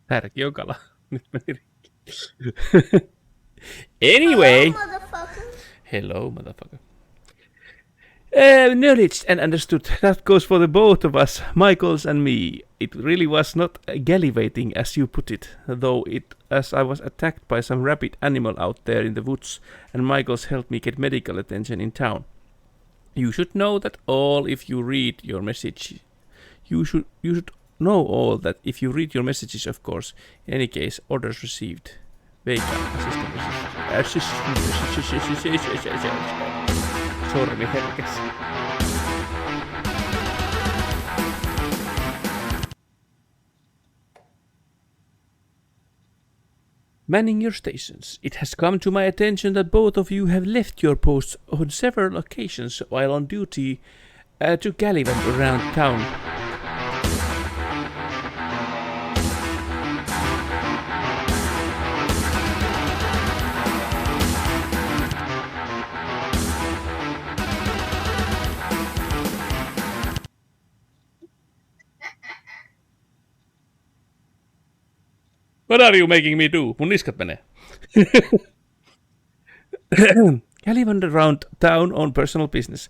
Tärki on kala. Nyt meni rikki. Anyway. Hello, motherfucker. Acknowledged and understood. That goes for the both of us, Michaels and me. It really was not gallivanting, as you put it, though as I was attacked by some rabid animal out there in the woods, and Michaels helped me get medical attention in town. You should know that all if you read your message. You should know all that if you read your messages, of course. In any case, orders received. Sormi herkäs. manning your stations. It has come to my attention that both of you have left your posts on several occasions while on duty to gallivant around town. What are you making me do? Mun niskat menee. Gallivant around town on personal business.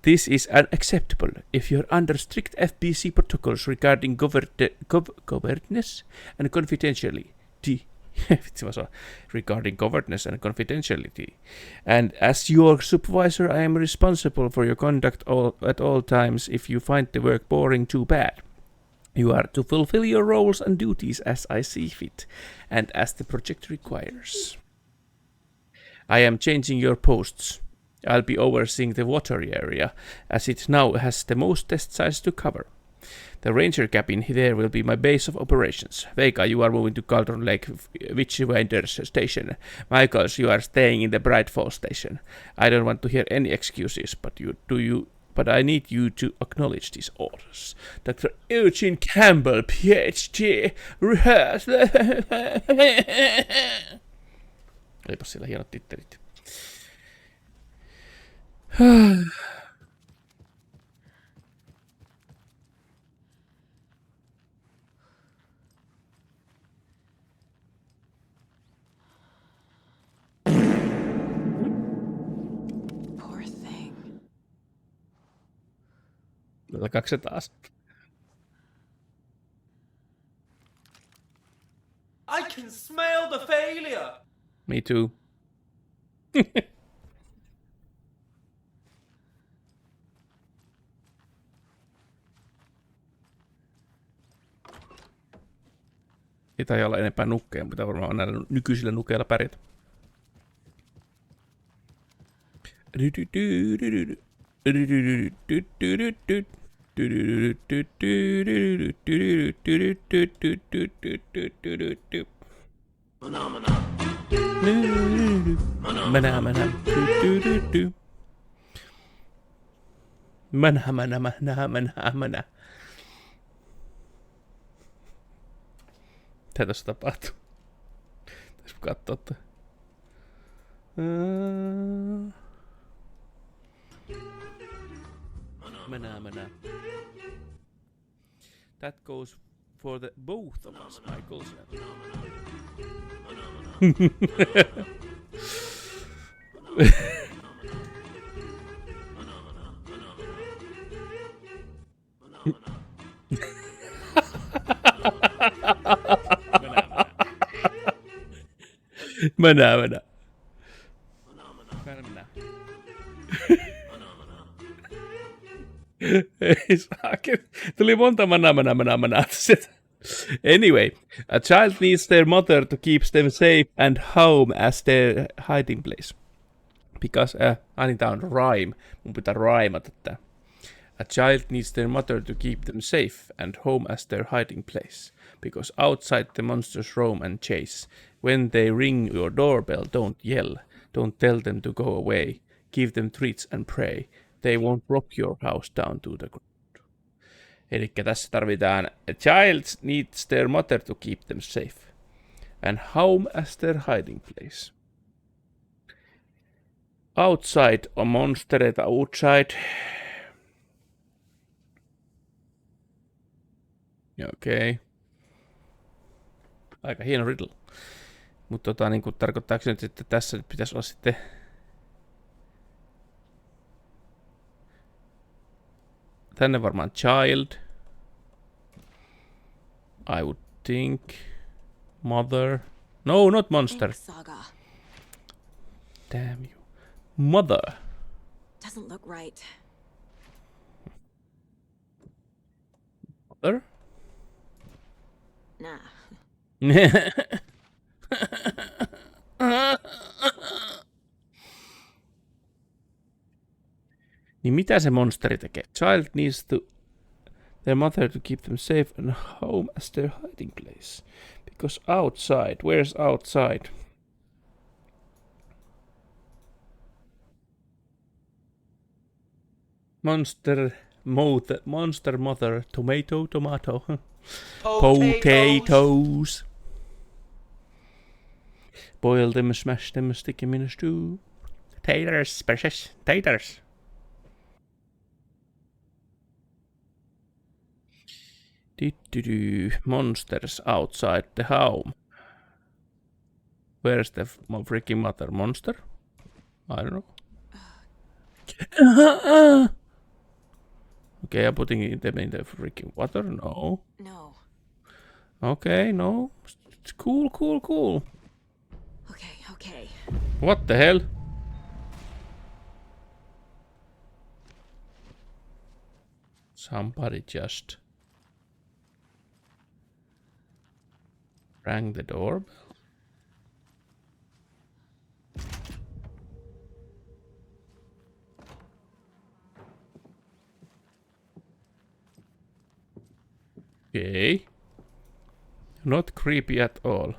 This is unacceptable. If you're under strict FBC protocols regarding governance and confidentiality. regarding governance and confidentiality. And as your supervisor, I am responsible for your conduct at all times. If you find the work boring, too bad. You are to fulfill your roles and duties as I see fit, and as the project requires. I am changing your posts. I'll be overseeing the watery area, as it now has the most test sites to cover. The ranger cabin there will be my base of operations. Vega, you are moving to Cauldron Lake Witchfinders Station. Michaels, you are staying in the Bright Falls Station. I don't want to hear any excuses, but I need you to acknowledge these orders. Dr. Eugene Campbell, PhD. Olipas siellä hienot tittelit. Poor thing. Alkaako se taas? I can smell the failure. Me too. Ei taida olla enempää nukkeja, mutta varmaan näillä nykyisillä nukeilla pärjätä. Mana. Mitä tässä tapahtuu? Tässä katsoa, että... Mana. That goes for the both of us, Michaels. Mana. Ei saakin. Tuli monta mana. Anyway, a child needs their mother to keep them safe and home as their hiding place. Because, niin tää on rhyme. Mun pitää rhymeata tää. A child needs their mother to keep them safe and home as their hiding place. Because outside the monsters roam and chase. When they ring your doorbell, don't yell. Don't tell them to go away. Give them treats and pray. They won't rock your house down to the ground. Elikkä tässä tarvitaan a child needs their mother to keep them safe. And home as their hiding place. Outside on monstereita outside. Okei. Aika hieno riddle. Mutta niin tarkoittaako se nyt, että tässä nyt pitäisi olla sitten... Tänne varmaan child. I would think. Mother. No, not monster. Saga. Damn you. Mother. Doesn't look right. Mother? Nah. Niin mitä se monsteri tekee? Child needs to their mother to keep them safe and home as their hiding place. Because outside, where's outside? Monster mother, tomato. Potatoes. Boil them, smash them, stick them in a stew. Taters, precious taters. Monsters outside the home. Where's the freaking mother? Monster? I don't know. Okay, I'm putting them in the freaking water. No. No. Okay, no. It's cool. Okay. What the hell? Somebody just rang the doorbell. Okay. Not creepy at all.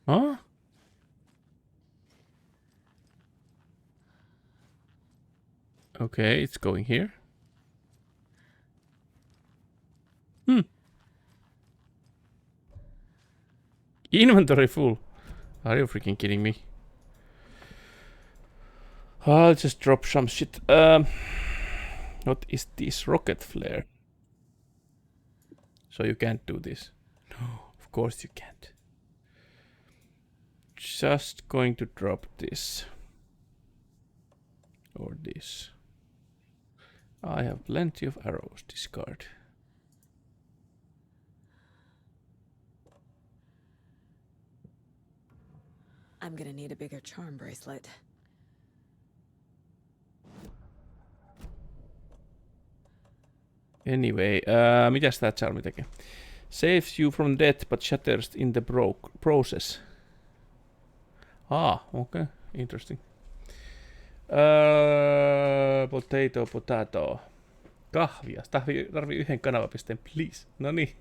Huh? Okay, it's going here. Inventory full. Are you freaking kidding me? I'll just drop some shit. What is this rocket flare? So you can't do this. No, of course you can't. Just going to drop this. Or this. I have plenty of arrows. Discard. I'm gonna need a bigger charm bracelet. Anyway, mitäs tää charmi tekee? Saves you from death, but shatters in the process. Okay, interesting. Potato. Kahvia. Tarvii yhden kanavapisteen, please. Noniin.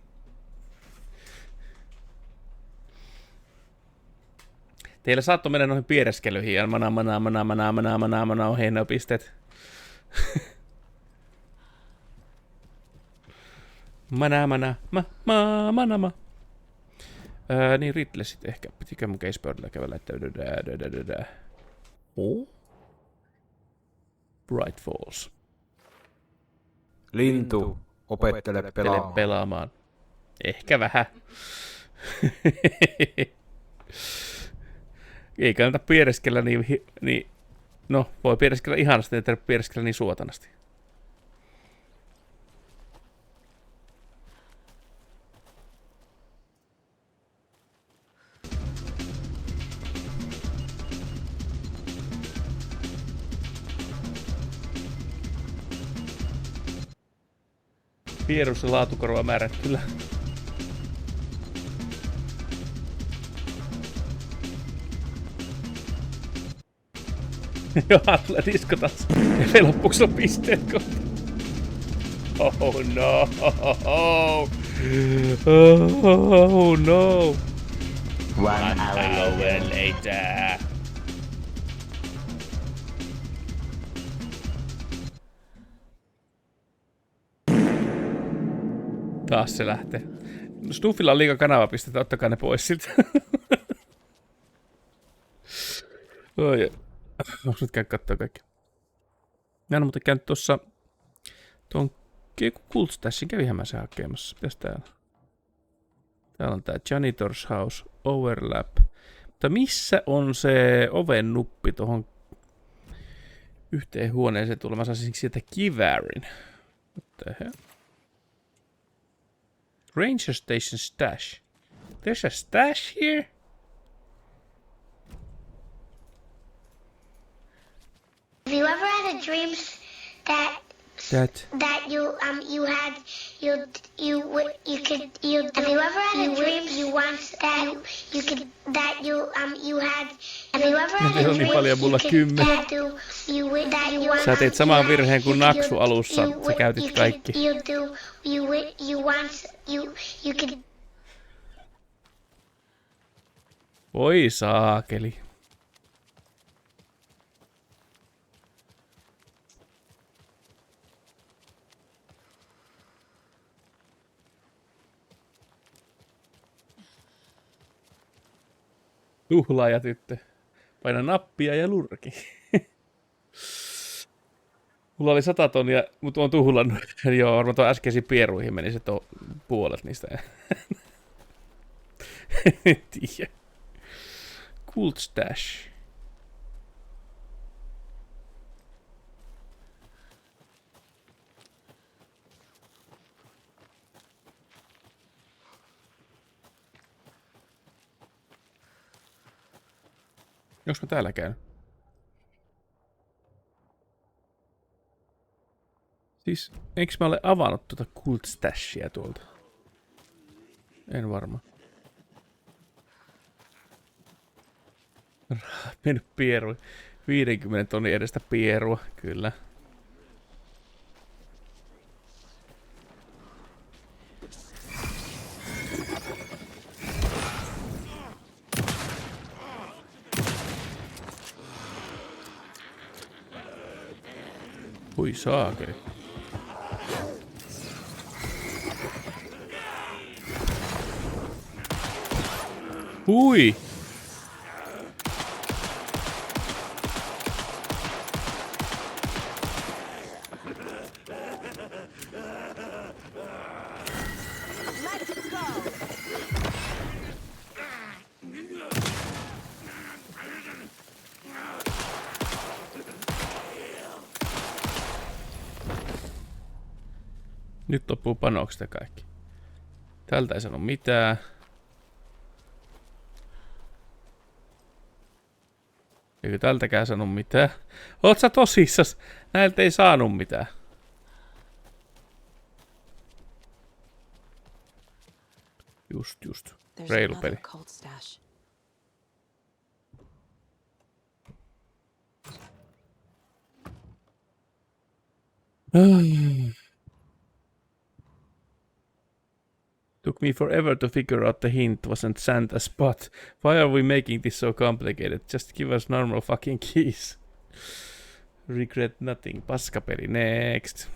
Teillä saattoi mennä noihin piereskelyihin ja mana ohi ne pisteet. Mana. Niin Ridley sit ehkä. Pitikö mun caseboardilla kävellä, että Bright Falls. Lintu, opettele pelaamaan. Ehkä vähän. Ei kannata piereskellä niin... No, voi piereskellä ihanasti, ei tarvitse piereskellä niin suotanasti. Pierus ja laatukorva määrättynä. Joo, tulee diskotanssi. Ja vielä loppuksi on pisteet kohta. Oh no. Oh no. 1 hour later. Taas se lähtee. Stuffilla on liikaa kanavapisteitä, ottakaa ne pois siltä. Oi. Onko nyt käy kattoo kaikki? Mä en muuten käynyt tossa tuon Kultstashin, kävihän mä sen hakemassa. Mitäs täällä? Täällä on tää Janitor's House, Overlap. Mutta missä on se oven nuppi tohon yhteen huoneeseen tulla? Mä saisin sieltä kiväärin. What the hell? Ranger Station stash. There's a stash here? Have you ever had a dream that That you had you could have you ever had a dream you once that you could that you had have you ever had a Teillä on niin paljon, mulla 10. Sä teit saman virheen kuin Naksu alussa. Sä käytit kaikki. Voi saakeli. Tuhlaaja tyttö. Paina nappia ja lurki. Mulla oli 100 tonnia, mutta oon tuhlannut. Joo, varmaan tuon äskeisiin pieruihin meni se puolet niistä. En tiedä. Kult stash. Onks mä täällä käynyt? Siis, eikö mä ole avannut tuota Kult Stashia tuolta? En varma. Mennyt pierui. 50 tonnin edestä pierua, kyllä. Hui saakeli. Hui! Nyt loppuu panokset ja kaikki. Tältä ei sano mitään. Eikö tältäkään sano mitään? Oot sä tosissas? Näiltä ei saanut mitään. Just. Reilu peli. Took me forever to figure out the hint wasn't Santa's spot. Why are we making this so complicated? Just give us normal fucking keys. Regret nothing. Paskapeli. Next.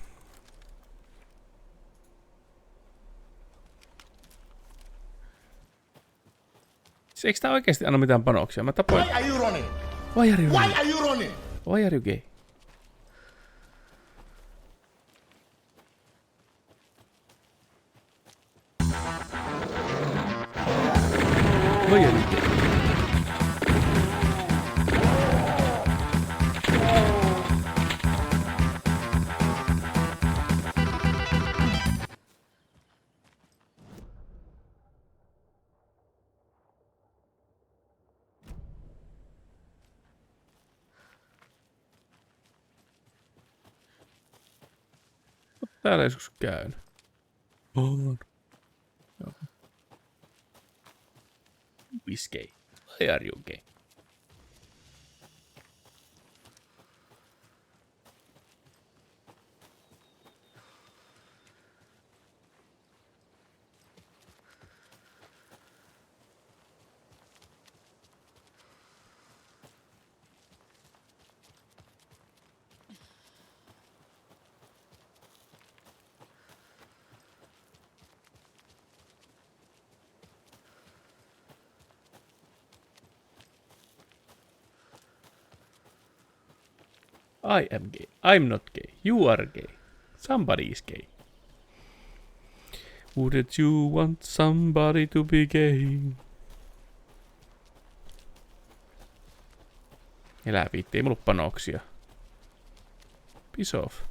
Eikö tää oikeesti anna mitään panoksia? Mä tapoin... Why are you running? Why are you running? Why are you running? Why are you gay? Why are you gay? Täällä joskus käyn. On. Joo. Who is gay? Why are you gay? I am gay. I'm not gay. You are gay. Somebody is gay. Wouldn't you want somebody to be gay? Elää viitti, ei mulla panoksia. Piss off.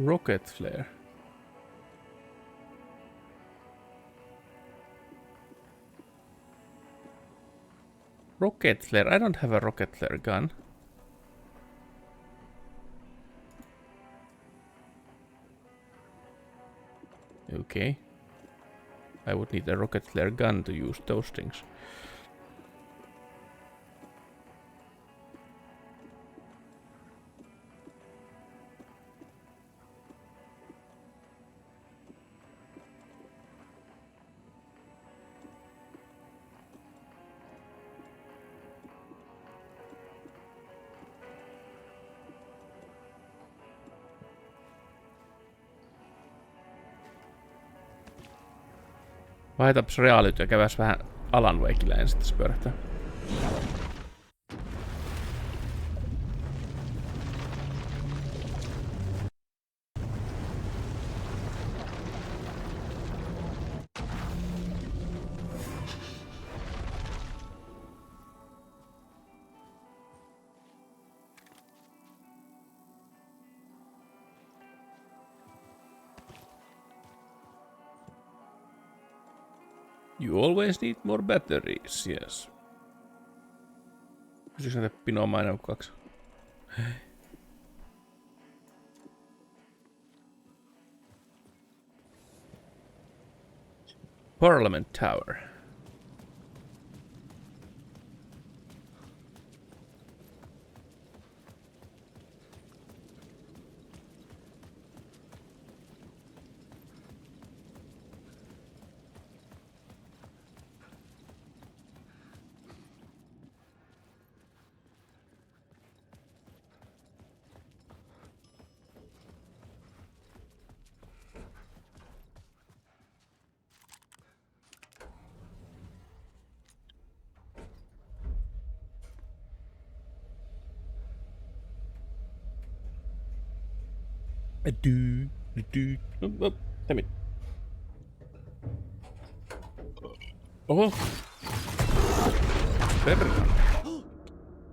Rocket flare. Rocket flare. I don't have a rocket flare gun. Okay. I would need a rocket flare gun to use those things. Vaihtapas reaalit ja käväs vähän Alan Wakella ja sitten se pyörähtää. You always need more batteries, yes. Pysyks näitä pinoamaan enää 2? Parliament Tower. Oh, damn it. Oh.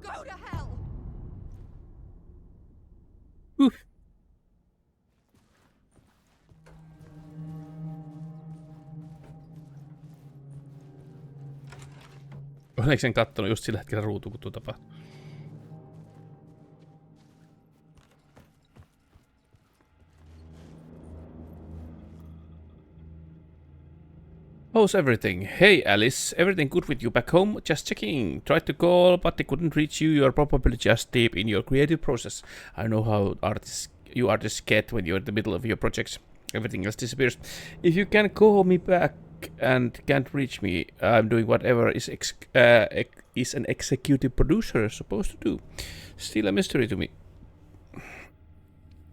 Go to hell. Oliko sen kattonut just sillä hetkellä ruutu, kun tuo tapahtui? How's everything? Hey Alice, everything good with you back home? Just checking. Tried to call, but they couldn't reach you. You're probably just deep in your creative process. I know how you artists get when you're in the middle of your projects. Everything else disappears. If you can call me back and can't reach me, I'm doing whatever is an executive producer supposed to do. Still a mystery to me.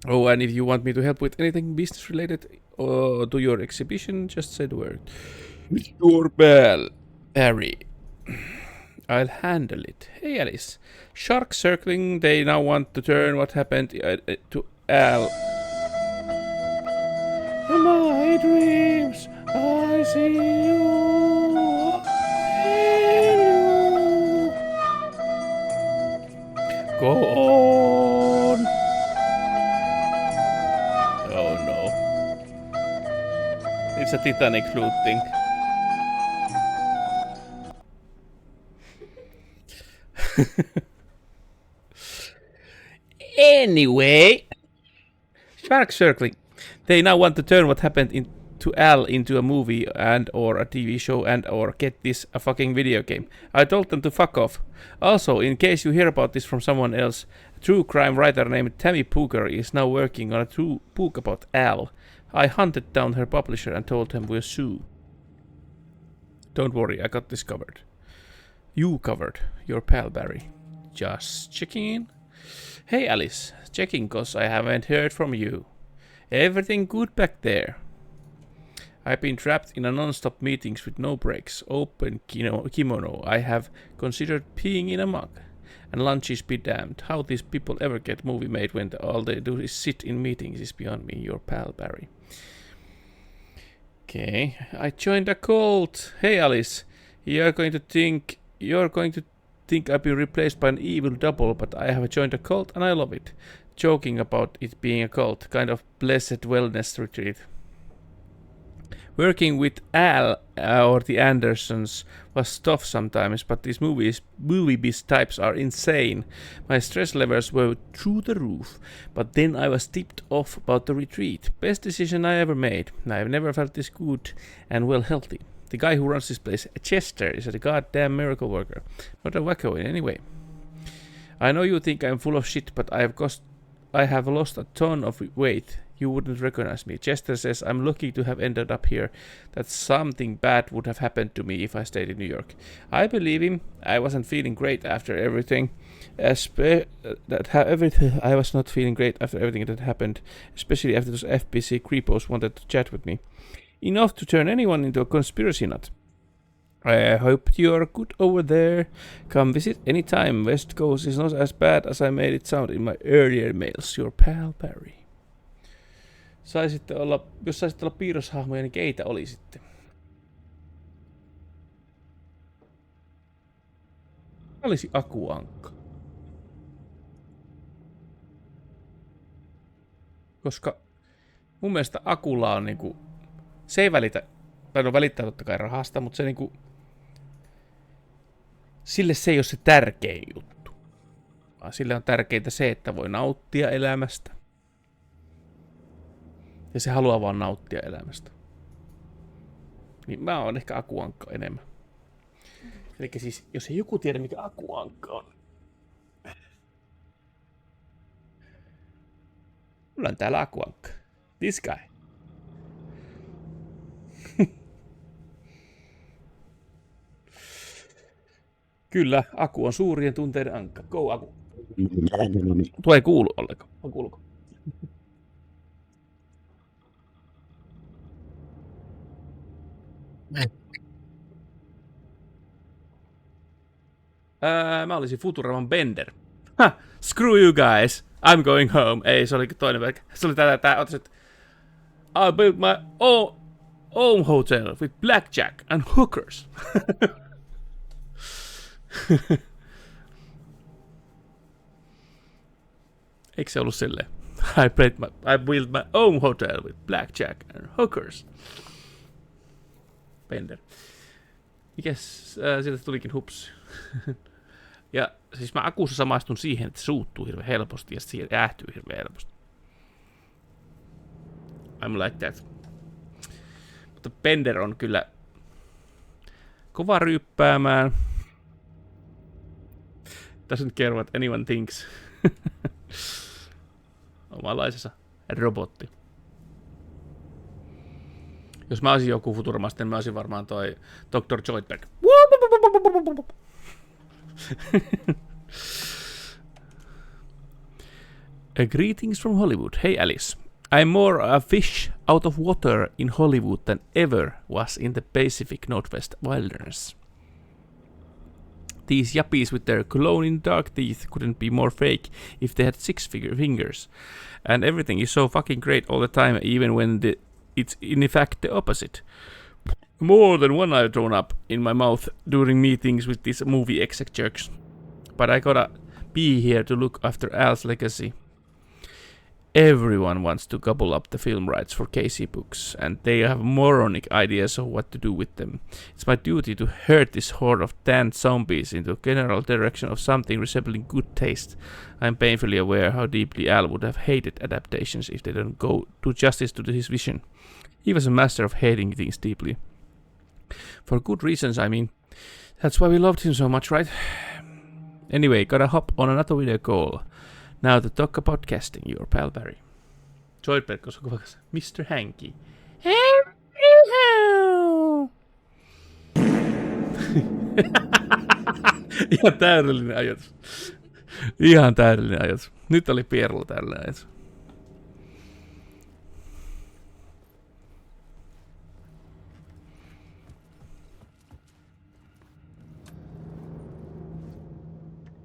Oh, and if you want me to help with anything business related to your exhibition, just say the word. Your bell, Harry. I'll handle it. Hey Alice. Shark circling, they now want to turn what happened to Al. In my dreams, I see you. Go on. Oh no. It's a Titanic floating. Anyway, shark circling. They now want to turn what happened to Al into a movie and or a TV show and or get this a fucking video game. I told them to fuck off. Also, in case you hear about this from someone else, a true crime writer named Tammy Pooker is now working on a true book about Al. I hunted down her publisher and told him we'll sue. Don't worry, I got this covered. You covered. Your pal Barry. Just checking in. Hey Alice, checking cause I haven't heard from you. Everything good back there? I've been trapped in a non-stop meetings with no breaks. Open kimono. I have considered peeing in a mug. And lunches be damned. How these people ever get movie made when all they do is sit in meetings is beyond me. Your pal Barry. Okay, I joined a cult. Hey Alice, you're going to think I've been replaced by an evil double, but I have joined a cult and I love it. joking about it being a cult, kind of blessed wellness retreat. Working with Al or the Andersons was tough sometimes, but these movie biz types are insane. My stress levels were through the roof, but then I was tipped off about the retreat. Best decision I ever made. I've never felt this good and well healthy. The guy who runs this place, Chester, is a goddamn miracle worker. Not a wacko in any way. I know you think I'm full of shit, but I have lost a ton of weight. You wouldn't recognize me. Chester says I'm lucky to have ended up here, that something bad would have happened to me if I stayed in New York. I believe him. I wasn't feeling great after everything. I was not feeling great after everything that happened, especially after those FBC creepos wanted to chat with me. Enough to turn anyone into a conspiracy nut. I hope you're good over there. Come visit anytime. West Coast is not as bad as I made it sound in my earlier mails. Your pal Barry. Jos saisitte olla piirroshahmoja, niin keitä olisitte? Olisi Akuankka. Koska mun mielestä Akulla on niinku, se ei välitä, tai välittää totta kai rahasta, mutta se niinku, sille se ei ole se tärkein juttu. Vaan sille on tärkeintä se, että voi nauttia elämästä. Ja se haluaa vaan nauttia elämästä. Niin mä oon ehkä Akuankka enemmän. Elikkä siis, jos ei joku tiedä mikä Akuankka on. Mulla on täällä Akuankka. This guy. Kyllä, Aku on suurien tunteiden ankka. Go Aku. Tuo ei kuulu ollenkaan. On kuuluko? Mä olisin Futuraman Bender. Screw you guys. I'm going home. Ei, se oli toinen pelkkä. Se oli tää otas, I built my own hotel with blackjack and hookers. Eikö se ollut silleen? I built my own hotel with blackjack and hookers. Bender. Mikäs sieltä tulikin hups. Ja siis mä Akussa samaistun siihen, että se suuttuu hirveän helposti ja siihen jäähtyy hirveän helposti. I'm like that. Mutta Bender on kyllä kova ryyppäämään. Doesn't care what anyone thinks. Omanlaisensa robotti. Jos mä olisin joku Futuramasta, niin mä olisin varmaan toi Dr. Zoidberg. Greetings from Hollywood. Hey Alice. I'm more a fish out of water in Hollywood than ever was in the Pacific Northwest wilderness. These yuppies with their glowing dark teeth couldn't be more fake if they had 6 fingers. And everything is so fucking great all the time, even when it's in fact the opposite. More than one I've thrown up in my mouth during meetings with these movie exec jerks. But I gotta be here to look after Al's legacy. Everyone wants to gobble up the film rights for Casey books, and they have moronic ideas of what to do with them. It's my duty to herd this horde of damned zombies into a general direction of something resembling good taste. I'm painfully aware how deeply Al would have hated adaptations if they don't go do justice to his vision. He was a master of hating things deeply. For good reasons, I mean. That's why we loved him so much, right? Anyway, gotta hop on another video call. Now to talk about casting, your pal Barry. Zoidberg, koska vaikka Mr. Hanky. Ihan täydellinen ajatus. Ihan täydellinen ajatus. Nyt oli Pierulla täydellinen ajatus.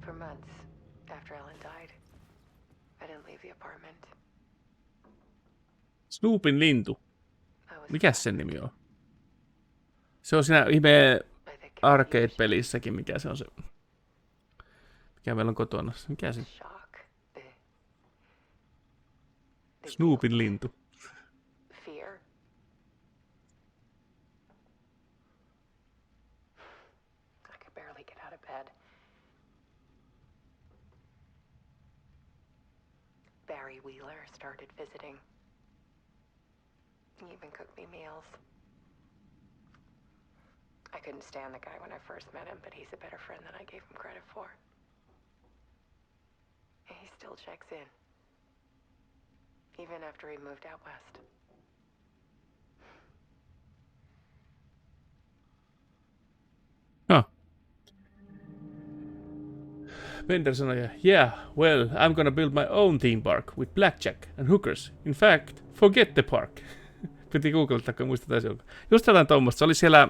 For months after Ellen died, I didn't leave the apartment. Snoopin lintu. Mikäs sen nimi on? Se on siinä ihme arcade-pelissäkin, mikä se on se. Mikä meillä on kotona? Mikä se? Snoopin lintu. Fear. I could barely get out of bed. Barry Wheeler started visiting. He even cooked me meals. I couldn't stand the guy when I first met him, but he's a better friend than I gave him credit for. He still checks in. Even after he moved out west. Huh. Bender sanoi, yeah, well, I'm gonna build my own theme park with blackjack and hookers. In fact, forget the park. Piti googlettaa, kun muista taisi olla. Just jotain tuommoista. Se oli siellä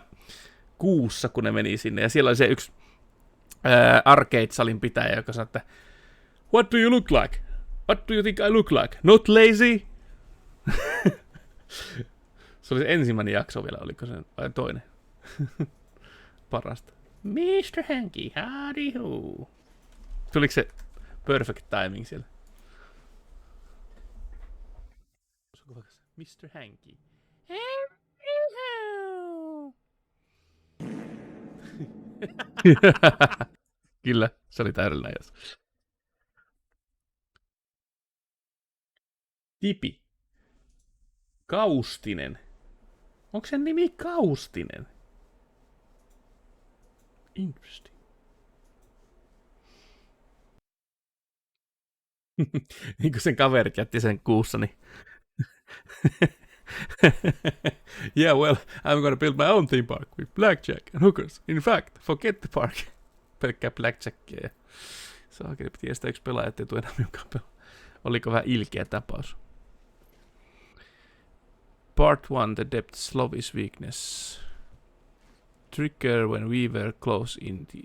kuussa, kun ne meni sinne. Ja siellä oli se yksi arcade-salin pitäjä, joka sanoi, että what do you look like? What do you think I look like? Not lazy? Se oli se ensimmäinen jakso vielä, oliko se vai toinen? Parasta. Mr. Hanky, howdy ho. Tuliko se perfect timing siellä? Mr. Hanky. Kyllä, se oli täydellinen jos. Tipi. Kaustinen. Onko sen nimi Kaustinen? Interesting. Niin kuin sen kaverit jätti sen kuussa, niin... Yeah, well, I'm gonna build my own theme park with blackjack and hookers. In fact, forget the park. Pelkkää blackjackia. Saakeli piti estää yksi pelaaja, ettei tule enää minunkaan pelaa. Oliko vähän ilkeä tapaus? Part 1, the depth's love is weakness. Trigger when we were close in the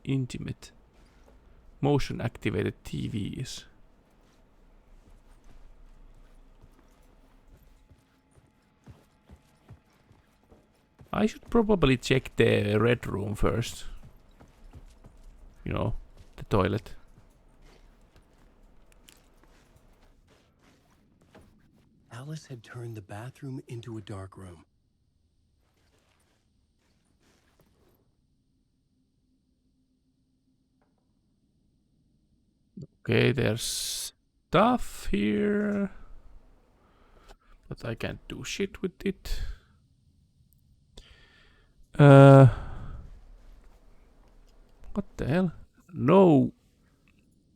intimate. Motion activated TVs. I should probably check the red room first. You know, the toilet. Alice had turned the bathroom into a dark room. Okay, there's stuff here. But I can't do shit with it. What the hell? No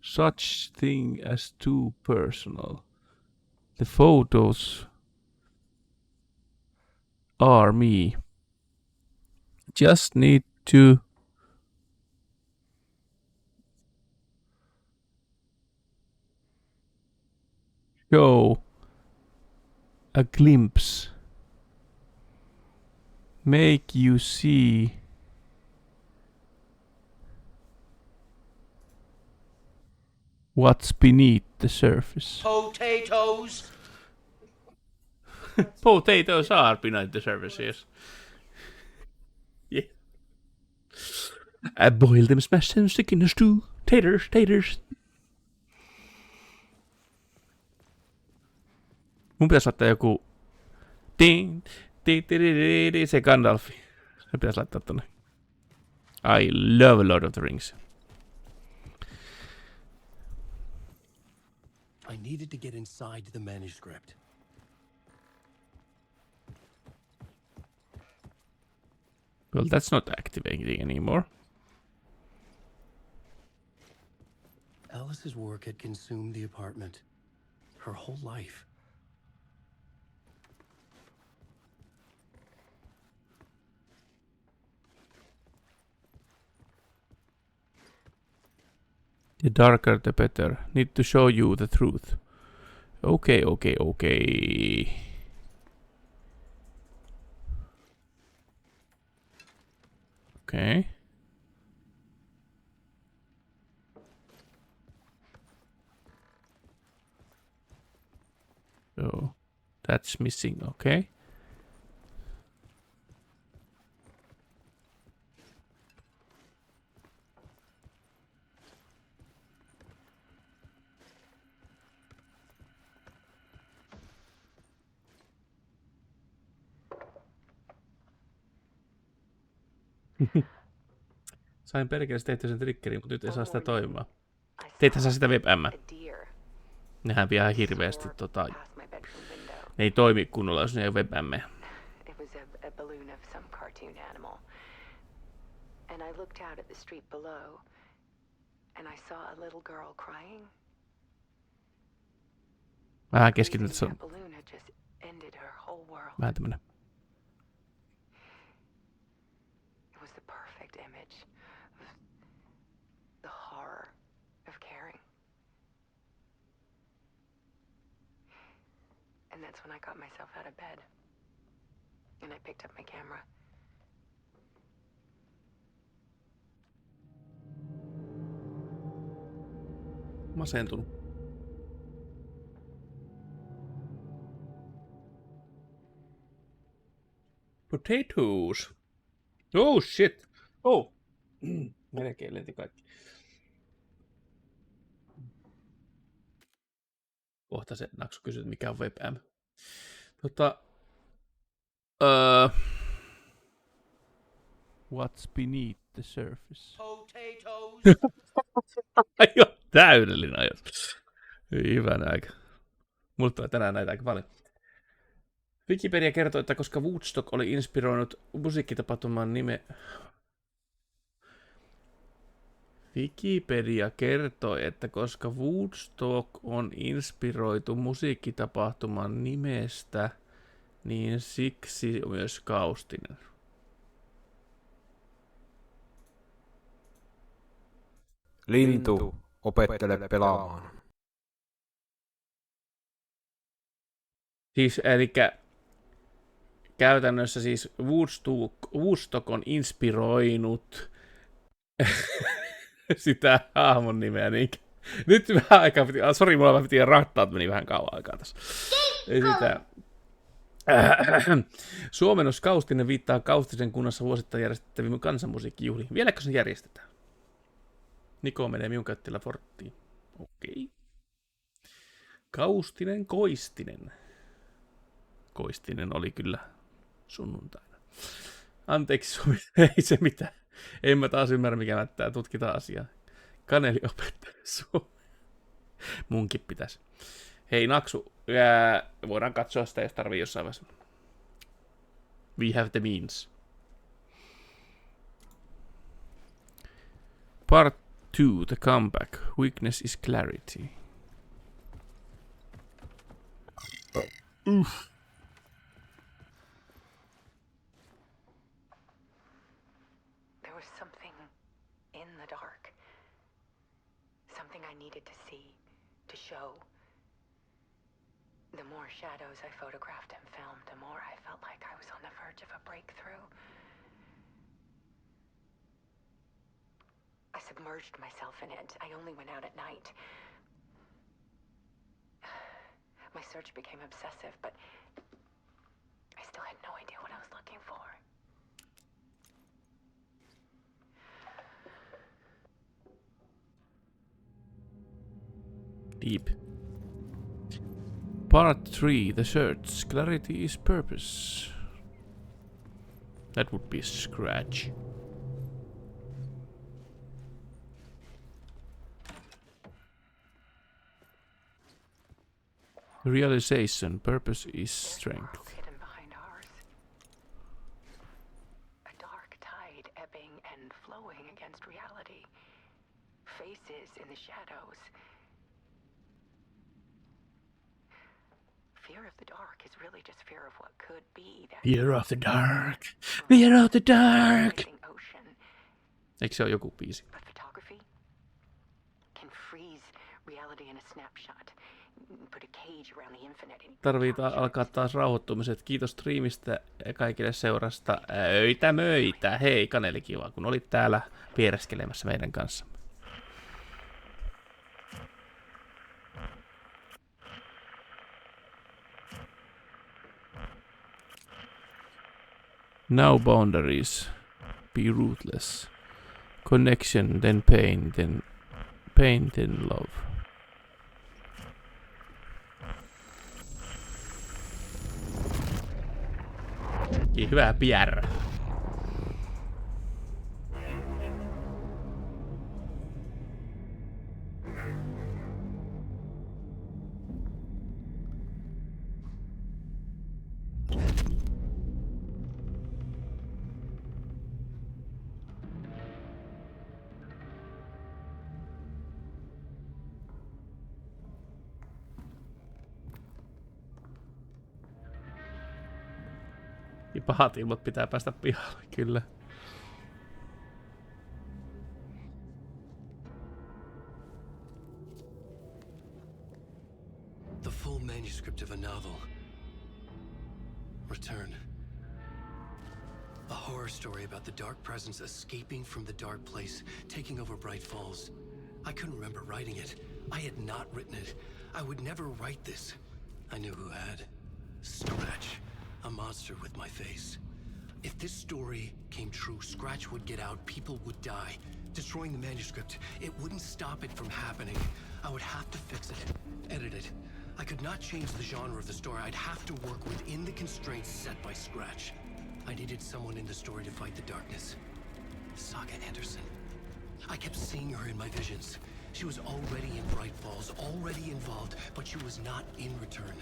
such thing as too personal. The photos are me. Just need to show a glimpse. Make you see what's beneath the surface. Potatoes! Potatoes are beneath the surface, yes. Yeah. I boil them, smash them, stick in a stew. Taters, taters. Mun pitäisi laittaa joku... Ding, se Gandalfi. Se pitäisi laittaa tonne. I love Lord of the Rings. I needed to get inside the manuscript. Well, that's not activating anymore. Alice's work had consumed the apartment. Her whole life. The darker the better. Need to show you the truth. Okay, okay, okay. Okay. So that's missing, okay. Sain perkeleesti tehtyä sen triggerin, mutta nyt ei saa sitä toimimaan. Teethän saa sitä webm. Nehän vie ihan hirveästi ne ei toimi kunnolla, jos ne ei ole webämmejä. It was a balloon of some cartoon animal. And I looked out at the street below, and I saw a little girl crying. Vähän keskityn, että se on Balloon had just ended her whole world. vähän tämmönen. It was the perfect image of the horror of caring. And that's when I got myself out of bed. And I picked up my camera. Masentunut. Potatoes. Oh shit. Oh. Melkein lenti kaikki. Kohta se Naksu kysyy, mikä on webm. What's beneath the surface? Potatoes. Aivan täydellinen ajatus. Hyvänä aika. Mulle tulee tänään näitä aika paljon. Wikipedia kertoo, että koska Woodstock oli inspiroinut musiikkitapahtuman Wikipedia kertoi, että koska Woodstock on inspiroitu musiikkitapahtuman nimestä, niin siksi myös Kaustinen. Lintu, opettele pelaamaan. Siis, elikkä käytännössä siis Woodstock on inspiroinut sitä hahmon nimeä. Niin. Nyt vähän aikaa piti, sori, mulla piti rattaat, meni vähän kauan aikaa tässä. Sitä. Suomennos Kaustinen viittaa Kaustisen kunnassa vuosittain järjestettäviin kansanmusiikkijuhliin. Vieläkö se järjestetään? Niko menee minun käyttillä forttiin. Okei. Kaustinen Koistinen. Koistinen oli kyllä sunnuntaina. Anteeksi Suomi, ei se mitään. En mä taas ymmärrä, mikä mättää. Tutkitaan asiaa. Kaneli opettaa Suomi. Munkin pitäisi. Hei Naksu, voidaan katsoa sitä, jos tarvii jossain vaiheessa. We have the means. Part 2, the comeback. Weakness is clarity. There was something in the dark. Something I needed to see, to show. The more shadows I photographed and filmed, the more I felt like I was on the verge of a breakthrough. I submerged myself in it. I only went out at night. My search became obsessive, but I still had no idea what I was looking for. Deep. Part 3, the search. Clarity is purpose. That would be scratch. Realization, purpose is strength. Hidden behind ours. A dark tide ebbing and flowing against reality. Faces in the shadows. Fear of the dark is really just fear of what could be. Fear of the dark. Fear of the dark. Eikö se ole joku biisi? But photography can freeze reality in a snapshot. Put a cage around the infinite. Tarvitaan alkaa taas rauhoittumiset. Kiitos striimistä ja kaikille seurasta. Öitä möitä. Hei Kaneli, kiva kun olit täällä viereskelemässä meidän kanssa. Now boundaries. Be ruthless. Connection, then pain, then love. Hyvä Pierre. Niin pahat ilmat pitää päästä pihalle, kyllä. The full manuscript of a novel. Return. A horror story about the dark presence escaping from the dark place, taking over Bright Falls. I couldn't remember writing it. I had not written it. I would never write this. I knew who had. Scratch. A monster with my face. If this story came true, Scratch would get out, people would die. Destroying the manuscript, it wouldn't stop it from happening. I would have to fix it, edit it. I could not change the genre of the story. I'd have to work within the constraints set by Scratch. I needed someone in the story to fight the darkness. Saga Anderson. I kept seeing her in my visions. She was already in Bright Falls, already involved, but she was not in Return.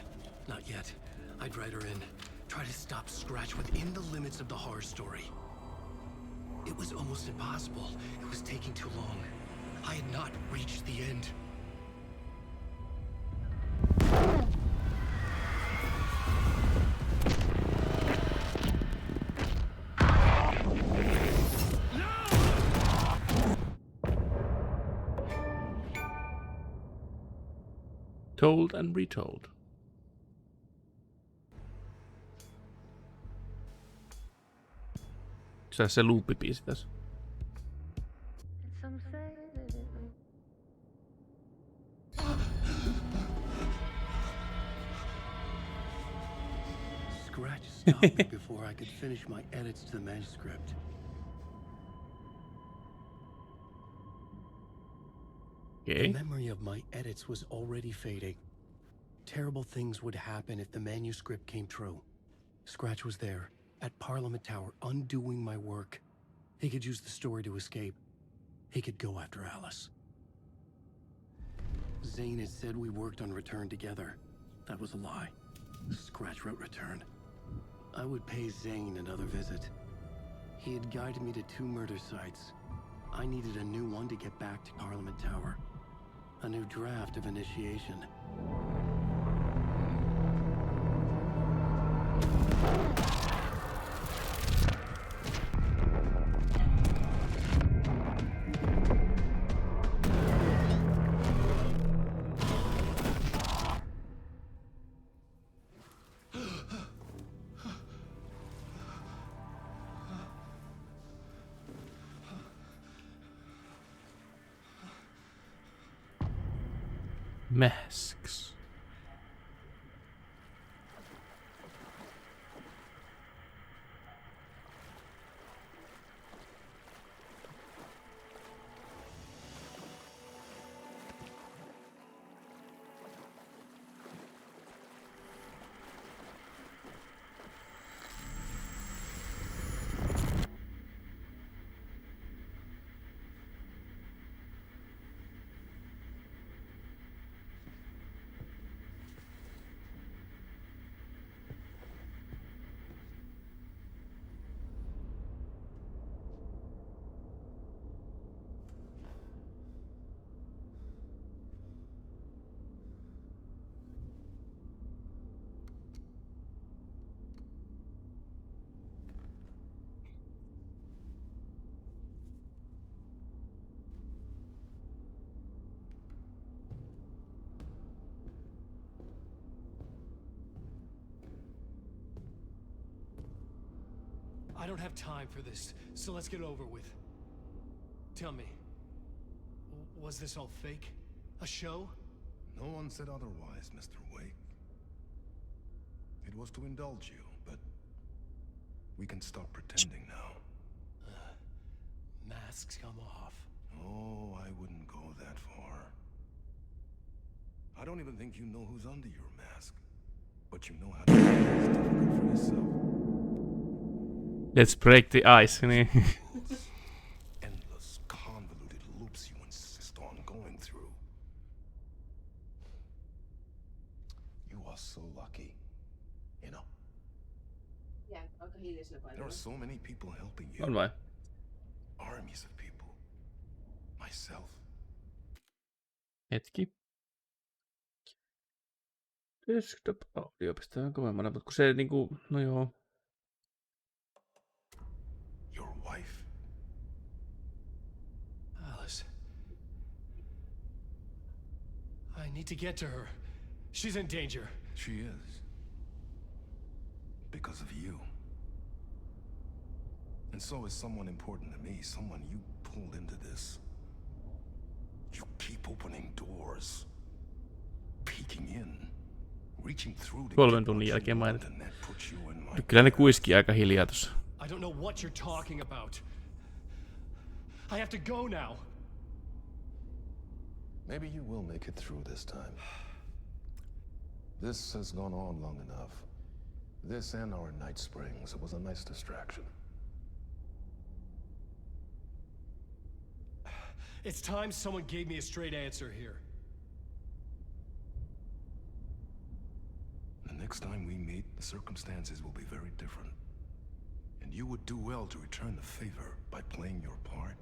Not yet. I'd write her in. Try to stop Scratch within the limits of the horror story. It was almost impossible. It was taking too long. I had not reached the end. Told and retold. Se loopibiisi tässä. Scratch stopped me before I could finish my edits to the manuscript. Okay. The memory of my edits was already fading. Terrible things would happen if the manuscript came true. Scratch was there, at Parliament Tower, undoing my work. He could use the story to escape. He could go after Alice. Zane had said we worked on Return together. That was a lie. Scratch wrote Return. I would pay Zane another visit. He had guided me to 2 murder sites. I needed a new one to get back to Parliament Tower. A new draft of initiation. Masks. I don't have time for this, so let's get it over with. Tell me, was this all fake? A show? No one said otherwise, Mr. Wake. It was to indulge you, but we can stop pretending now. Masks come off. Oh, I wouldn't go that far. I don't even think you know who's under your mask, but you know how to make it difficult for yourself. Let's break the ice. Endless, convoluted loops you insist on going through. You are so lucky, you know. There are so many people helping you. On vai? Armies of people. Myself. Hetki. Desktop audio pistetään kovemmalla, mutta kun se niinku, no joo. need to get to her. She's in danger. She is. Because of you. And so is someone important to me, someone you pulled into this. You keep opening doors. Peeking in. Reaching through to 3 tunnin jälkeen mainita. Kyllä ne kuiski aika hiljaa tossa. I don't know what you're talking about. I have to go now. Maybe you will make it through this time. This has gone on long enough. This and our Night Springs. It was a nice distraction. It's time someone gave me a straight answer here. The next time we meet, the circumstances will be very different. And you would do well to return the favor by playing your part.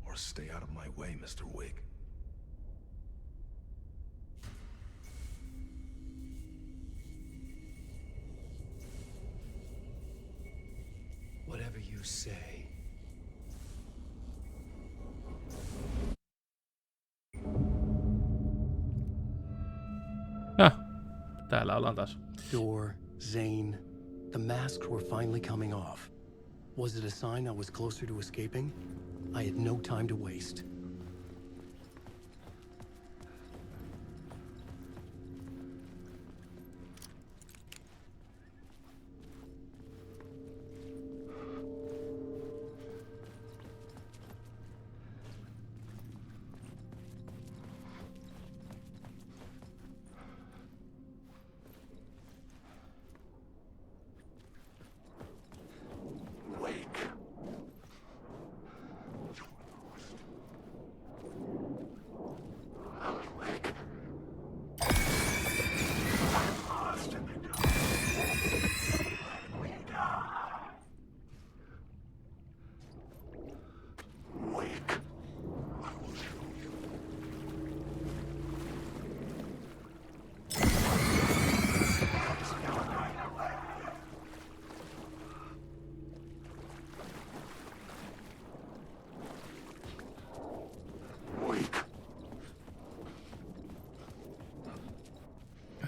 Or stay out of my way, Mr. Wake. Whatever you say. Täällä ollaan taas. Door, Zane, the masks were finally coming off. Was it a sign I was closer to escaping? I had no time to waste.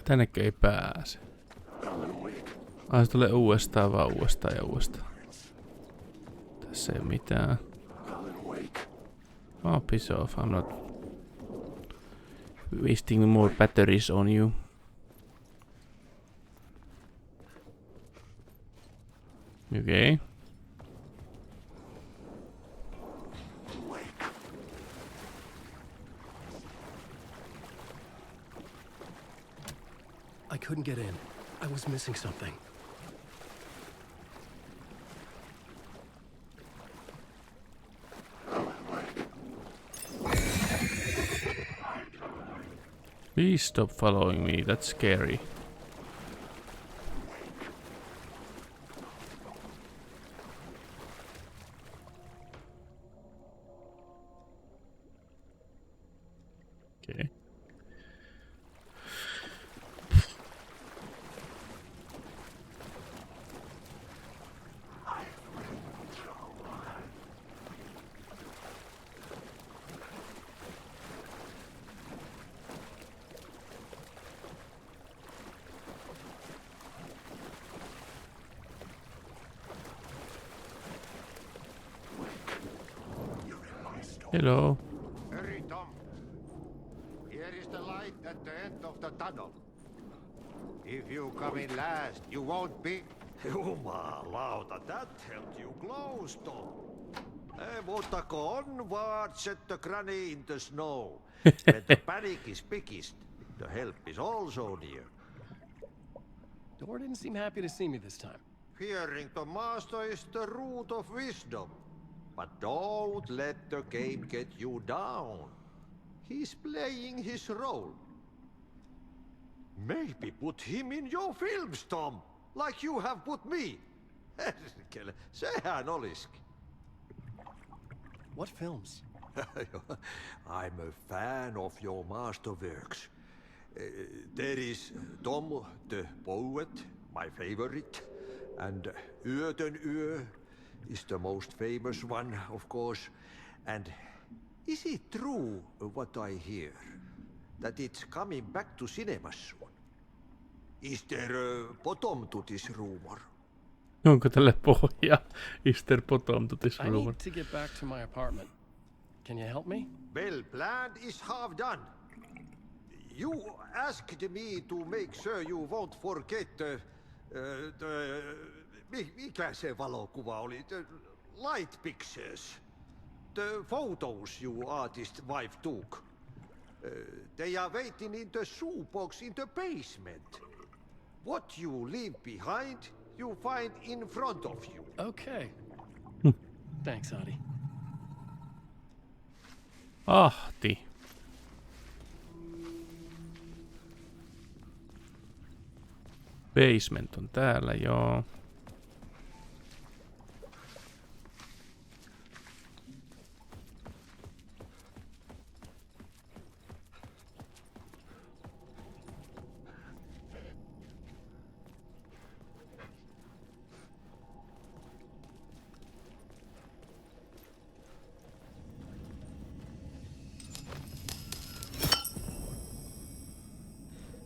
Tännekö ei pääse? Ai se tulee uudestaan vaan uudestaan ja uudestaan. Tässä ei oo mitään. Oh, piss off. I'm not wasting more batteries on you. Okay. I couldn't get in. I was missing something. Please stop following me. That's scary. Okay. Hello. Hurry, Tom. Here is the light at the end of the tunnel. If you come in last, you won't be... Jumalauta, that held you close, Tom. Mutta on vaan set the granny in the snow. When the panic is biggest, the help is also near. Door didn't seem happy to see me this time. Fearing the master is the root of wisdom. But don't let the game get you down. He's playing his role. Maybe put him in your films, Tom. Like you have put me. Sehän olisikin. What films? I'm a fan of your masterworks. There is Tom the Poet, my favorite, and Yötön Yö is the most famous one, of course. And is it true what I hear? that it's coming back to cinemas soon. Is there a bottom to this rumor? Onko tälle pohja? Is there bottom to this I rumor? need to get back to my apartment. Can you help me? Well, planned is half done. You asked me to make sure you won't forget mikä se valokuva oli? The light pictures. The photos your artist wife took. They are waiting in the shoebox in the basement. What you leave behind, you find in front of you. Okay. Thanks, Adi. Ahti. Basement on täällä, joo.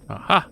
Aha.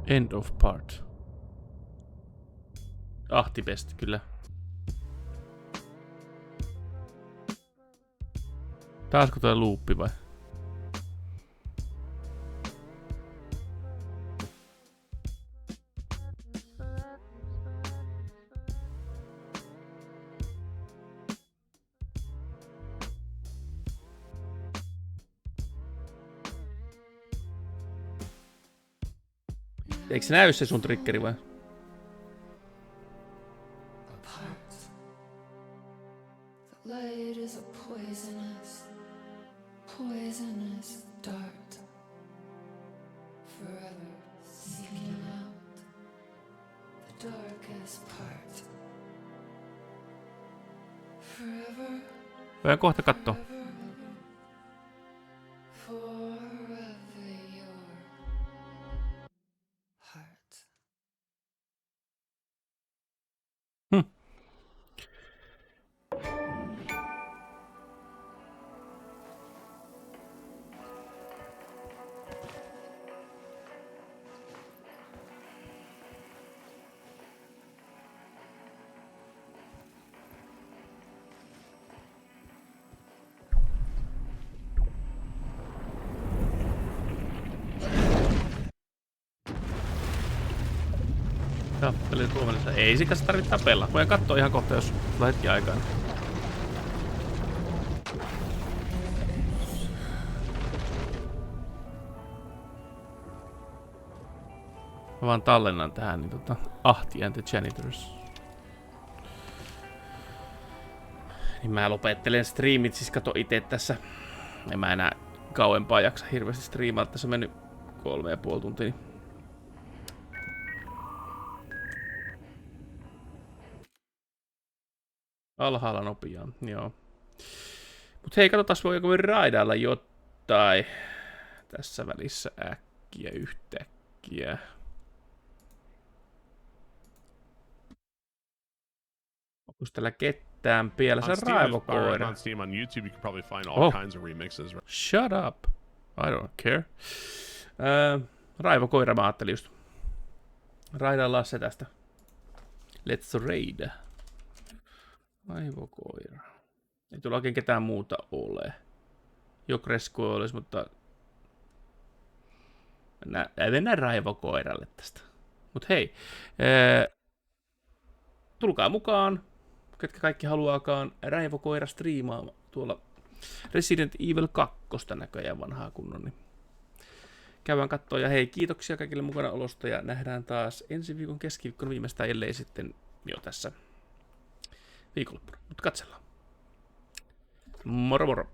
End of part. Ahtipesti kyllä. Taasko toi luuppi vai? Eikö se näy se sun triggeri vai? Voidaan kohta kattoo. Tappeli tuomelissa. Ei sikäs tarvitse tapella. Voidaan katsoa ihan kohta, jos sulla hetki aikaa. Mä vaan tallennan tähän niin Ahti and the Janitors. Niin mä lopettelen striimit, siis kato ite tässä. En mä enää kauempaa jaksa hirveästi striimaa. Tässä on mennyt 3,5 tuntia. Niin alhaalla nopeaa, joo. Mut hei, katsotaan voiko me raidailla jotain tässä välissä yhtäkkiä. Onko tällä ketään pielessä raivokoira? On Steam, on YouTube, you can probably find all kinds of remixes. Shut up. I don't care. Raivokoira mä ajattelin just. Raidaillaan se tästä. Let's raid. Raivokoira. Ei tulla oikein ketään muuta ole. Jo Kresko olisi, mutta mennään raivokoiralle tästä. Mut hei, tulkaa mukaan, ketkä kaikki haluaakaan raivokoira striimaa tuolla Resident Evil 2 näköjään vanhaa kunnon. Niin käydään kattoo ja hei, kiitoksia kaikille mukana olosta ja nähdään taas ensi viikon keskiviikkona viimeistään, ellei sitten jo tässä viikonloppuna. Mutta katsellaan. Moro moro!